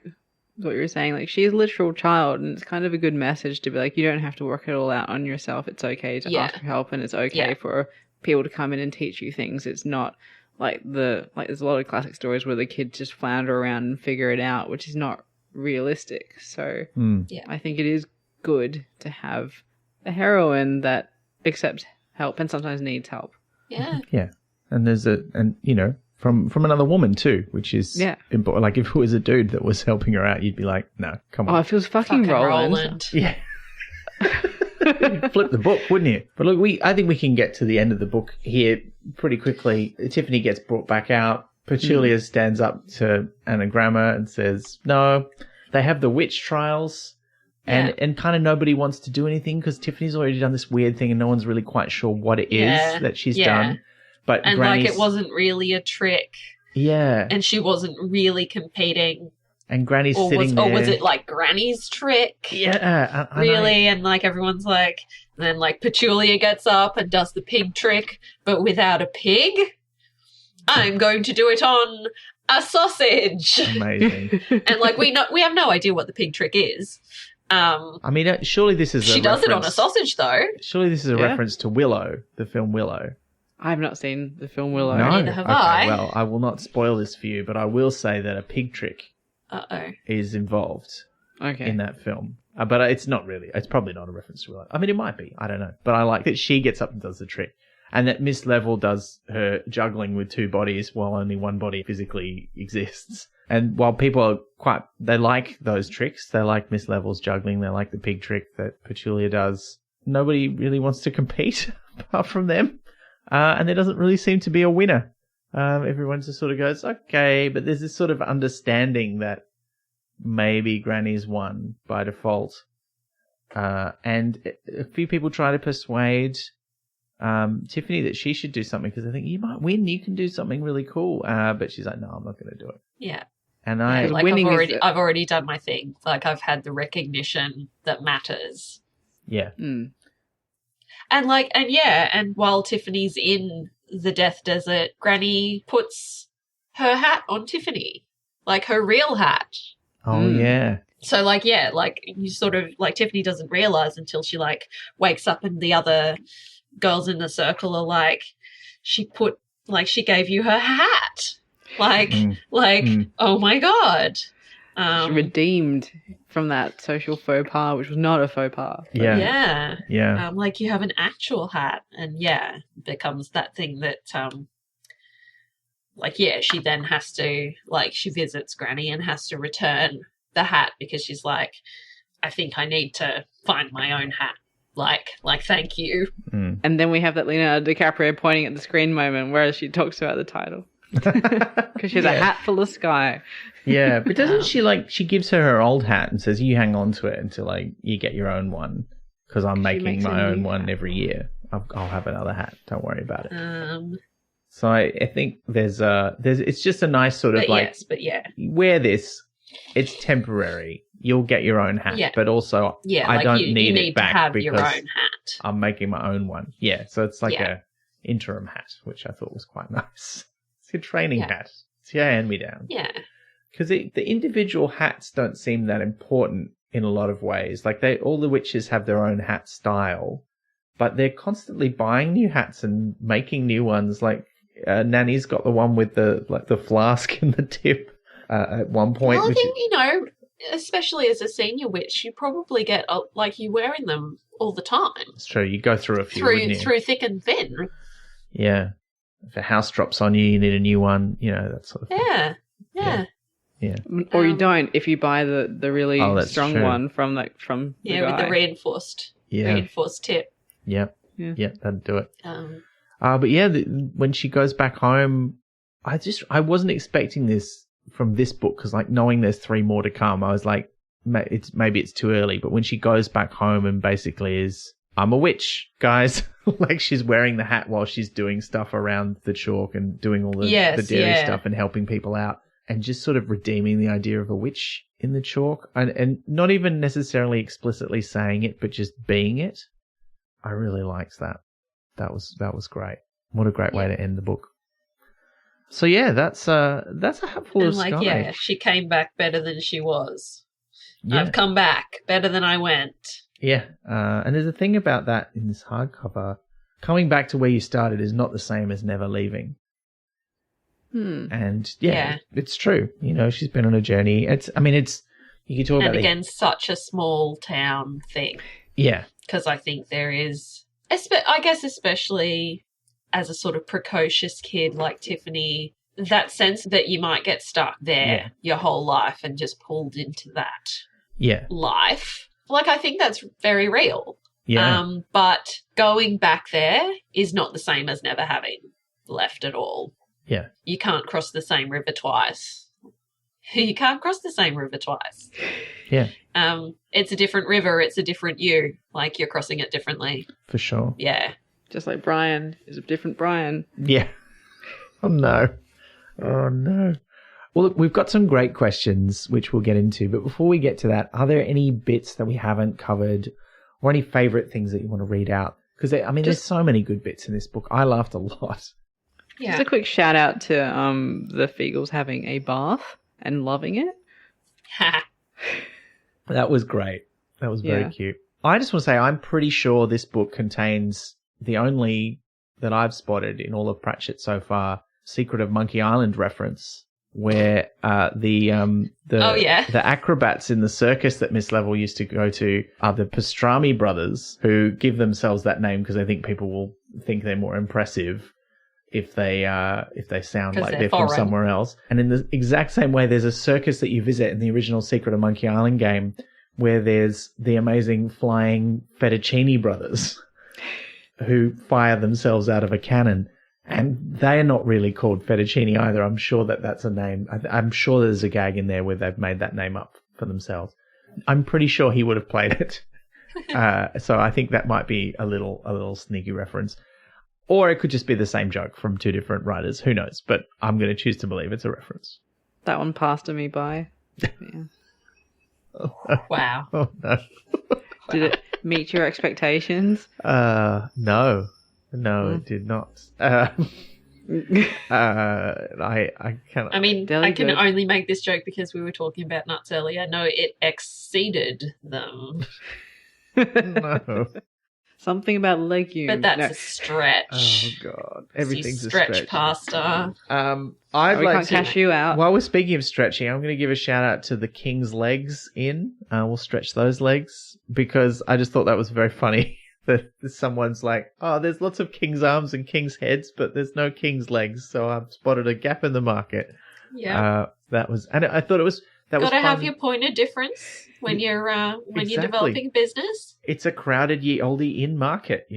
what you were saying, like, she's a literal child, and it's kind of a good message to be like, you don't have to work it all out on yourself. It's okay to ask for help, and it's okay for people to come in and teach you things. It's not like there's a lot of classic stories where the kids just flounder around and figure it out, which is not realistic. So I think it is good to have a heroine that accepts help and sometimes needs help. Yeah. Yeah. And there's from another woman too, which is important. Like, if it was a dude that was helping her out, you'd be like, no, come on. Oh, if it was fucking Roland. Yeah. You'd flip the book, wouldn't you? But look, I think we can get to the end of the book here pretty quickly. Tiffany gets brought back out. Petulia stands up to Anagrama and says, no, they have the witch trials. And kind of nobody wants to do anything because Tiffany's already done this weird thing and no one's really quite sure what it is that she's done. And like, it wasn't really a trick. Yeah. And she wasn't really competing. And Granny's sitting there. Or was it like Granny's trick? Yeah. Really? And like everyone's like, and then like Petulia gets up and does the pig trick, but without a pig. I'm going to do it on a sausage. Amazing. And like we have no idea what the pig trick is. I mean, surely this is she does it on a sausage though. Surely this is a reference to Willow, the film Willow. I have not seen the film Willow. No? Neither have I. Well, I will not spoil this for you, but I will say that a pig trick is involved in that film. But it's not really. It's probably not a reference to Willow. I mean, it might be. I don't know. But I like that she gets up and does the trick. And that Miss Level does her juggling with two bodies while only one body physically exists. And while people are they like those tricks, they like Miss Level's juggling, they like the pig trick that Petulia does, nobody really wants to compete apart from them. And there doesn't really seem to be a winner. Everyone just sort of goes, okay, but there's this sort of understanding that maybe Granny's won by default. And a few people try to persuade Tiffany that she should do something because they think, you might win, you can do something really cool. But she's like, no, I'm not going to do it. Yeah. And I've already done my thing. Like, I've had the recognition that matters. Yeah. And while Tiffany's in the Death Desert, Granny puts her hat on Tiffany, like her real hat. Oh, yeah. So, you sort of, Tiffany doesn't realize until she, wakes up and the other girls in the circle are like, she gave you her hat. Oh my God. She redeemed from that social faux pas, which was not a faux pas. Yeah. You have an actual hat. And it becomes that thing that, she then has to, she visits Granny and has to return the hat because she's like, I think I need to find my own hat. Thank you. And then we have that Leonardo DiCaprio pointing at the screen moment where she talks about the title. Because she's a hat full of sky. Yeah, but doesn't she gives her old hat and says, you hang on to it until you get your own one because I'm making my own one every year. I'll have another hat. Don't worry about it. So I think there's it's just a nice sort of wear this. It's temporary. You'll get your own hat, but also I don't need it back to have because your own hat. I'm making my own one. Yeah, so it's like a interim hat, which I thought was quite nice. It's your training hat. It's your hand-me-down. Yeah. Because the individual hats don't seem that important in a lot of ways. All the witches have their own hat style, but they're constantly buying new hats and making new ones. Nanny's got the one with the flask in the tip at one point. Well, I think, especially as a senior witch, you probably get, you're wearing them all the time. It's true. You go through a few, wouldn't you? Through thick and thin. Yeah. If a house drops on you, you need a new one, that sort of thing. Yeah. Yeah. Or you don't if you buy the really strong true. one from the with guy. the reinforced tip. Yeah. Yeah. Yeah, that'd do it. But yeah, when she goes back home, I wasn't expecting this from this book because, knowing there's 3 more to come, I was like, maybe it's too early. But when she goes back home and basically is, I'm a witch, guys. She's wearing the hat while she's doing stuff around the chalk and doing all the dairy stuff and helping people out and just sort of redeeming the idea of a witch in the chalk and not even necessarily explicitly saying it, but just being it. I really liked that. That was great. What a great way to end the book. So yeah, that's a hatful of Sky. She came back better than she was. Yeah. I've come back better than I went. Yeah, and there's a thing about that in this hardcover. Coming back to where you started is not the same as never leaving. And it's true. She's been on a journey. You can talk about again, such a small town thing. Yeah. Because I think there is, I guess especially as a sort of precocious kid like Tiffany, that sense that you might get stuck there your whole life and just pulled into that life. I think that's very real. Yeah. But going back there is not the same as never having left at all. Yeah. You can't cross the same river twice. You can't cross the same river twice. Yeah. It's a different river. It's a different you. You're crossing it differently. For sure. Yeah. Just like Brian is a different Brian. Yeah. Oh, no. Well, look, we've got some great questions, which we'll get into. But before we get to that, are there any bits that we haven't covered or any favourite things that you want to read out? Because, there's so many good bits in this book. I laughed a lot. Yeah. Just a quick shout out to the Feagles having a bath and loving it. That was great. That was very cute. I just want to say I'm pretty sure this book contains the only that I've spotted in all of Pratchett so far, Secret of Monkey Island reference, where the acrobats in the circus that Miss Level used to go to are the Pastrami brothers, who give themselves that name because they think people will think they're more impressive if they sound like they're from somewhere else. And in the exact same way, there's a circus that you visit in the original Secret of Monkey Island game where there's the amazing flying fettuccine brothers who fire themselves out of a cannon. And they are not really called fettuccine either. I'm sure that's a name. I'm sure there's a gag in there where they've made that name up for themselves. I'm pretty sure he would have played it. So I think that might be a little sneaky reference. Or it could just be the same joke from 2 different writers. Who knows? But I'm going to choose to believe it's a reference. That one passed me by. Yeah. Wow. Oh, no. Did it meet your expectations? No. No, it did not. I cannot. I can only make this joke because we were talking about nuts earlier. No, it exceeded them. No. Something about legume. But that's a stretch. Oh, God. Everything's a stretch pasta. I'd we like can't cash you out. While we're speaking of stretching, I'm going to give a shout out to the King's Legs Inn. We'll stretch those legs because I just thought that was very funny. That someone's like, oh, there's lots of king's arms and king's heads, but there's no king's legs, so I've spotted a gap in the market. Yeah. That was, and I thought it was, that was Got to fun. have your point of difference when you're developing business. It's a crowded ye olde inn market,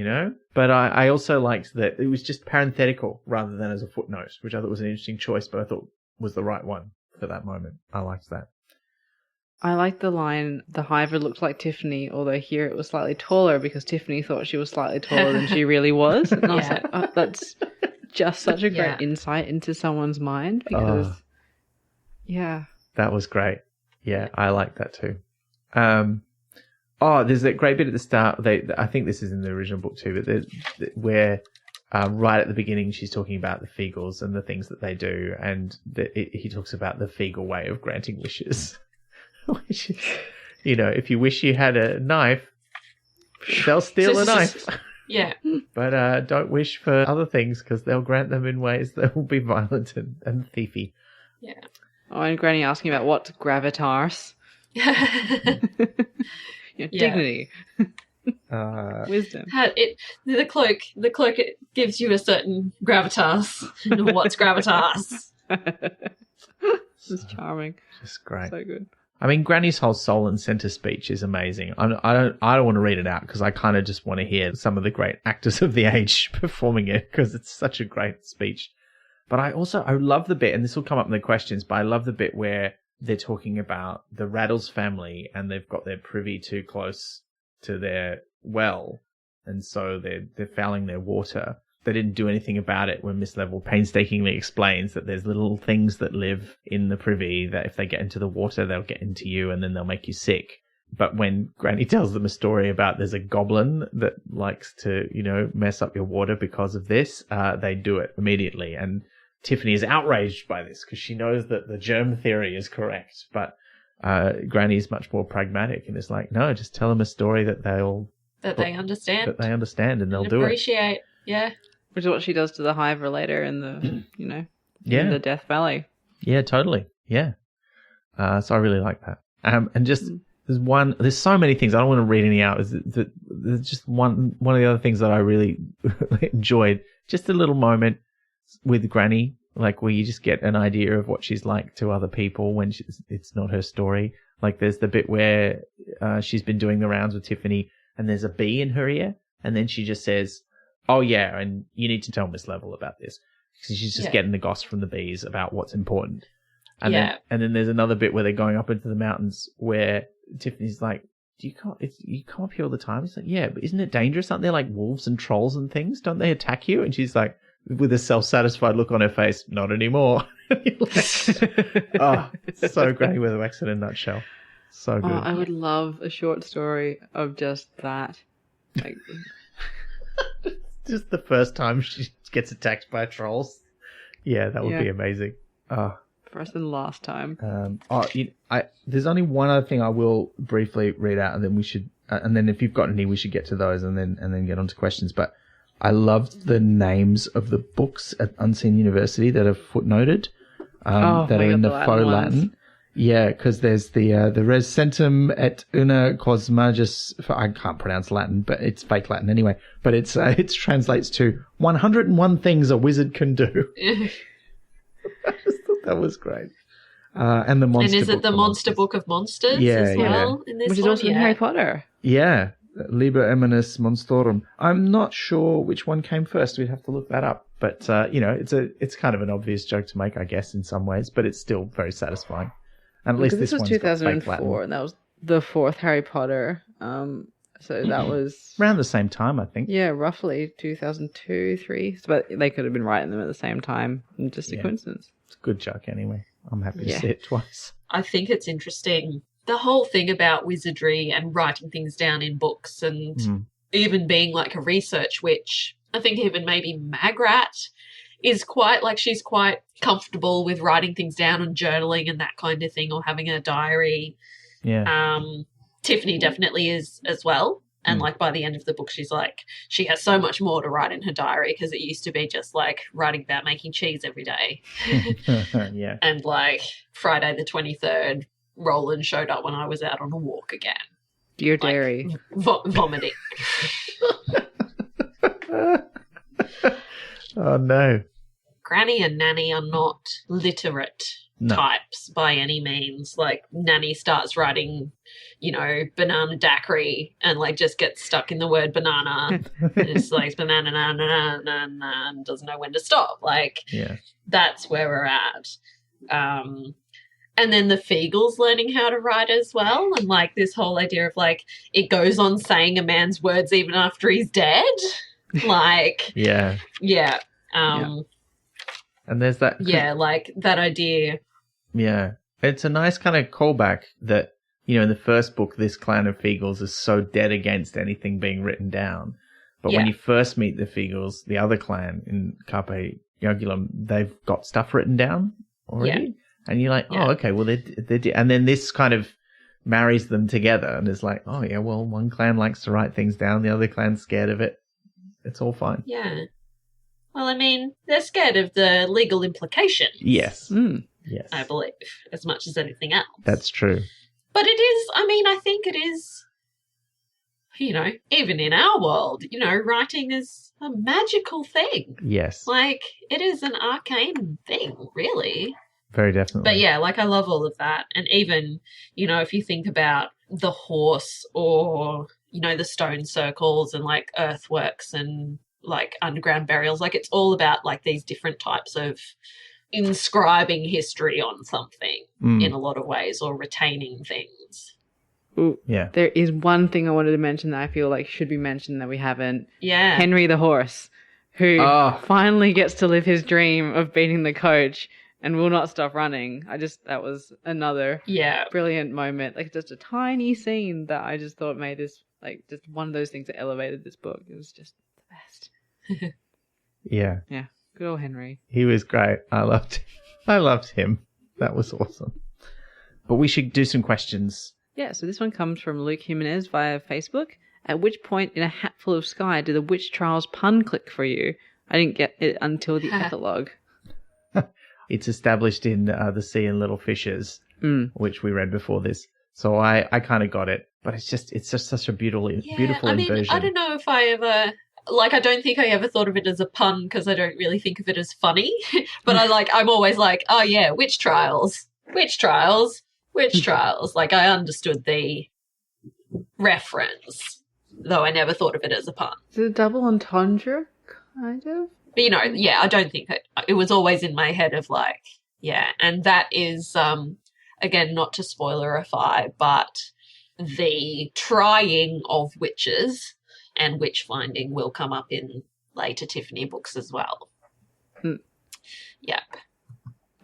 But I also liked that it was just parenthetical rather than as a footnote, which I thought was an interesting choice, but I thought was the right one for that moment. I liked that. I like the line, the Hiver looked like Tiffany, although here it was slightly taller because Tiffany thought she was slightly taller than she really was. And I was like, oh, that's just such a great insight into someone's mind because, That was great. Yeah, I like that too. There's that great bit at the start. I think this is in the original book too, but where right at the beginning she's talking about the Feagles and the things that they do, and he talks about the Feagle way of granting wishes. Which is, if you wish you had a knife, they'll steal a knife. Yeah. But don't wish for other things because they'll grant them in ways that will be violent and thiefy. Yeah. Oh, and Granny asking about what's gravitas. Dignity. Wisdom. The cloak gives you a certain gravitas. What's gravitas? This is charming. Just great. So good. I mean, Granny's whole soul and centre speech is amazing. I don't want to read it out because I kind of just want to hear some of the great actors of the age performing it because it's such a great speech. But I love the bit, and this will come up in the questions, but I love the bit where they're talking about the Raddles family and they've got their privy too close to their well, and so they're fouling their water. They didn't do anything about it when Miss Level painstakingly explains that there's little things that live in the privy that if they get into the water, they'll get into you and then they'll make you sick. But when Granny tells them a story about there's a goblin that likes to, mess up your water because of this, they do it immediately. And Tiffany is outraged by this because she knows that the germ theory is correct. But Granny is much more pragmatic and is like, no, just tell them a story that they understand. That they understand and they'll do it. Appreciate, yeah. Which is what she does to the Hiver later in the, in the Death Valley. Yeah, totally. Yeah. So I really like that. And just there's so many things. I don't want to read any out. There's just one of the other things that I really enjoyed. Just a little moment with Granny, like where you just get an idea of what she's like to other people when it's not her story. Like there's the bit where she's been doing the rounds with Tiffany and there's a bee in her ear. And then she just says, oh, yeah, and you need to tell Miss Level about this. Because she's just getting the goss from the bees about what's important. And then there's another bit where they're going up into the mountains where Tiffany's like, you come up here all the time? He's like, yeah, but isn't it dangerous? Aren't there like wolves and trolls and things? Don't they attack you? And she's like, with a self-satisfied look on her face, not anymore. Oh, so Granny Weatherwax in a nutshell. So good. Oh, I would love a short story of just that. Like... Just the first time she gets attacked by trolls. Yeah, that would be amazing. First and last time. There's only one other thing I will briefly read out, and then we should, and then if you've got any, we should get to those, and then get on to questions. But I loved the names of the books at Unseen University that are footnoted, that are in the faux Latin. Yeah, because there's the res centum et una cosmagus. I can't pronounce Latin, but it's fake Latin anyway. But it translates to 101 things a wizard can do. I just thought that was great. And the monster. And is it the Monster Book of Monsters as well? In this which is also in Harry Potter. Yeah, Liber Eminus Monstorum. I'm not sure which one came first. We'd have to look that up. But it's kind of an obvious joke to make, I guess, in some ways. But it's still very satisfying. And at least this was 2004, and that was the fourth Harry Potter. So that was around the same time, I think. Yeah, roughly 2002, 3. But they could have been writing them at the same time. Just a coincidence. It's a good joke anyway. I'm happy to see it twice. I think it's interesting. The whole thing about wizardry and writing things down in books and even being like a research witch. I think even maybe Magrat is she's quite comfortable with writing things down and journaling and that kind of thing, or having a diary. Yeah. Tiffany definitely is as well. And like by the end of the book, she's like, she has so much more to write in her diary because it used to be just like writing about making cheese every day. Yeah. And like Friday the 23rd, Roland showed up when I was out on a walk again. Dear Dairy. Vomiting. Oh, no. Granny and Nanny are not literate types by any means. Like, Nanny starts writing, banana daiquiri and, like, just gets stuck in the word banana. And it's like, banana, and doesn't know when to stop. Like, that's where we're at. And then the Feagles learning how to write as well. And, like, this whole idea of, like, it goes on saying a man's words even after he's dead. Like, yeah. And there's that. Yeah, like that idea. Yeah. It's a nice kind of callback that, in the first book, this clan of Feagles is so dead against anything being written down. But when you first meet the Feagles, the other clan in Carpe Jugulum, they've got stuff written down already. Yeah. And you're like, oh, okay, well, they're and then this kind of marries them together and is like, oh, yeah, well, one clan likes to write things down, the other clan's scared of it. It's all fine. Yeah. Well, I mean, they're scared of the legal implications. Yes. Mm. Yes. I believe, as much as anything else. That's true. But it is, I mean, I think it is, you know, even in our world, you know, writing is a magical thing. Yes. Like, it is an arcane thing, really. Very definitely. But yeah, like, I love all of that. And even, you know, if you think about the horse or, you know, the stone circles and, like, earthworks and, like, underground burials, like, it's all about, like, these different types of inscribing history on something in a lot of ways, or retaining things. Ooh, Yeah. there is one thing I wanted to mention that I feel like should be mentioned that we haven't. Yeah. Henry the horse, who finally gets to live his dream of beating the coach and will not stop running. That was another brilliant moment. Like, just a tiny scene that I just thought made this, like, just one of those things that elevated this book. It was just the best. Yeah. Yeah. Good old Henry. He was great. I loved him. That was awesome. But we should do some questions. Yeah, so this one comes from Luke Jimenez via Facebook. At which point in A Hatful of Sky did the Witch Trials pun click for you? I didn't get it until the epilogue. It's established in The Sea and Little Fishes, which we read before this. So I kind of got it. But it's just such a beautiful inversion. I don't know if I ever... Like, I don't think I ever thought of it as a pun because I don't really think of it as funny. But I'm always like, oh yeah, witch trials. Like, I understood the reference, though I never thought of it as a pun. Is it a double entendre, kind of? But, you know, yeah, I don't think it was always in my head of, like, yeah. And that is, again, not to spoilerify, but the trying of witches and witch finding will come up in later Tiffany books as well. Yep.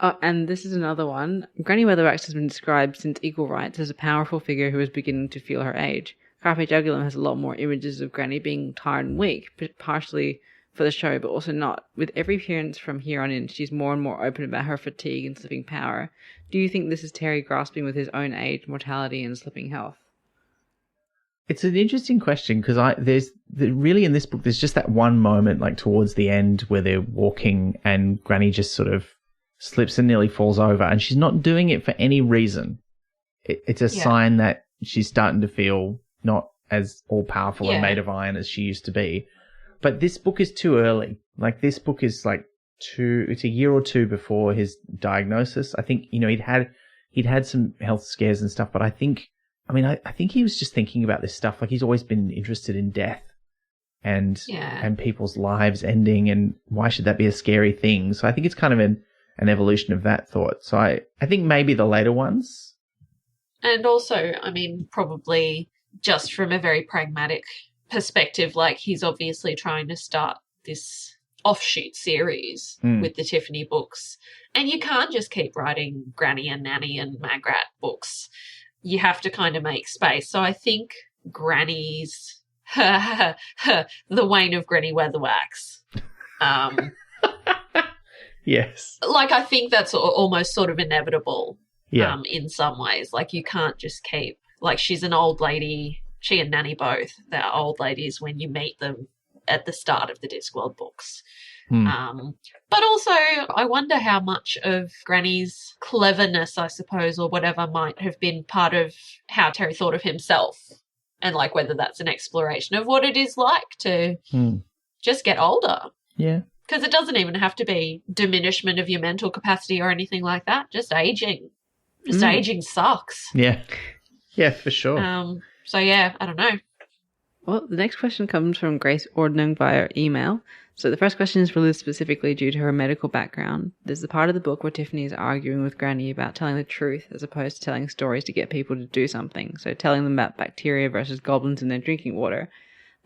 Oh, and this is another one. Granny Weatherwax has been described since Equal Rights as a powerful figure who is beginning to feel her age. Carpe Jugulum has a lot more images of Granny being tired and weak, partially for the show, but also not. With every appearance from here on in, she's more and more open about her fatigue and slipping power. Do you think this is Terry grasping with his own age, mortality, and slipping health? It's an interesting question because really in this book, there's just that one moment, like towards the end, where they're walking and Granny just sort of slips and nearly falls over, and she's not doing it for any reason. It's a sign that she's starting to feel not as all-powerful and made of iron as she used to be. But this book is too early. Like, this book is it's a year or two before his diagnosis. I think, you know, he'd had some health scares and stuff, but I think he was just thinking about this stuff. Like, he's always been interested in death and people's lives ending, and why should that be a scary thing? So I think it's kind of an evolution of that thought. So I think maybe the later ones. And also, I mean, probably just from a very pragmatic perspective, like, he's obviously trying to start this offshoot series with the Tiffany books. And you can't just keep writing Granny and Nanny and Magrat books. You have to kind of make space. So I think Granny's the wane of Granny Weatherwax. Yes. Like, I think that's almost sort of inevitable in some ways. Like, you can't just keep... Like, she's an old lady. She and Nanny both. They're old ladies when you meet them at the start of the Discworld books. But also, I wonder how much of Granny's cleverness, I suppose, or whatever, might have been part of how Terry thought of himself, and, like, whether that's an exploration of what it is like to just get older. Yeah. Because it doesn't even have to be diminishment of your mental capacity or anything like that. Just aging. Aging sucks. Yeah. Yeah, for sure. So, yeah, I don't know. Well, the next question comes from Grace Ordnung via email. So the first question is for Liz specifically due to her medical background. There's the part of the book where Tiffany is arguing with Granny about telling the truth as opposed to telling stories to get people to do something. So telling them about bacteria versus goblins in their drinking water.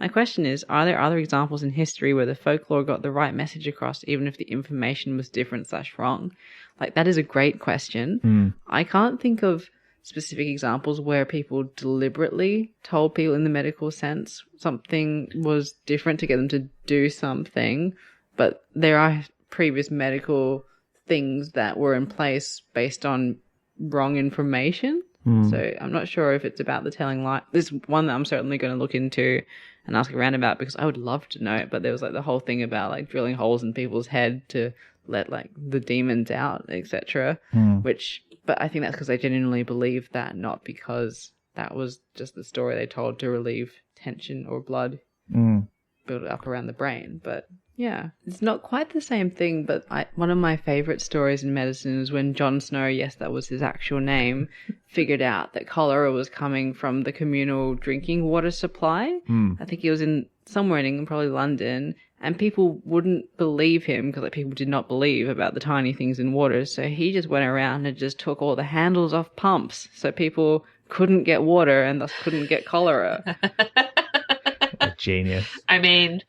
My question is, are there other examples in history where the folklore got the right message across even if the information was different/wrong? Like, that is a great question. I can't think of specific examples where people deliberately told people in the medical sense something was different to get them to do something, but there are previous medical things that were in place based on wrong information. So I'm not sure if it's about the telling light. This is one that I'm certainly going to look into and ask around about, because I would love to know it. But there was like the whole thing about like drilling holes in people's head to let like the demons out, etc. But I think that's because they genuinely believe that, not because that was just the story they told to relieve tension or blood build it up around the brain. But yeah, it's not quite the same thing. But one of my favorite stories in medicine is when Jon Snow, yes, that was his actual name, figured out that cholera was coming from the communal drinking water supply. I think he was somewhere in England, probably London, and people wouldn't believe him because like, people did not believe about the tiny things in water. So he just went around and just took all the handles off pumps so people couldn't get water and thus couldn't get cholera. A genius. I mean,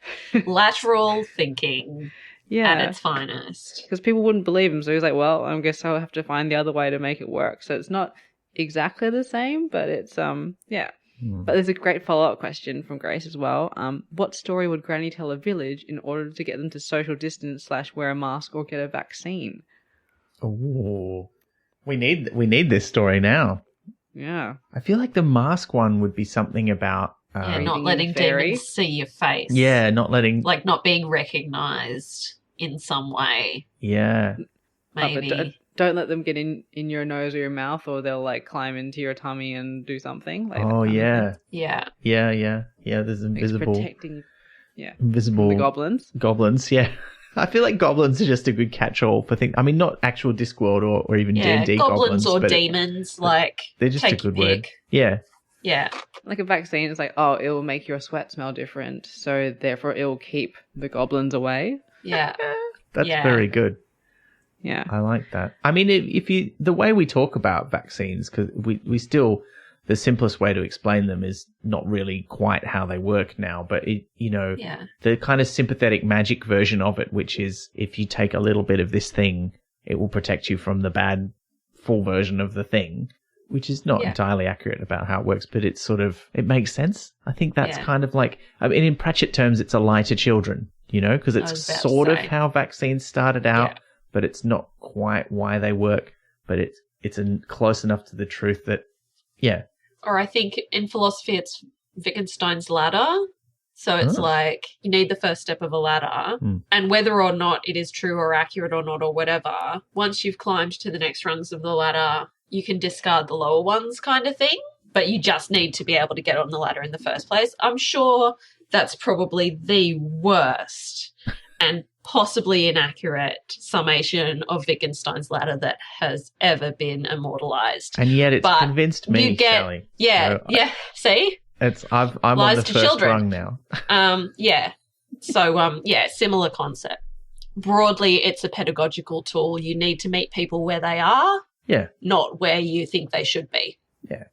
lateral thinking at its finest. Because people wouldn't believe him, so he was like, well, I guess I'll have to find the other way to make it work. So it's not exactly the same, but it's, But there's a great follow-up question from Grace as well. What story would Granny tell a village in order to get them to social distance / wear a mask or get a vaccine? Oh, we need this story now. Yeah. I feel like the mask one would be something about not letting demons see your face. Yeah, not letting... Like not being recognised in some way. Yeah. Maybe. But don't let them get in your nose or your mouth, or they'll like climb into your tummy and do something. Like yeah. Yeah. Yeah. There's invisible... protecting... Yeah. Invisible... The goblins. Goblins, yeah. I feel like goblins are just a good catch-all for things. I mean, not actual Discworld or even D&D goblins or but demons, like... They're just a good word. Yeah. Yeah. Like a vaccine is like, oh, it will make your sweat smell different, so therefore it will keep the goblins away. Yeah. That's very good. Yeah. I like that. I mean, the way we talk about vaccines, because we still, the simplest way to explain them is not really quite how they work now, but the kind of sympathetic magic version of it, which is if you take a little bit of this thing, it will protect you from the bad full version of the thing, which is not entirely accurate about how it works, but it's sort of, it makes sense. I think that's kind of like, I mean, in Pratchett terms, it's a lie to children, because it's sort of how vaccines started out, but it's not quite why they work, but it's close enough to the truth that, Or I think in philosophy, it's Wittgenstein's ladder. So it's like you need the first step of a ladder, and whether or not it is true or accurate or not or whatever, once you've climbed to the next rungs of the ladder, you can discard the lower ones kind of thing, but you just need to be able to get on the ladder in the first place. I'm sure that's probably the worst and possibly inaccurate summation of Wittgenstein's ladder that has ever been immortalized. And yet it's convinced me, Sally. Yeah, see? I'm Lies on the to first children. rung now. So, similar concept. Broadly, it's a pedagogical tool. You need to meet people where they are. Yeah. Not where you think they should be. Yeah.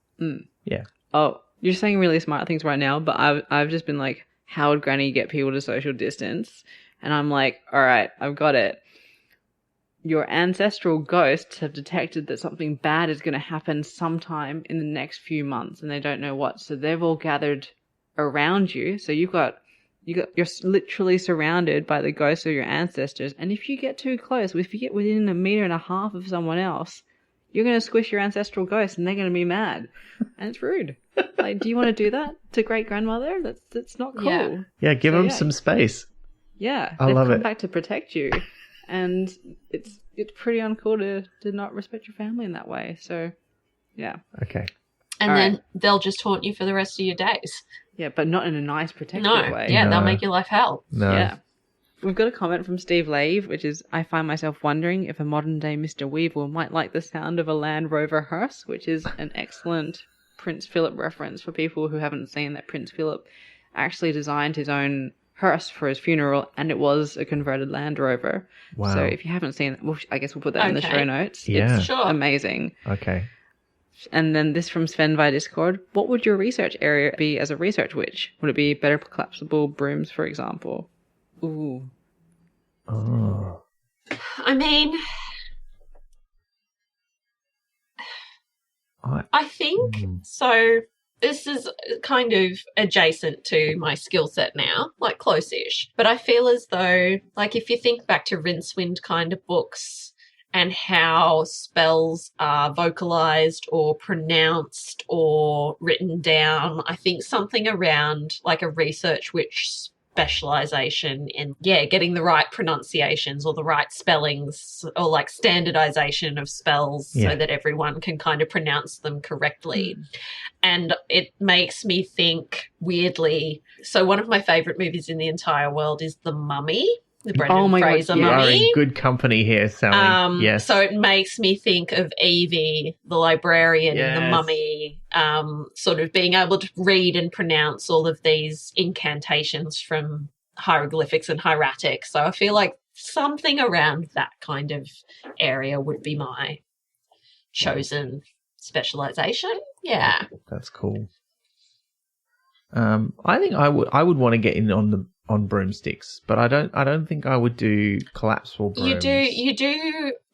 Yeah. Oh, you're saying really smart things right now, but I've just been like, how would Granny get people to social distance? And I'm like, all right, I've got it. Your ancestral ghosts have detected that something bad is going to happen sometime in the next few months, and they don't know what. So they've all gathered around you. So you're literally surrounded by the ghosts of your ancestors. And if you get too close, if you get within 1.5 meters of someone else, you're going to squish your ancestral ghost, and they're going to be mad. And it's rude. Like, do you want to do that to great grandmother? That's not cool. Yeah, give them some space. Yeah, I love it. They've come back to protect you, and it's pretty uncool to not respect your family in that way. So, yeah. Okay. And then they'll just haunt you for the rest of your days. Yeah, but not in a nice, protective way. Yeah, they'll make your life hell. No. Yeah. We've got a comment from Steve Lave, which is, I find myself wondering if a modern-day Mr. Weevil might like the sound of a Land Rover hearse, which is an excellent Prince Philip reference for people who haven't seen that Prince Philip actually designed his own hearse for his funeral, and it was a converted Land Rover. Wow. So if you haven't seen it, well, I guess we'll put that in the show notes. Yeah. It's amazing. Okay. And then this from Sven via Discord. What would your research area be as a research witch? Would it be better collapsible brooms, for example? Ooh. Oh. I mean, I think so. This is kind of adjacent to my skill set now, like close-ish. But I feel as though, like if you think back to Rincewind kind of books and how spells are vocalized or pronounced or written down. I think something around like a research witch specialization in, getting the right pronunciations or the right spellings or like standardization of spells so that everyone can kind of pronounce them correctly. And it makes me think weirdly. So one of my favorite movies in the entire world is The Mummy. The Brendan Fraser God, Mummy. You are in good company here, Sally. Yes. So it makes me think of Evie, the librarian in The Mummy, sort of being able to read and pronounce all of these incantations from hieroglyphics and hieratic. So I feel like something around that kind of area would be my chosen specialization. Yeah. That's cool. I think I would want to get in on broomsticks, but I don't think I would do collapsible brooms.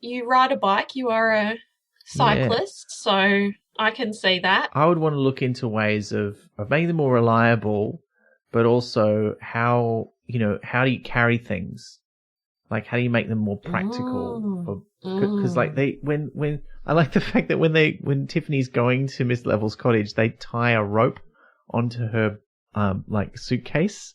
You ride a bike, you are a cyclist, so I can see that. I would want to look into ways of making them more reliable, but also how do you carry things? Like, how do you make them more practical? Because like when I like the fact that when Tiffany's going to Miss Level's cottage, they tie a rope onto her like suitcase.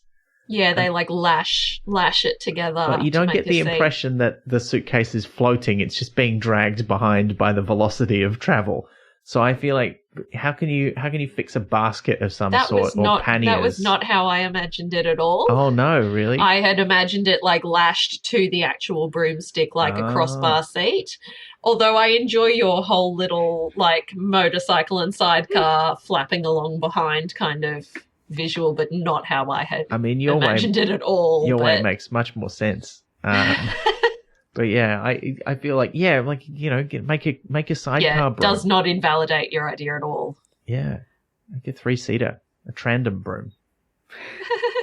Yeah, they like lash it together. But you don't get the impression that the suitcase is floating. It's just being dragged behind by the velocity of travel. So I feel like how can you fix a basket of some sort or panniers? That was not how I imagined it at all. Oh no, really? I had imagined it like lashed to the actual broomstick like a crossbar seat. Although I enjoy your whole little like motorcycle and sidecar flapping along behind kind of visual, but not how I had imagined it at all. Your way makes much more sense. But yeah, I feel like make a sidecar. Broom. Does not invalidate your idea at all. Yeah, make a 3-seater, a tandem broom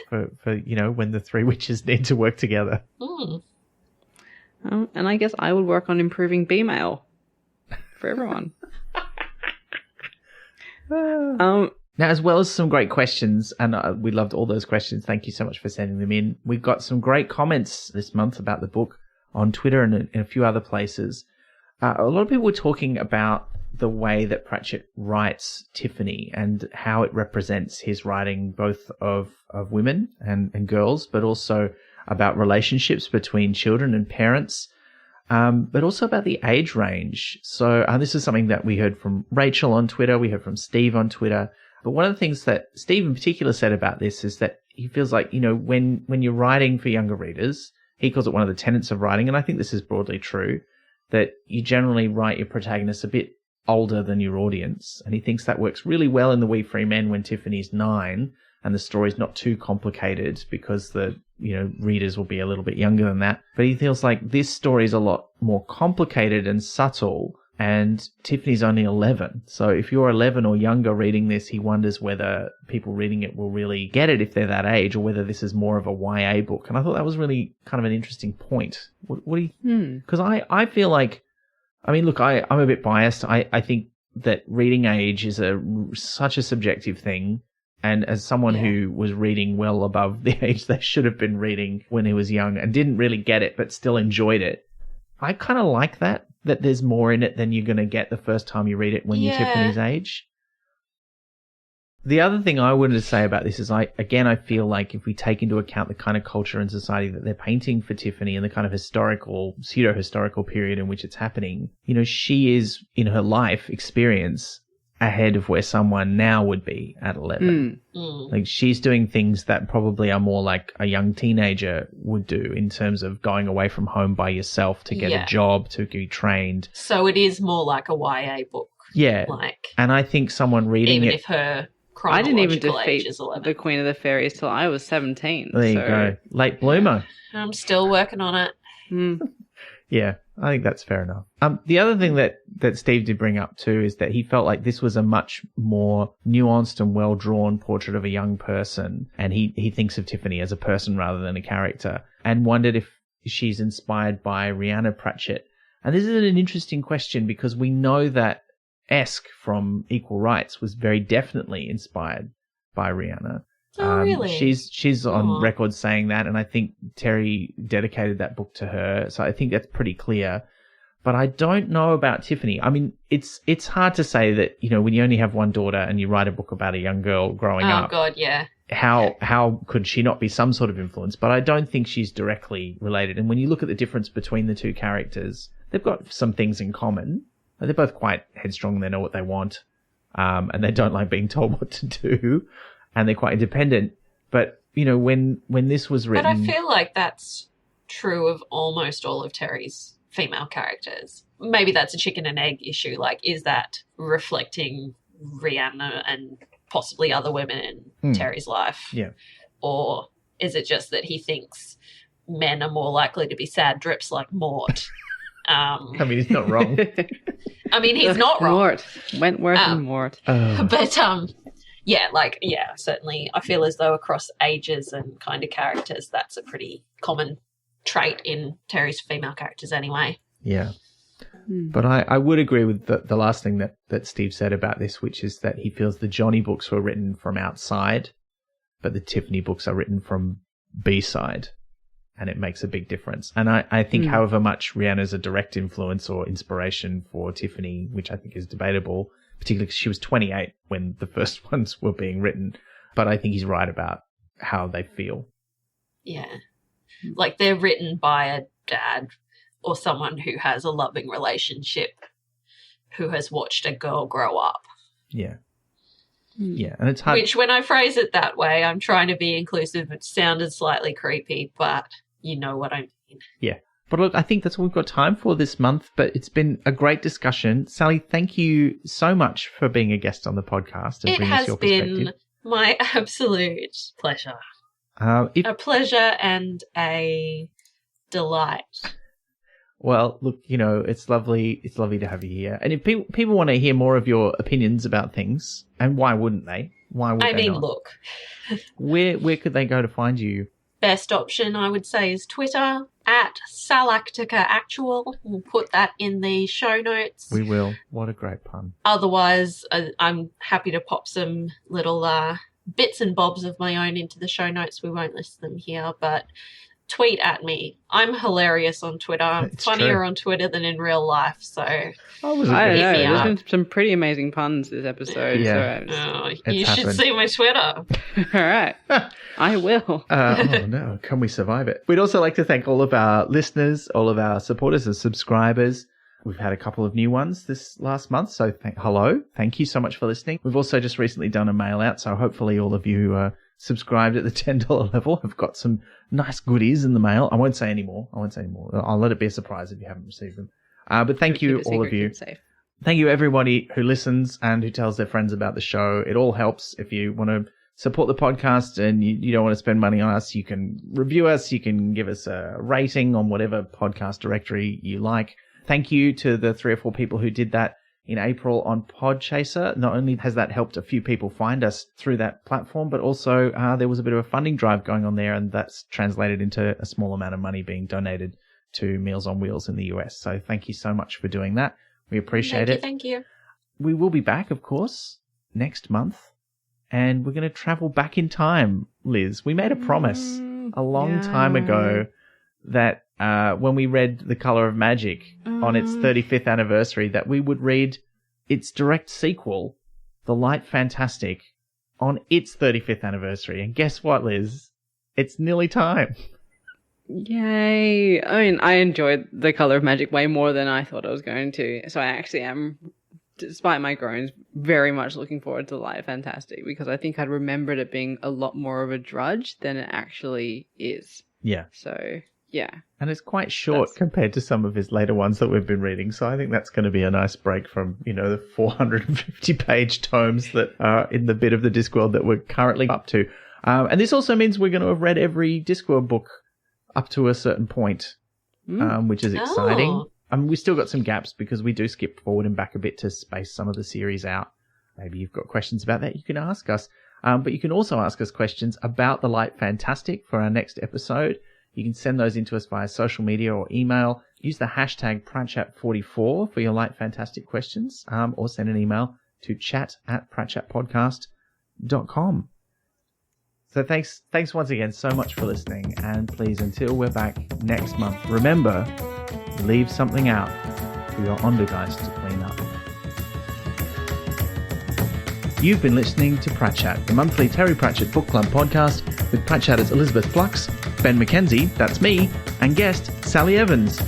for when the three witches need to work together. And I guess I would work on improving B-mail for everyone. Now, as well as some great questions, and we loved all those questions. Thank you so much for sending them in. We've got some great comments this month about the book on Twitter and in a few other places. A lot of people were talking about the way that Pratchett writes Tiffany and how it represents his writing both of women and girls, but also about relationships between children and parents, but also about the age range. So this is something that we heard from Rachel on Twitter. We heard from Steve on Twitter. But one of the things that Steve in particular said about this is that he feels like, when you're writing for younger readers, he calls it one of the tenets of writing, and I think this is broadly true, that you generally write your protagonist a bit older than your audience. And he thinks that works really well in The Wee Free Men when Tiffany's 9 and the story's not too complicated because the readers will be a little bit younger than that. But he feels like this story is a lot more complicated and subtle, and Tiffany's only 11. So if you're 11 or younger reading this, he wonders whether people reading it will really get it if they're that age, or whether this is more of a YA book. And I thought that was really kind of an interesting point. What do you... Because I feel like... look, I'm a bit biased. I think that reading age is such a subjective thing. And as someone who was reading well above the age they should have been reading when he was young and didn't really get it but still enjoyed it, I kind of like that there's more in it than you're going to get the first time you read it when you're Tiffany's age. The other thing I wanted to say about this is I feel like if we take into account the kind of culture and society that they're painting for Tiffany and the kind of pseudo-historical period in which it's happening, she is, in her life experience, ahead of where someone now would be at 11. Like, she's doing things that probably are more like a young teenager would do in terms of going away from home by yourself to get a job, to be trained. So it is more like a YA book. Yeah. And I think someone reading even if her I didn't even defeat the Queen of the Fairies till I was 17. There you go. Late bloomer. I'm still working on it. Yeah, I think that's fair enough. The other thing that Steve did bring up too is that he felt like this was a much more nuanced and well-drawn portrait of a young person, and he thinks of Tiffany as a person rather than a character, and wondered if she's inspired by Rhianna Pratchett. And this is an interesting question because we know that Esk from Equal Rights was very definitely inspired by Rhianna. Oh, really? She's on record saying that, and I think Terry dedicated that book to her, so I think that's pretty clear. But I don't know about Tiffany. I mean, it's hard to say that, when you only have one daughter and you write a book about a young girl growing up. Oh, God, yeah. How could she not be some sort of influence? But I don't think she's directly related. And when you look at the difference between the two characters, they've got some things in common. They're both quite headstrong. They know what they want. And they don't like being told what to do. And they're quite independent. But, when this was written... But I feel like that's true of almost all of Terry's female characters. Maybe that's a chicken and egg issue. Like, is that reflecting Rihanna and possibly other women in Terry's life? Yeah. Or is it just that he thinks men are more likely to be sad drips like Mort? I mean, he's not wrong. He's not wrong. Mort. Wentworth and Mort. But, certainly I feel as though across ages and kind of characters, that's a pretty common trait in Terry's female characters anyway. Yeah. But I would agree with the last thing that Steve said about this, which is that he feels the Johnny books were written from outside, but the Tiffany books are written from B-side, and it makes a big difference. And I think however much Rihanna's a direct influence or inspiration for Tiffany, which I think is debatable, particularly because she was 28 when the first ones were being written, but I think he's right about how they feel. Yeah. Like they're written by a dad or someone who has a loving relationship, who has watched a girl grow up. Yeah. Yeah, and it's hard. Which, when I phrase it that way, I'm trying to be inclusive. It sounded slightly creepy, but you know what I mean. Yeah. But look, I think that's all we've got time for this month, but it's been a great discussion. Sally, thank you so much for being a guest on the podcast and bringing us your perspective. It has been my absolute pleasure. A pleasure and a delight. Well, look, it's lovely. It's lovely to have you here. And if people want to hear more of your opinions about things, and why wouldn't they? Why would they not? Look. Where could they go to find you? Best option, I would say, is Twitter at SalacticaActual. We'll put that in the show notes. We will. What a great pun. Otherwise, I'm happy to pop some little bits and bobs of my own into the show notes. We won't list them here, but tweet at me. I'm hilarious on Twitter. I'm funnier on Twitter than in real life, so I don't know. There's been some pretty amazing puns this episode. Yeah. So you should see my Twitter. All right. I will. Oh, no. Can we survive it? We'd also like to thank all of our listeners, all of our supporters and subscribers. We've had a couple of new ones this last month, so hello. Thank you so much for listening. We've also just recently done a mail out, so hopefully all of you subscribed at the $10 level have got some nice goodies in the mail. I won't say any more. I'll let it be a surprise if you haven't received them. But thank you, all of you. Thank you, everybody who listens and who tells their friends about the show. It all helps. If you want to support the podcast and you don't want to spend money on us, you can review us. You can give us a rating on whatever podcast directory you like. Thank you to the 3 or 4 people who did that in April on Podchaser. Not only has that helped a few people find us through that platform, but also there was a bit of a funding drive going on there, and that's translated into a small amount of money being donated to Meals on Wheels in the US. So thank you so much for doing that. We appreciate it. Thank you. We will be back, of course, next month, and we're going to travel back in time, Liz. We made a promise a long time ago that when we read The Colour of Magic on its 35th anniversary, that we would read its direct sequel, The Light Fantastic, on its 35th anniversary. And guess what, Liz? It's nearly time. Yay. I mean, I enjoyed The Colour of Magic way more than I thought I was going to. So I actually am, despite my groans, very much looking forward to The Light Fantastic, because I think I'd remembered it being a lot more of a drudge than it actually is. Yeah. So... yeah. And it's quite short compared to some of his later ones that we've been reading. So I think that's going to be a nice break from, the 450-page tomes that are in the bit of the Discworld that we're currently up to. And this also means we're going to have read every Discworld book up to a certain point, which is exciting. We still got some gaps because we do skip forward and back a bit to space some of the series out. Maybe you've got questions about that, you can ask us. But you can also ask us questions about The Light Fantastic for our next episode. You can send those into us via social media or email. Use the hashtag Pratchett44 for your Light Fantastic questions, or send an email to chat@pratchettpodcast.com. So thanks once again so much for listening. And please, until we're back next month, remember, leave something out. for your Ondergeist to clean up. You've been listening to Pratchett, the monthly Terry Pratchett Book Club podcast with Pratchetters Elizabeth Flux, Ben McKenzie, that's me, and guest Sally Evans.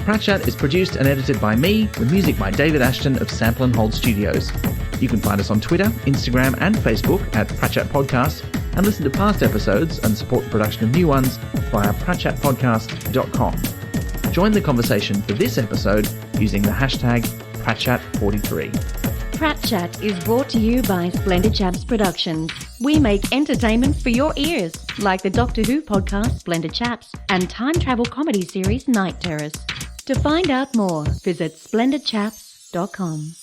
Pratchett is produced and edited by me, with music by David Ashton of Sample and Hold Studios. You can find us on Twitter, Instagram and Facebook at Pratchett Podcast, and listen to past episodes and support the production of new ones via pratchettpodcast.com. Join the conversation for this episode using the hashtag Pratchett43. Pratchett is brought to you by Splendid Chaps Productions. We make entertainment for your ears, like the Doctor Who podcast Splendid Chaps and time travel comedy series Night Terrors. To find out more, visit splendidchaps.com.